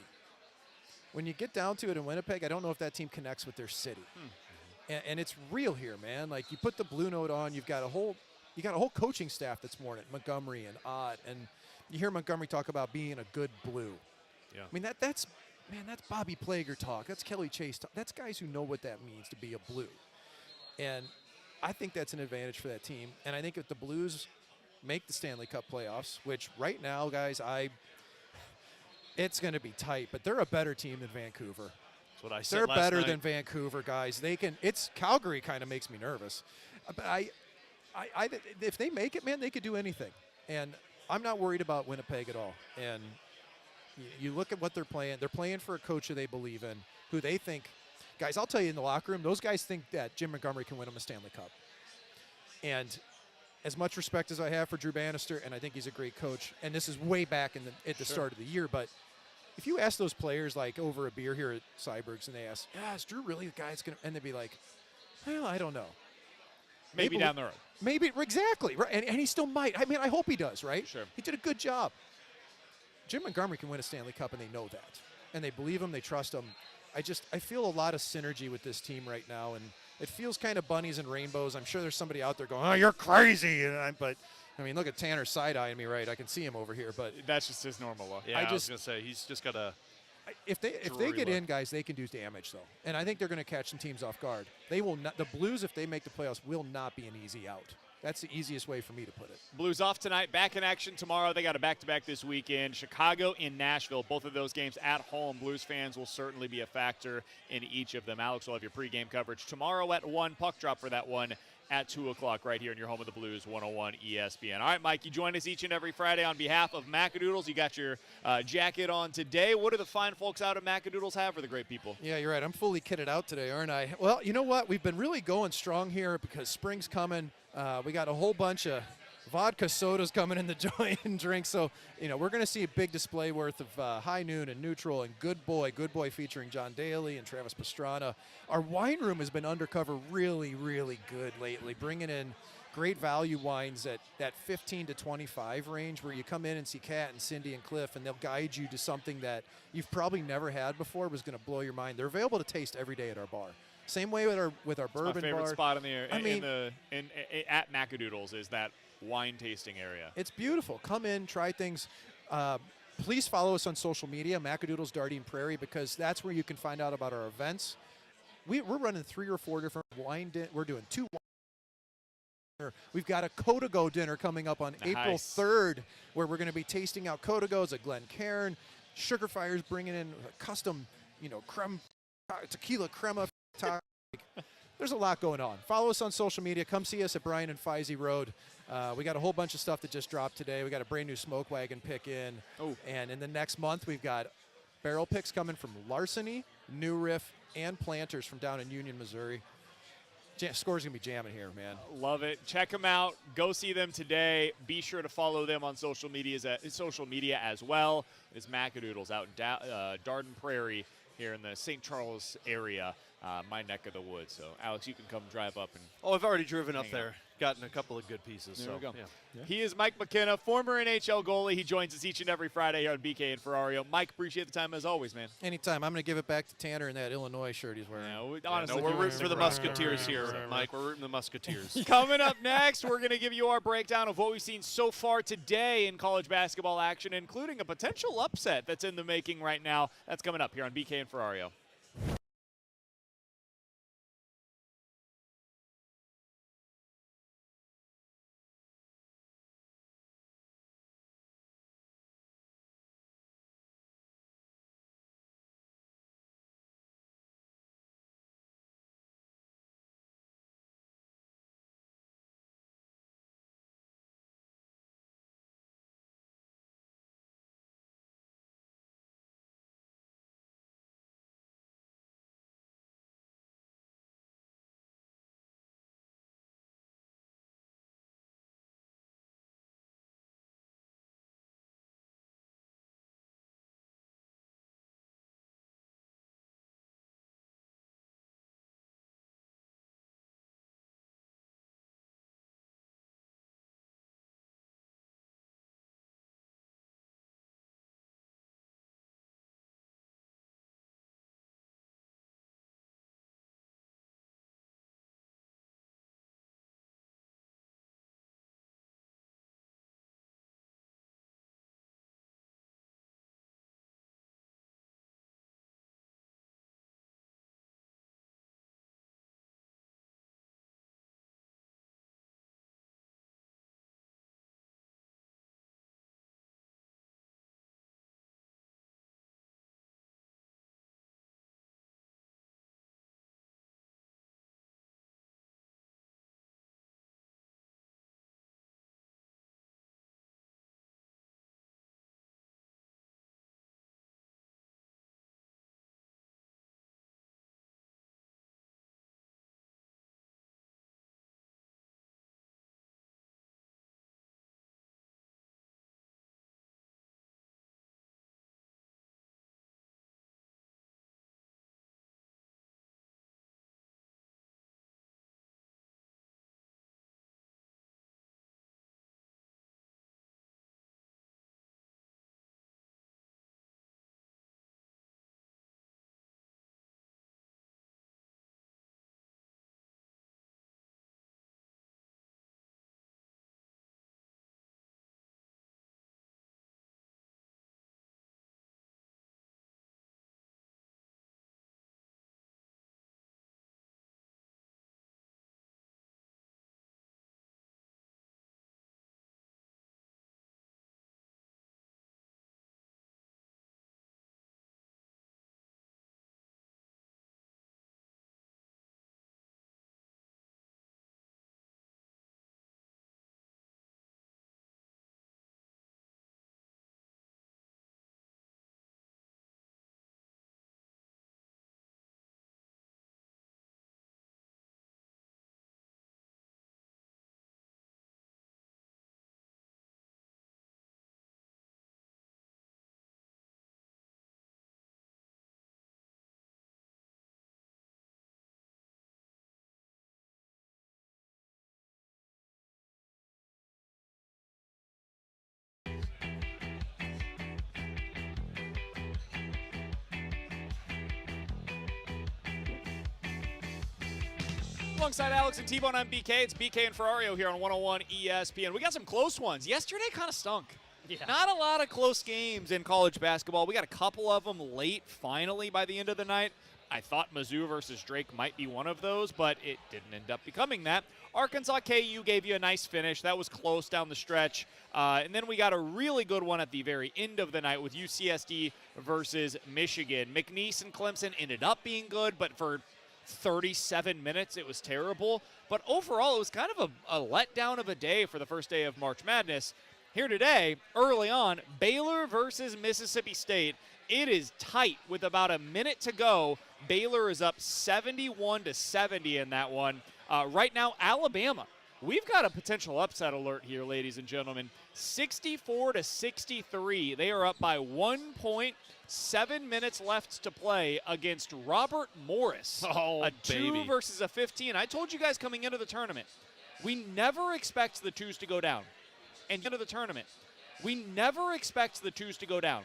When you get down to it in Winnipeg, I don't know if that team connects with their city. And it's real here, man. Like, you put the blue note on, you got a whole coaching staff that's worn it, Montgomery and Ott, and you hear Montgomery talk about being a good blue. Yeah. I mean, that's Bobby Plager talk. That's Kelly Chase talk. That's guys who know what that means to be a blue. And I think that's an advantage for that team. And I think if the Blues make the Stanley Cup playoffs, which right now, guys, it's going to be tight, but they're a better team than Vancouver. That's what I said They're last better night. than Vancouver, guys. It's Calgary kind of makes me nervous. But if they make it, man, they could do anything. And I'm not worried about Winnipeg at all. And you look at what they're playing. They're playing for a coach who they believe in, who they think. Guys, I'll tell you in the locker room, those guys think that Jim Montgomery can win them a Stanley Cup. And as much respect as I have for Drew Bannister, and I think he's a great coach, and this is way back at the start of the year, but if you ask those players, like, over a beer here at Cyberg's, and they ask, is Drew really the guy that's going to – and they'd be like, well, I don't know. Maybe down the road. Maybe, exactly. Right? And he still might. I mean, I hope he does, right? Sure. He did a good job. Jim Montgomery can win a Stanley Cup, and they know that. And they believe him. They trust him. I feel a lot of synergy with this team right now, and it feels kind of bunnies and rainbows. I'm sure there's somebody out there going, oh, you're crazy. But, I mean, look at Tanner side-eyeing me, right? I can see him over here. But that's just his normal look. Yeah, I was going to say, he's just got a if they get in, guys, they can do damage, though. And I think they're going to catch some teams off guard. They will not. The Blues, if they make the playoffs, will not be an easy out. That's the easiest way for me to put it. Blues off tonight, back in action tomorrow. They got a back-to-back this weekend. Chicago and Nashville, both of those games at home. Blues fans will certainly be a factor in each of them. Alex will have your pregame coverage tomorrow at 1. Puck drop for that one at 2 o'clock right here in your home of the Blues, 101 ESPN. All right, Mike, you join us each and every Friday on behalf of Macadoodles. You got your jacket on today. What do the fine folks out of Macadoodles have for the great people? Yeah, you're right. I'm fully kitted out today, aren't I? Well, you know what? We've been really going strong here because spring's coming. We got a whole bunch of vodka sodas coming in the joint and drinks. So, we're going to see a big display worth of High Noon and Neutral and Good Boy featuring John Daly and Travis Pastrana. Our wine room has been undercover really, really good lately, bringing in great value wines at that 15 to 25 range where you come in and see Kat and Cindy and Cliff, and they'll guide you to something that you've probably never had before, was going to blow your mind. They're available to taste every day at our bar. Same way with our bourbon my favorite bar. spot at Macadoodles is that wine tasting area. It's beautiful. Come in, try things. Please follow us on social media, Macadoodles Dardine Prairie, because that's where you can find out about our events. We're running 3 or 4 different wine dinners. We're doing 2 wine. We've got a Codago dinner coming up on April 3rd, where we're going to be tasting out Codagos at Glencairn. Sugar Fire's bringing in a custom, creme, tequila crema. There's a lot going on. Follow us on social media. Come see us at Bryan and Feisey Road. We got a whole bunch of stuff that just dropped today. We got a brand new smoke wagon pick in. Oh. And in the next month, we've got barrel picks coming from Larceny, New Riff, and Planters from down in Union, Missouri. Score's going to be jamming here, man. Love it. Check them out. Go see them today. Be sure to follow them on social media as well. It's Macadoodles out in Dardine Prairie here in the St. Charles area. My neck of the woods. So, Alex, you can come drive up. I've already driven up there. Gotten a couple of good pieces. There so, we go. Yeah. He is Mike McKenna, former NHL goalie. He joins us each and every Friday here on BK and Ferrario. Mike, appreciate the time as always, man. Anytime. I'm going to give it back to Tanner in that Illinois shirt he's wearing. Honestly, we're rooting for the Musketeers here, Mike. We're rooting the Musketeers. Coming up next, we're going to give you our breakdown of what we've seen so far today in college basketball action, including a potential upset that's in the making right now. That's coming up here on BK and Ferrario. Alongside Alex and T-Bone, I'm BK. It's BK and Ferrario here on 101 ESPN. We got some close ones. Yesterday kind of stunk. Yeah. Not a lot of close games in college basketball. We got a couple of them late, finally, by the end of the night. I thought Mizzou versus Drake might be one of those, but it didn't end up becoming that. Arkansas KU gave you a nice finish. That was close down the stretch. And then we got a really good one at the very end of the night with UCSD versus Michigan. McNeese and Clemson ended up being good, but for 37 minutes it was terrible. But overall, it was kind of a letdown of a day for the first day of March Madness. Here today, early on, Baylor versus Mississippi State. It is tight with about a minute to go. Baylor is up 71-70 in that one. Right now, Alabama. We've got a potential upset alert here, ladies and gentlemen. 64-63. They are up by 1 point. 7 minutes left to play against Robert Morris. Oh, a 2 versus a 15. I told you guys coming into the tournament, we never expect the 2s to go down. And into the tournament, we never expect the 2s to go down.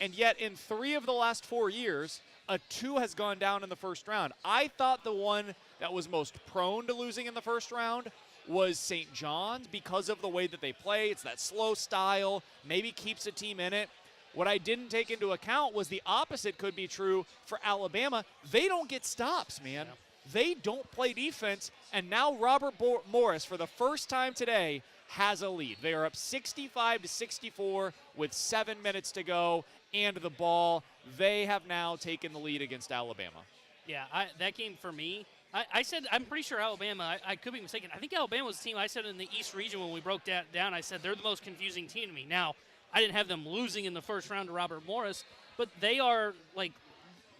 And yet, in 3 of the last 4 years, a 2 has gone down in the first round. I thought the one that was most prone to losing in the first round was St. John's because of the way that they play. It's that slow style, maybe keeps a team in it. What I didn't take into account was the opposite could be true for Alabama. They don't get stops, man. Yeah. They don't play defense, and now Robert Morris, for the first time today, has a lead. They are up 65-64 with 7 minutes to go and the ball. They have now taken the lead against Alabama. Yeah, that game for me, I said, I'm pretty sure Alabama, I could be mistaken. I think Alabama was the team I said in the East region when we broke that down. I said they're the most confusing team to me. Now, I didn't have them losing in the first round to Robert Morris, but they are like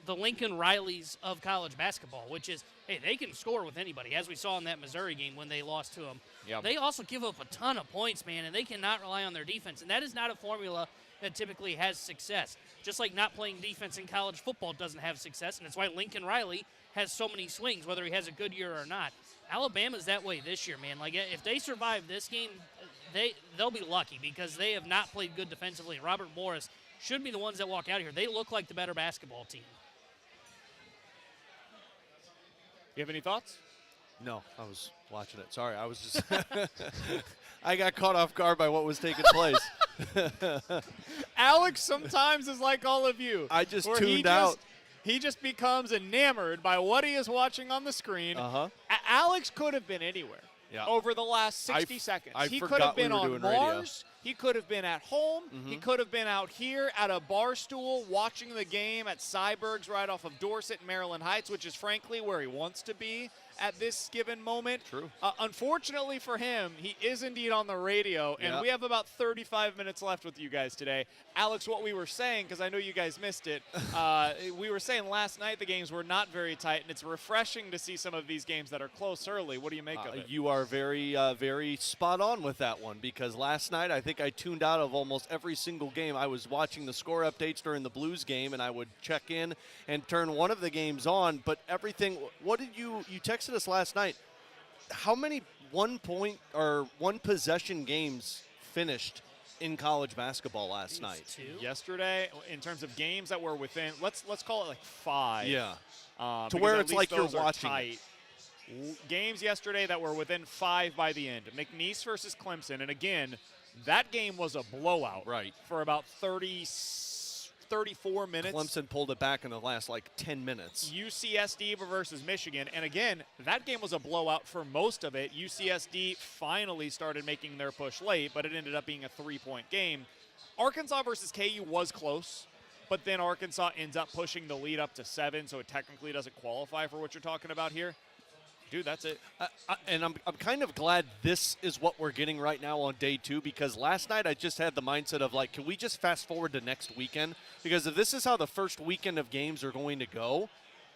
the Lincoln Rileys of college basketball, which is, hey, they can score with anybody, as we saw in that Missouri game when they lost to them. Yep. They also give up a ton of points, man, and they cannot rely on their defense, and that is not a formula that typically has success. Just like not playing defense in college football doesn't have success, and that's why Lincoln Riley has so many swings, whether he has a good year or not. Alabama's that way this year, man. Like, if they survive this game, they'll be lucky because they have not played good defensively. Robert Morris should be the ones that walk out here. They look like the better basketball team. You have any thoughts? No, I was watching it. Sorry, I was just I got caught off guard by what was taking place. Alex sometimes is like all of you. I just tuned out. He just becomes enamored by what he is watching on the screen. Alex could have been anywhere over the last 60 seconds. He could have been on Mars. He could have been at home. He could have been out here at a bar stool watching the game at Cyberg's right off of Dorset, Maryland Heights, which is frankly where he wants to be at this given moment. True. Unfortunately for him, he is indeed on the radio, and we have about 35 minutes left with you guys today. Alex, what we were saying, because I know you guys missed it, we were saying last night the games were not very tight, and it's refreshing to see some of these games that are close early. What do you make of it? You are very, very spot on with that one, because last night I think I tuned out of almost every single game. I was watching the score updates during the Blues game, and I would check in and turn one of the games on, but everything, what did you texted us last night, how many 1 point or 1 possession games finished in college basketball last night? 2. Yesterday, in terms of games that were within, let's call it like 5. Yeah. To because where at it's least like you're those are watching tight. Games yesterday that were within 5 by the end. McNeese versus Clemson, and again, that game was a blowout. Right. For about 34 minutes. Clemson pulled it back in the last, 10 minutes. UCSD versus Michigan. And again, that game was a blowout for most of it. UCSD finally started making their push late, but it ended up being a 3-point game. Arkansas versus KU was close, but then Arkansas ends up pushing the lead up to 7, so it technically doesn't qualify for what you're talking about here. Dude, that's it. And I'm kind of glad this is what we're getting right now on day 2, because last night I just had the mindset of, can we just fast forward to next weekend? Because if this is how the first weekend of games are going to go,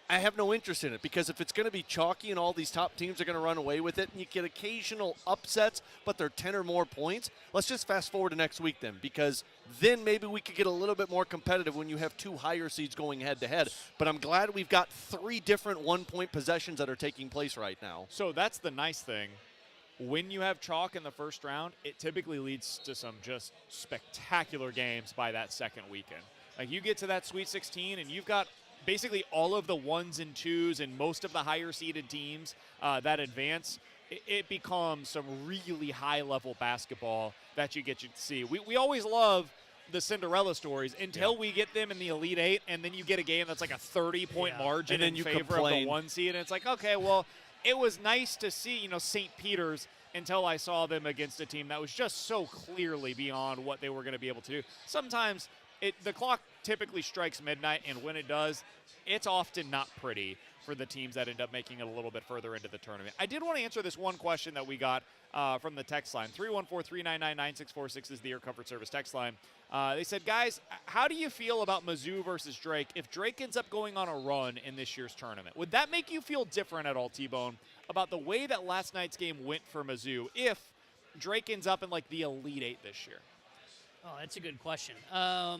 I have no interest in it, because if it's going to be chalky and all these top teams are going to run away with it and you get occasional upsets, but they're 10 or more points, let's just fast forward to next week then, because then maybe we could get a little bit more competitive when you have 2 higher seeds going head-to-head. But I'm glad we've got 3 different 1-point possessions that are taking place right now. So that's the nice thing. When you have chalk in the first round, it typically leads to some just spectacular games by that second weekend. Like, you get to that Sweet 16 and you've got basically all of the 1s and 2s and most of the higher seeded teams that advance, it becomes some really high-level basketball that you get to see. We always love the Cinderella stories until we get them in the Elite Eight, and then you get a game that's like a 30-point margin in favor of the 1 seed, and it's like, okay, well, it was nice to see, St. Peter's until I saw them against a team that was just so clearly beyond what they were going to be able to do. Sometimes the clock typically strikes midnight, and when it does, it's often not pretty for the teams that end up making it a little bit further into the tournament. I did want to answer this one question that we got from the text line. 314-399-9646 is the Air Comfort Service text line. They said, guys, how do you feel about Mizzou versus Drake if Drake ends up going on a run in this year's tournament? Would that make you feel different at all, T-Bone, about the way that last night's game went for Mizzou if Drake ends up in like the Elite Eight this year? Oh, that's a good question. I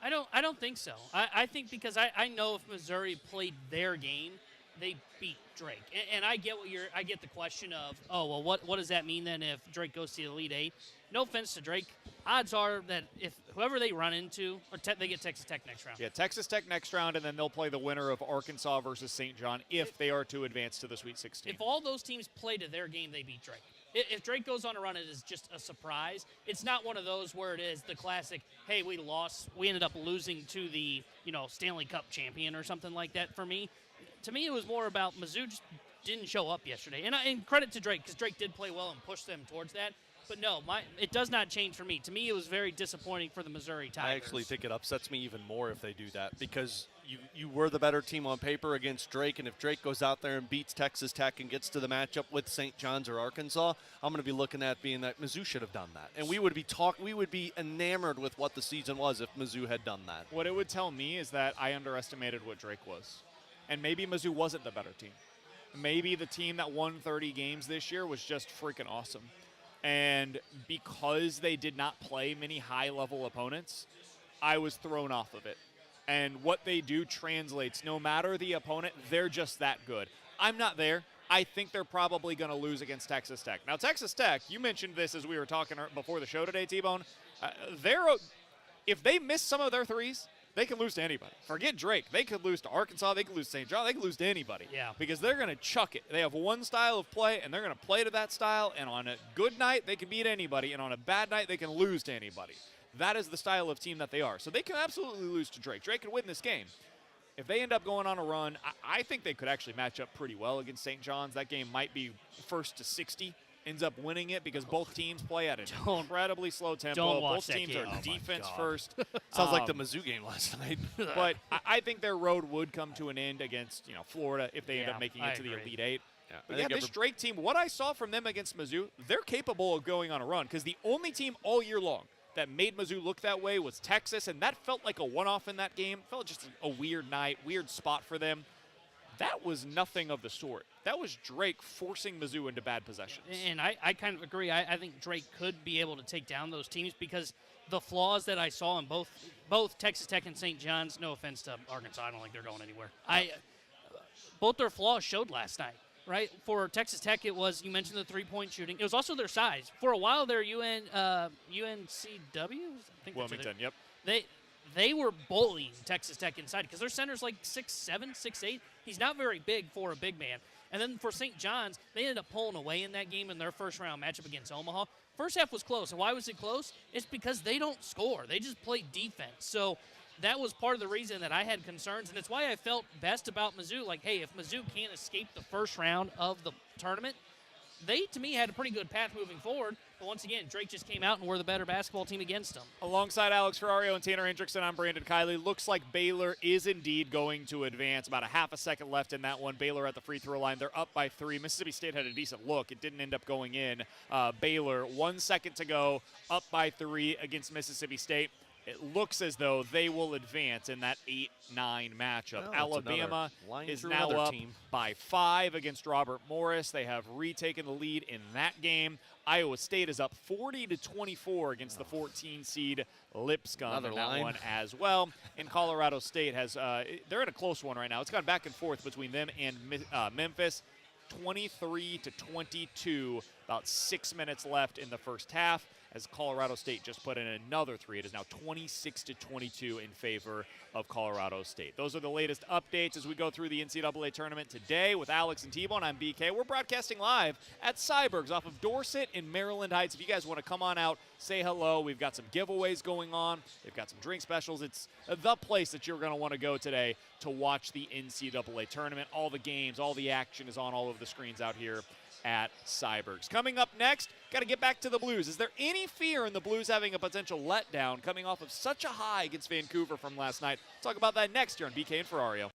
don't think so. I think because I know if Missouri played their game, they beat Drake. And I get I get the question of, oh, well, what does that mean then if Drake goes to the Elite Eight? No offense to Drake. Odds are that if whoever they run into, they get Texas Tech next round. Yeah, Texas Tech next round, and then they'll play the winner of Arkansas versus St. John if they are to advance to the Sweet 16. If all those teams play to their game, they beat Drake. If Drake goes on a run, it is just a surprise. It's not one of those where it is the classic, hey, we ended up losing to the, Stanley Cup champion or something like that for me. To me, it was more about Mizzou just didn't show up yesterday. And credit to Drake, because Drake did play well and push them towards that. But no, it does not change for me. To me, it was very disappointing for the Missouri Tigers. I actually think it upsets me even more if they do that, because you were the better team on paper against Drake, and if Drake goes out there and beats Texas Tech and gets to the matchup with St. John's or Arkansas, I'm going to be looking at being that Mizzou should have done that. And we would be enamored with what the season was if Mizzou had done that. What it would tell me is that I underestimated what Drake was. And maybe Mizzou wasn't the better team. Maybe the team that won 30 games this year was just freaking awesome. And because they did not play many high-level opponents, I was thrown off of it. And what they do translates. No matter the opponent, they're just that good. I'm not there. I think they're probably going to lose against Texas Tech. Now, Texas Tech, you mentioned this as we were talking before the show today, T-Bone. If they miss some of their threes, they can lose to anybody. Forget Drake. They could lose to Arkansas. They could lose to St. John. They could lose to anybody. Yeah. Because they're going to chuck it. They have one style of play, and they're going to play to that style. And on a good night, they can beat anybody. And on a bad night, they can lose to anybody. That is the style of team that they are. So they can absolutely lose to Drake. Drake could win this game. If they end up going on a run, I think they could actually match up pretty well against St. John's. That game might be 1st to 60. Ends up winning it because both teams play at an incredibly slow tempo. Both teams are defense first. Sounds like the Mizzou game last night. But I think their road would come to an end against Florida if they end up making it to the Elite Eight. But this Drake team, what I saw from them against Mizzou, they're capable of going on a run because the only team all year long that made Mizzou look that way was Texas, and that felt like a one-off in that game. Felt just a weird night, weird spot for them. That was nothing of the sort. That was Drake forcing Mizzou into bad possessions. And I kind of agree. I think Drake could be able to take down those teams because the flaws that I saw in both Texas Tech and St. John's, no offense to Arkansas, I don't think they're going anywhere. Both their flaws showed last night, right? For Texas Tech, it was, you mentioned the three-point shooting. It was also their size. For a while there, UNCW, I think Wilmington, yep. They were bullying Texas Tech inside because their center's like 6'7", 6'8". He's not very big for a big man. And then for St. John's, they ended up pulling away in that game in their first-round matchup against Omaha. First half was close. And why was it close? It's because they don't score. They just play defense. So that was part of the reason that I had concerns, and it's why I felt best about Mizzou. Like, hey, if Mizzou can't escape the first round of the tournament, they, to me, had a pretty good path moving forward. But once again, Drake just came out and we're the better basketball team against them. Alongside Alex Ferrario and Tanner Hendrickson, I'm Brandon Kiley. Looks like Baylor is indeed going to advance. About a half a second left in that one. Baylor at the free throw line. They're up by 3. Mississippi State had a decent look. It didn't end up going in. Baylor, 1 second to go, up by 3 against Mississippi State. It looks as though they will advance in that 8-9 matchup. Oh, Alabama is now up by 5 against Robert Morris. They have retaken the lead in that game. Iowa State is up 40-24 against the 14-seed Lipscomb in that one as well. And Colorado State has they're in a close one right now. It's gone back and forth between them and Memphis. 23-22, about 6 minutes left in the first half. as Colorado State just put in another 3. It is now 26-22 in favor of Colorado State. Those are the latest updates as we go through the NCAA tournament today with Alex and T-Bone. I'm BK. We're broadcasting live at Cyberg's off of Dorset in Maryland Heights. If you guys want to come on out, say hello. We've got some giveaways going on. They've got some drink specials. It's the place that you're going to want to go today to watch the NCAA tournament. All the games, all the action is on all of the screens out here at Cyberg's. Coming up next, got to get back to the Blues. Is there any fear in the Blues having a potential letdown coming off of such a high against Vancouver from last night? Talk about that next year on BK and Ferrario.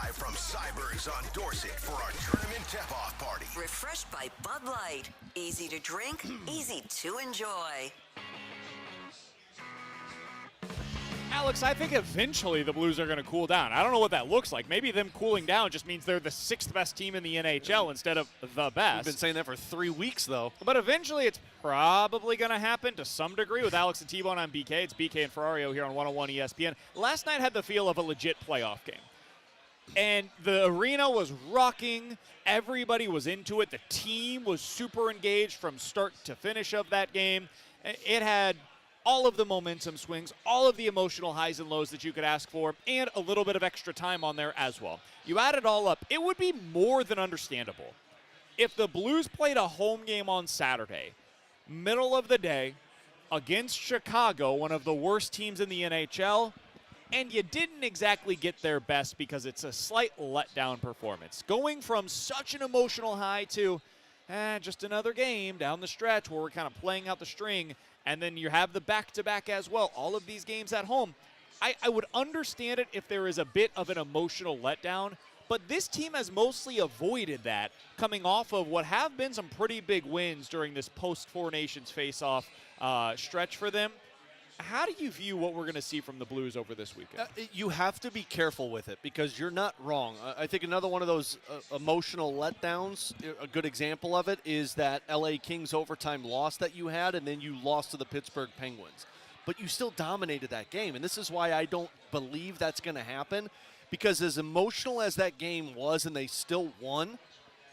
live from Cyberg's on Dorset for our tournament tip-off party. Refreshed by Bud Light. Easy to drink, easy to enjoy. Alex, I think eventually the Blues are going to cool down. I don't know what that looks like. Maybe them cooling down just means they're the 6th best team in the NHL instead of the best. We've been saying that for 3 weeks, though. But eventually it's probably going to happen to some degree. With Alex and T-Bone, I'm BK. It's BK and Ferrario here on 101 ESPN. Last night had the feel of a legit playoff game. And the arena was rocking. Everybody was into it. The team was super engaged from start to finish of that game. It had all of the momentum swings, all of the emotional highs and lows that you could ask for, and a little bit of extra time on there as well. You add it all up, it would be more than understandable if the Blues played a home game on Saturday, middle of the day, against Chicago, one of the worst teams in the NHL, and you didn't exactly get their best because it's a slight letdown performance. Going from such an emotional high to just another game down the stretch where we're kind of playing out the string, and then you have the back-to-back as well, all of these games at home. I would understand it if there is a bit of an emotional letdown, but this team has mostly avoided that, coming off of what have been some pretty big wins during this post-Four Nations face-off stretch for them. How do you view what we're going to see from the Blues over this weekend? You have to be careful with it because you're not wrong. I think another one of those emotional letdowns, a good example of it, is that LA Kings overtime loss that you had, and then you lost to the Pittsburgh Penguins. But you still dominated that game, and this is why I don't believe that's going to happen, because as emotional as that game was and they still won,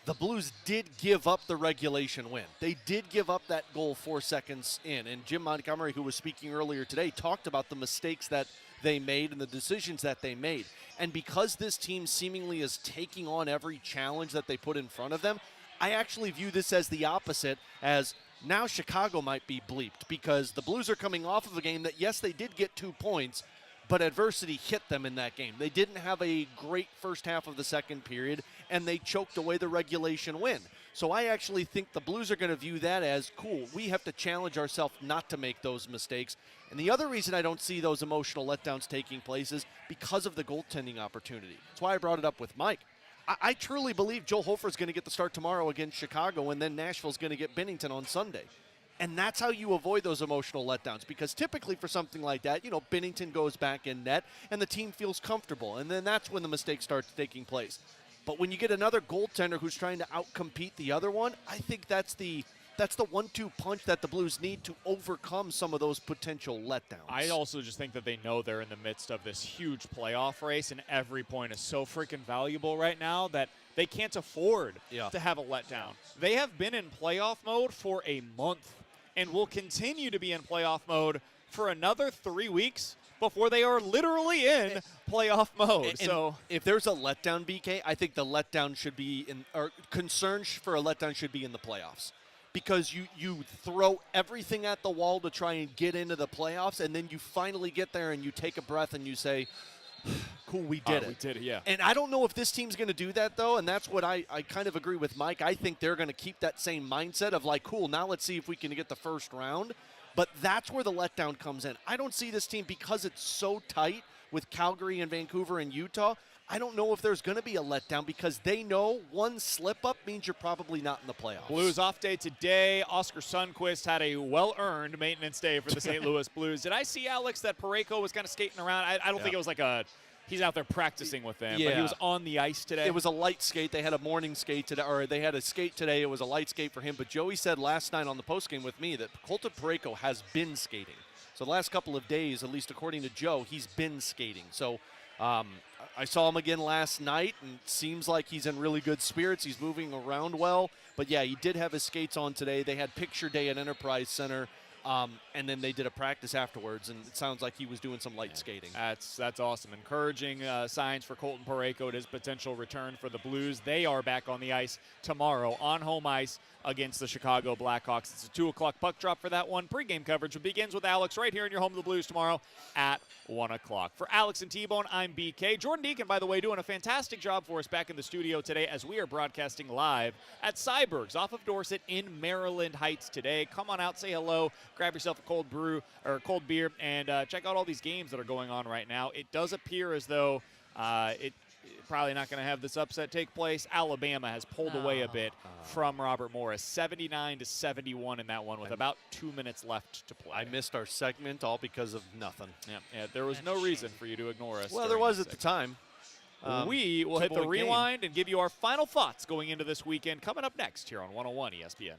the Blues did give up the regulation win. They did give up that goal 4 seconds in. And Jim Montgomery, who was speaking earlier today, talked about the mistakes that they made and the decisions that they made. And because this team seemingly is taking on every challenge that they put in front of them, I actually view this as the opposite, as now Chicago might be bleeped because the Blues are coming off of a game that, yes, they did get 2 points, but adversity hit them in that game. They didn't have a great first half of the second period, and they choked away the regulation win. So I actually think the Blues are going to view that as, cool, we have to challenge ourselves not to make those mistakes. And the other reason I don't see those emotional letdowns taking place is because of the goaltending opportunity. That's why I brought it up with Mike. I truly believe Joel Hofer's going to get the start tomorrow against Chicago, and then Nashville's going to get Binnington on Sunday. And that's how you avoid those emotional letdowns, because typically for something like that, Binnington goes back in net and the team feels comfortable, and then that's when the mistake starts taking place. But when you get another goaltender who's trying to outcompete the other one, I think that's the 1-2 punch that the Blues need to overcome some of those potential letdowns. I also just think that they know they're in the midst of this huge playoff race, and every point is so freaking valuable right now that they can't afford to have a letdown. They have been in playoff mode for a month and will continue to be in playoff mode for another 3 weeks before they are literally in playoff mode. So if there's a letdown, BK, I think the letdown should be concerns for a letdown should be in the playoffs. Because you throw everything at the wall to try and get into the playoffs, and then you finally get there and you take a breath and you say, cool, we did it. We did it, yeah. And I don't know if this team's going to do that, though, and that's what I kind of agree with Mike. I think they're going to keep that same mindset of like, cool, now let's see if we can get the first round. But that's where the letdown comes in. I don't see this team, because it's so tight with Calgary and Vancouver and Utah, I don't know if there's going to be a letdown because they know one slip-up means you're probably not in the playoffs. Blues off day today. Oscar Sundqvist had a well-earned maintenance day for the St. Louis Blues. Did I see, Alex, that Parayko was kind of skating around? I don't think it was like he's out there practicing with them, but he was on the ice today. It was a light skate. They had a morning skate today, or they had a skate today. It was a light skate for him. But Joey said last night on the postgame with me that Colton Parayko has been skating. So the last couple of days, at least according to Joe, he's been skating. So I saw him again last night, and it seems like he's in really good spirits. He's moving around well. But, yeah, he did have his skates on today. They had picture day at Enterprise Center, and then they did a practice afterwards, and it sounds like he was doing some light skating. That's awesome. Encouraging signs for Colton Parayko at his potential return for the Blues. They are back on the ice tomorrow on home ice against the Chicago Blackhawks. It's a 2 o'clock puck drop for that one. Pre-game coverage begins with Alex right here in your home of the Blues tomorrow at 1 o'clock. For Alex and T-Bone, I'm BK. Jordan Deacon, by the way, doing a fantastic job for us back in the studio today as we are broadcasting live at Cyberg's off of Dorset in Maryland Heights today. Come on out, say hello, grab yourself a cold brew or cold beer, and check out all these games that are going on right now. It does appear as though probably not going to have this upset take place. Alabama has pulled away a bit from Robert Morris, 79-71 in that one with about 2 minutes left to play. I missed our segment all because of nothing. Yeah, there was no reason for you to ignore us. Well, there was at the time. We will hit the Two-point game. rewind and give you our final thoughts going into this weekend coming up next here on 101 ESPN.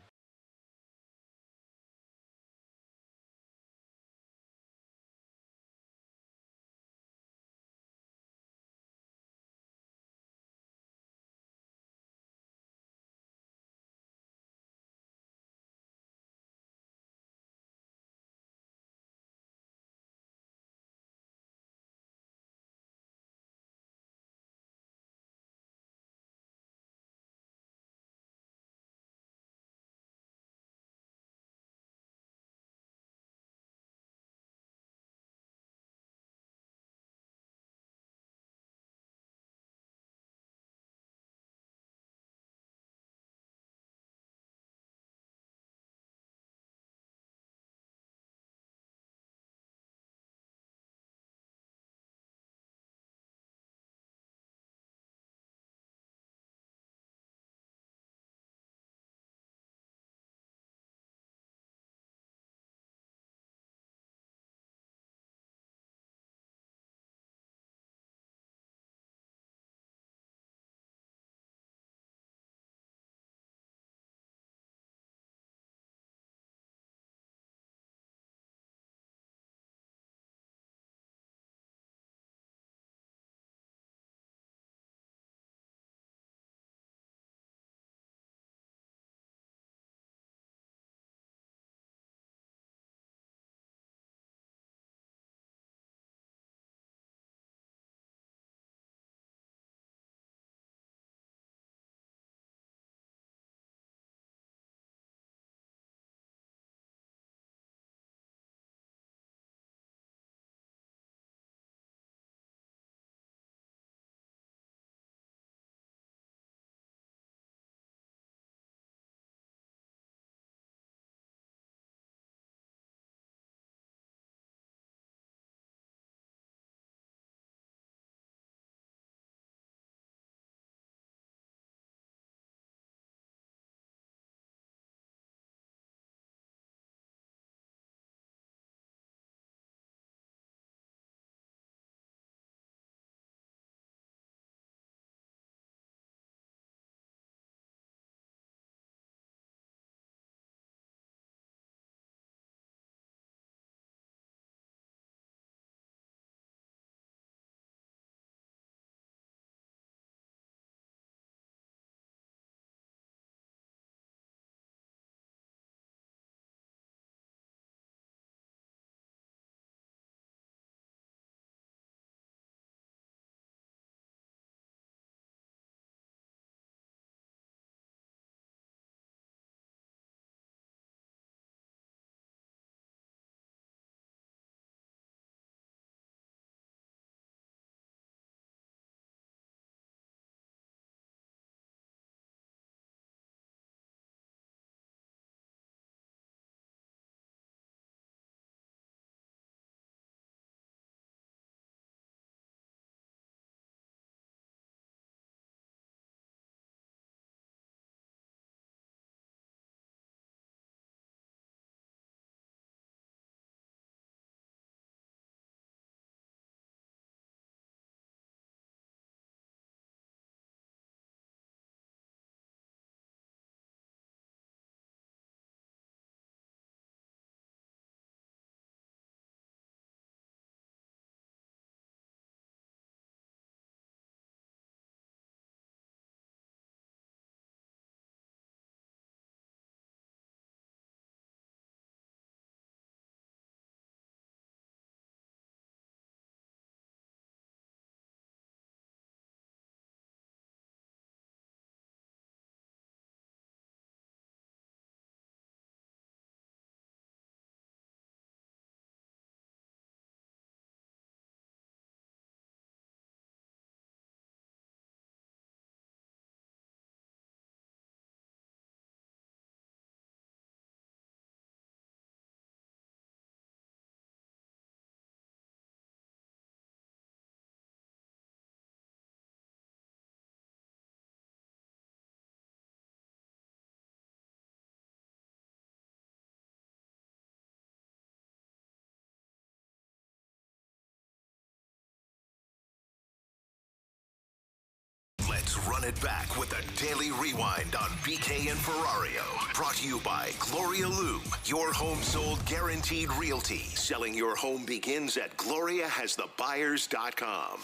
run it back with a daily rewind on BK and Ferrario. Brought to you by Gloria Lube, your home sold guaranteed realty. Selling your home begins at GloriaHasTheBuyers.com.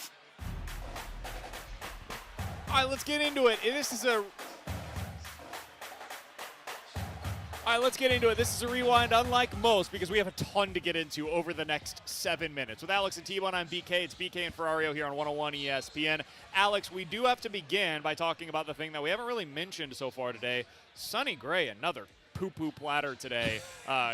All right, let's get into it. Let's get into it. This is a rewind unlike most because we have a ton to get into over the next 7 minutes. With Alex and T-Bone, I'm BK. It's BK and Ferrario here on 101 ESPN. Alex, we do have to begin by talking about the thing that we haven't really mentioned so far today. Sonny Gray, another poo-poo platter today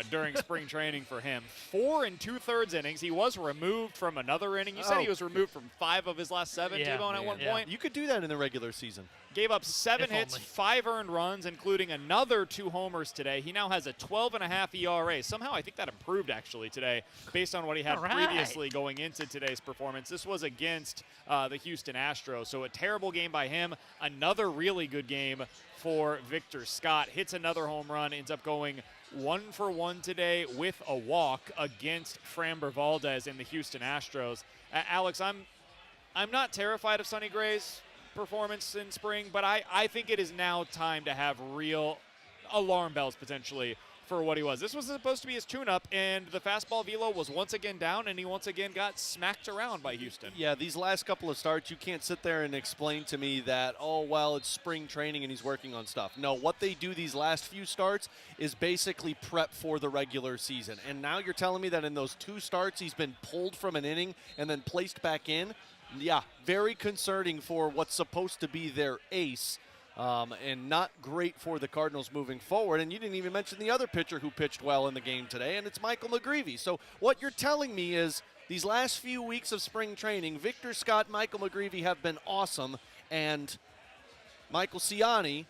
during spring training for him. 4 2/3 innings. He was removed from another inning. You said he was removed from 5 of his last 7, T-Bone, at one point. You could do that in the regular season. Gave up 7 hits, 5 earned runs, including another 2 homers today. He now has a 12.5 ERA. Somehow I think that improved actually today based on what he had previously going into today's performance. This was against the Houston Astros, so a terrible game by him. Another really good game for Victor Scott. Hits another home run, ends up going 1 for 1 today with a walk against Framber Valdez in the Houston Astros. Alex, I'm not terrified of Sonny Gray's performance in spring, but I think it is now time to have real alarm bells potentially for what he was. This was supposed to be his tune-up, and the fastball velo was once again down, and he once again got smacked around by Houston. Yeah, these last couple of starts, you can't sit there and explain to me that, oh, well, it's spring training and he's working on stuff. No, what they do these last few starts is basically prep for the regular season. And now you're telling me that in those 2 starts he's been pulled from an inning and then placed back in? Yeah, very concerning for what's supposed to be their ace. And not great for the Cardinals moving forward. And you didn't even mention the other pitcher who pitched well in the game today, and it's Michael McGreevy. So what you're telling me is these last few weeks of spring training, Victor Scott, Michael McGreevy have been awesome, and Michael Ciani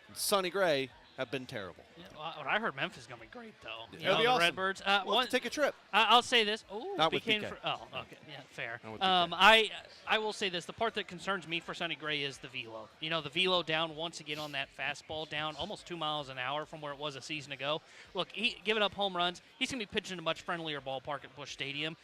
and Sonny Gray have been terrible. Yeah, well, I heard Memphis is going to be great, though. It'll be the awesome. Redbirds. Let's take a trip. I'll say this. Oh, Not with BK. BK. Oh, okay. Yeah, fair. Not with BK. I will say this. The part that concerns me for Sonny Gray is the velo. You know, the velo down once again on that fastball, down almost 2 miles an hour from where it was a season ago. Look, he giving up home runs. He's going to be pitching in a much friendlier ballpark at Busch Stadium.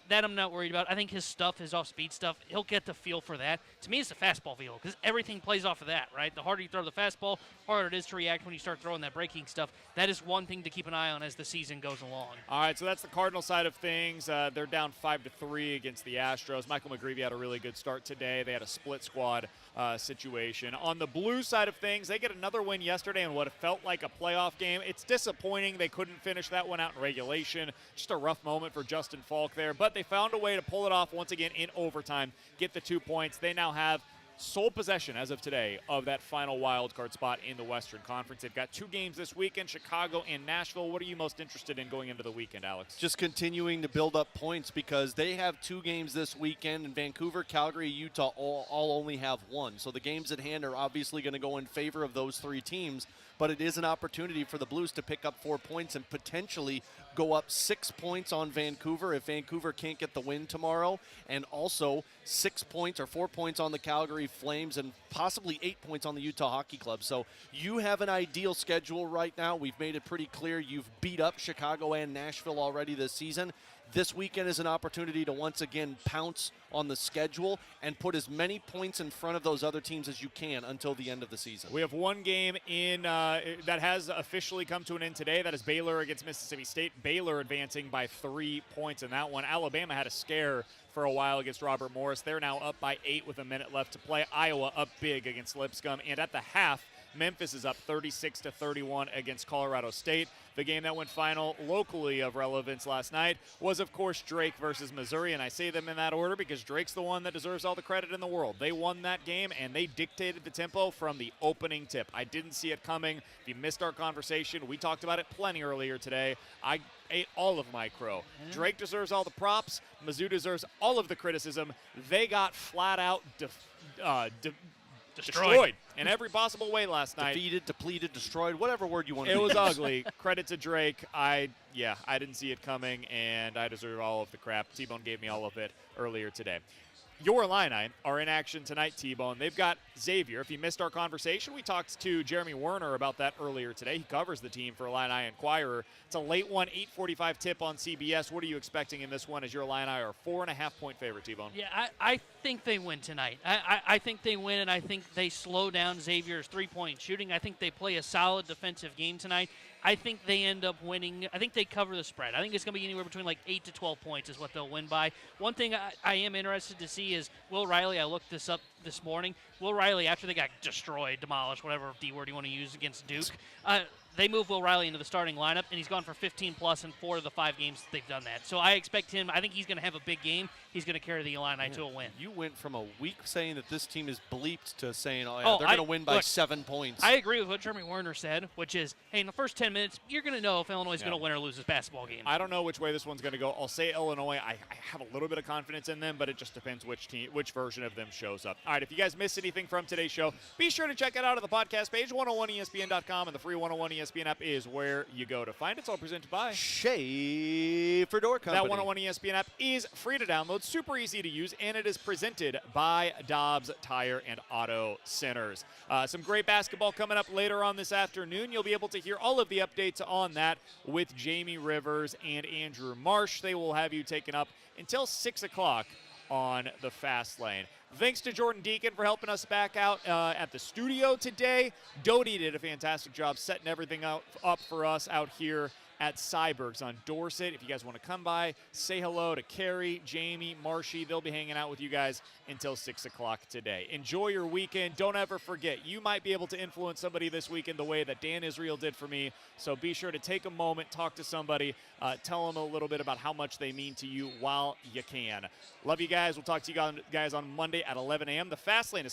That I'm not worried about. I think his stuff, his off-speed stuff, he'll get the feel for that. To me, it's the fastball velo because everything plays off of that, right? The harder you throw the fastball, harder it is to react when you start throwing that breaking stuff. That is one thing to keep an eye on as the season goes along. All right, so that's the Cardinal side of things. They're down 5-3 against the Astros. Michael McGreevy had a really good start today. They had a split squad situation. On the Blue side of things, they get another win yesterday in what felt like a playoff game. It's disappointing they couldn't finish that one out in regulation. Just a rough moment for Justin Falk there, but they found a way to pull it off once again in overtime, get the 2 points. They now have sole possession as of today of that final wild card spot in the Western Conference. They've got 2 games this weekend, Chicago and Nashville. What are you most interested in going into the weekend, Alex? Just continuing to build up points because they have 2 games this weekend, and Vancouver, Calgary, Utah all only have 1. So the games at hand are obviously going to go in favor of those 3 teams, but it is an opportunity for the Blues to pick up 4 points and potentially go up 6 points on Vancouver if Vancouver can't get the win tomorrow, and also 6 points or 4 points on the Calgary Flames and possibly 8 points on the Utah Hockey Club. So you have an ideal schedule right now. We've made it pretty clear you've beat up Chicago and Nashville already this season. This weekend is an opportunity to once again pounce on the schedule and put as many points in front of those other teams as you can until the end of the season. We have one game in that has officially come to an end today. That is Baylor against Mississippi State. Baylor advancing by 3 points in that one. Alabama had a scare for a while against Robert Morris. They're now up by 8 with a minute left to play. Iowa up big against Lipscomb. And at the half, Memphis is up 36-31 against Colorado State. The game that went final locally of relevance last night was, of course, Drake versus Missouri, and I say them in that order because Drake's the one that deserves all the credit in the world. They won that game, and they dictated the tempo from the opening tip. I didn't see it coming. If you missed our conversation, we talked about it plenty earlier today. I ate all of my crow. Drake deserves all the props. Mizzou deserves all of the criticism. They got flat out destroyed in every possible way last night. Defeated, depleted, destroyed, whatever word you want to use. It use. was ugly. Credit to Drake. I didn't see it coming, and I deserve all of the crap. T-Bone gave me all of it earlier today. Your Illini are in action tonight, T-Bone. They've got Xavier. If you missed our conversation, we talked to Jeremy Werner about that earlier today. He covers the team for Illini Inquirer. It's a late one, 8:45 tip on CBS. What are you expecting in this one as your Illini are 4.5-point favorite, T-Bone? Yeah, I think they win tonight. I think they win, and I think they slow down Xavier's three-point shooting. I think they play a solid defensive game tonight. I think they end up winning. I think they cover the spread. I think it's going to be anywhere between like 8 to 12 points is what they'll win by. One thing I am interested to see is Will Riley. I looked this up this morning. Will Riley, after they got destroyed, demolished, whatever D word you want to use against Duke, they moved Will Riley into the starting lineup, and he's gone for 15-plus in 4 of the 5 games they've done that. So I expect him. I think he's going to have a big game. He's going to carry the Illini to a win. You went from a week saying that this team is bleeped to saying, they're going to win by 7 points. I agree with what Jeremy Werner said, which is, hey, in the first 10 minutes, you're going to know if Illinois is going to win or lose this basketball game. I don't know which way this one's going to go. I'll say Illinois. I have a little bit of confidence in them, but it just depends which version of them shows up. All right, if you guys missed anything from today's show, be sure to check it out on the podcast page, 101ESPN.com, and the free 101 ESPN app is where you go to find it. It's all presented by Schaefer Door Company. That 101 ESPN app is free to download, super easy to use, and it is presented by Dobbs Tire and Auto Centers. Some great basketball coming up later on this afternoon. You'll be able to hear all of the updates on that with Jamie Rivers and Andrew Marsh. They will have you taken up until 6 o'clock on the Fast Lane. Thanks to Jordan Deacon for helping us back out at the studio today. Doty did a fantastic job setting everything up for us out here at Cyberg's on Dorset. If you guys want to come by, say hello to Carrie, Jamie, Marshy. They'll be hanging out with you guys until 6 o'clock today. Enjoy your weekend. Don't ever forget, you might be able to influence somebody this weekend the way that Dan Israel did for me. So be sure to take a moment, talk to somebody, tell them a little bit about how much they mean to you while you can. Love you guys. We'll talk to you guys on Monday at 11 a.m. The Fast Lane is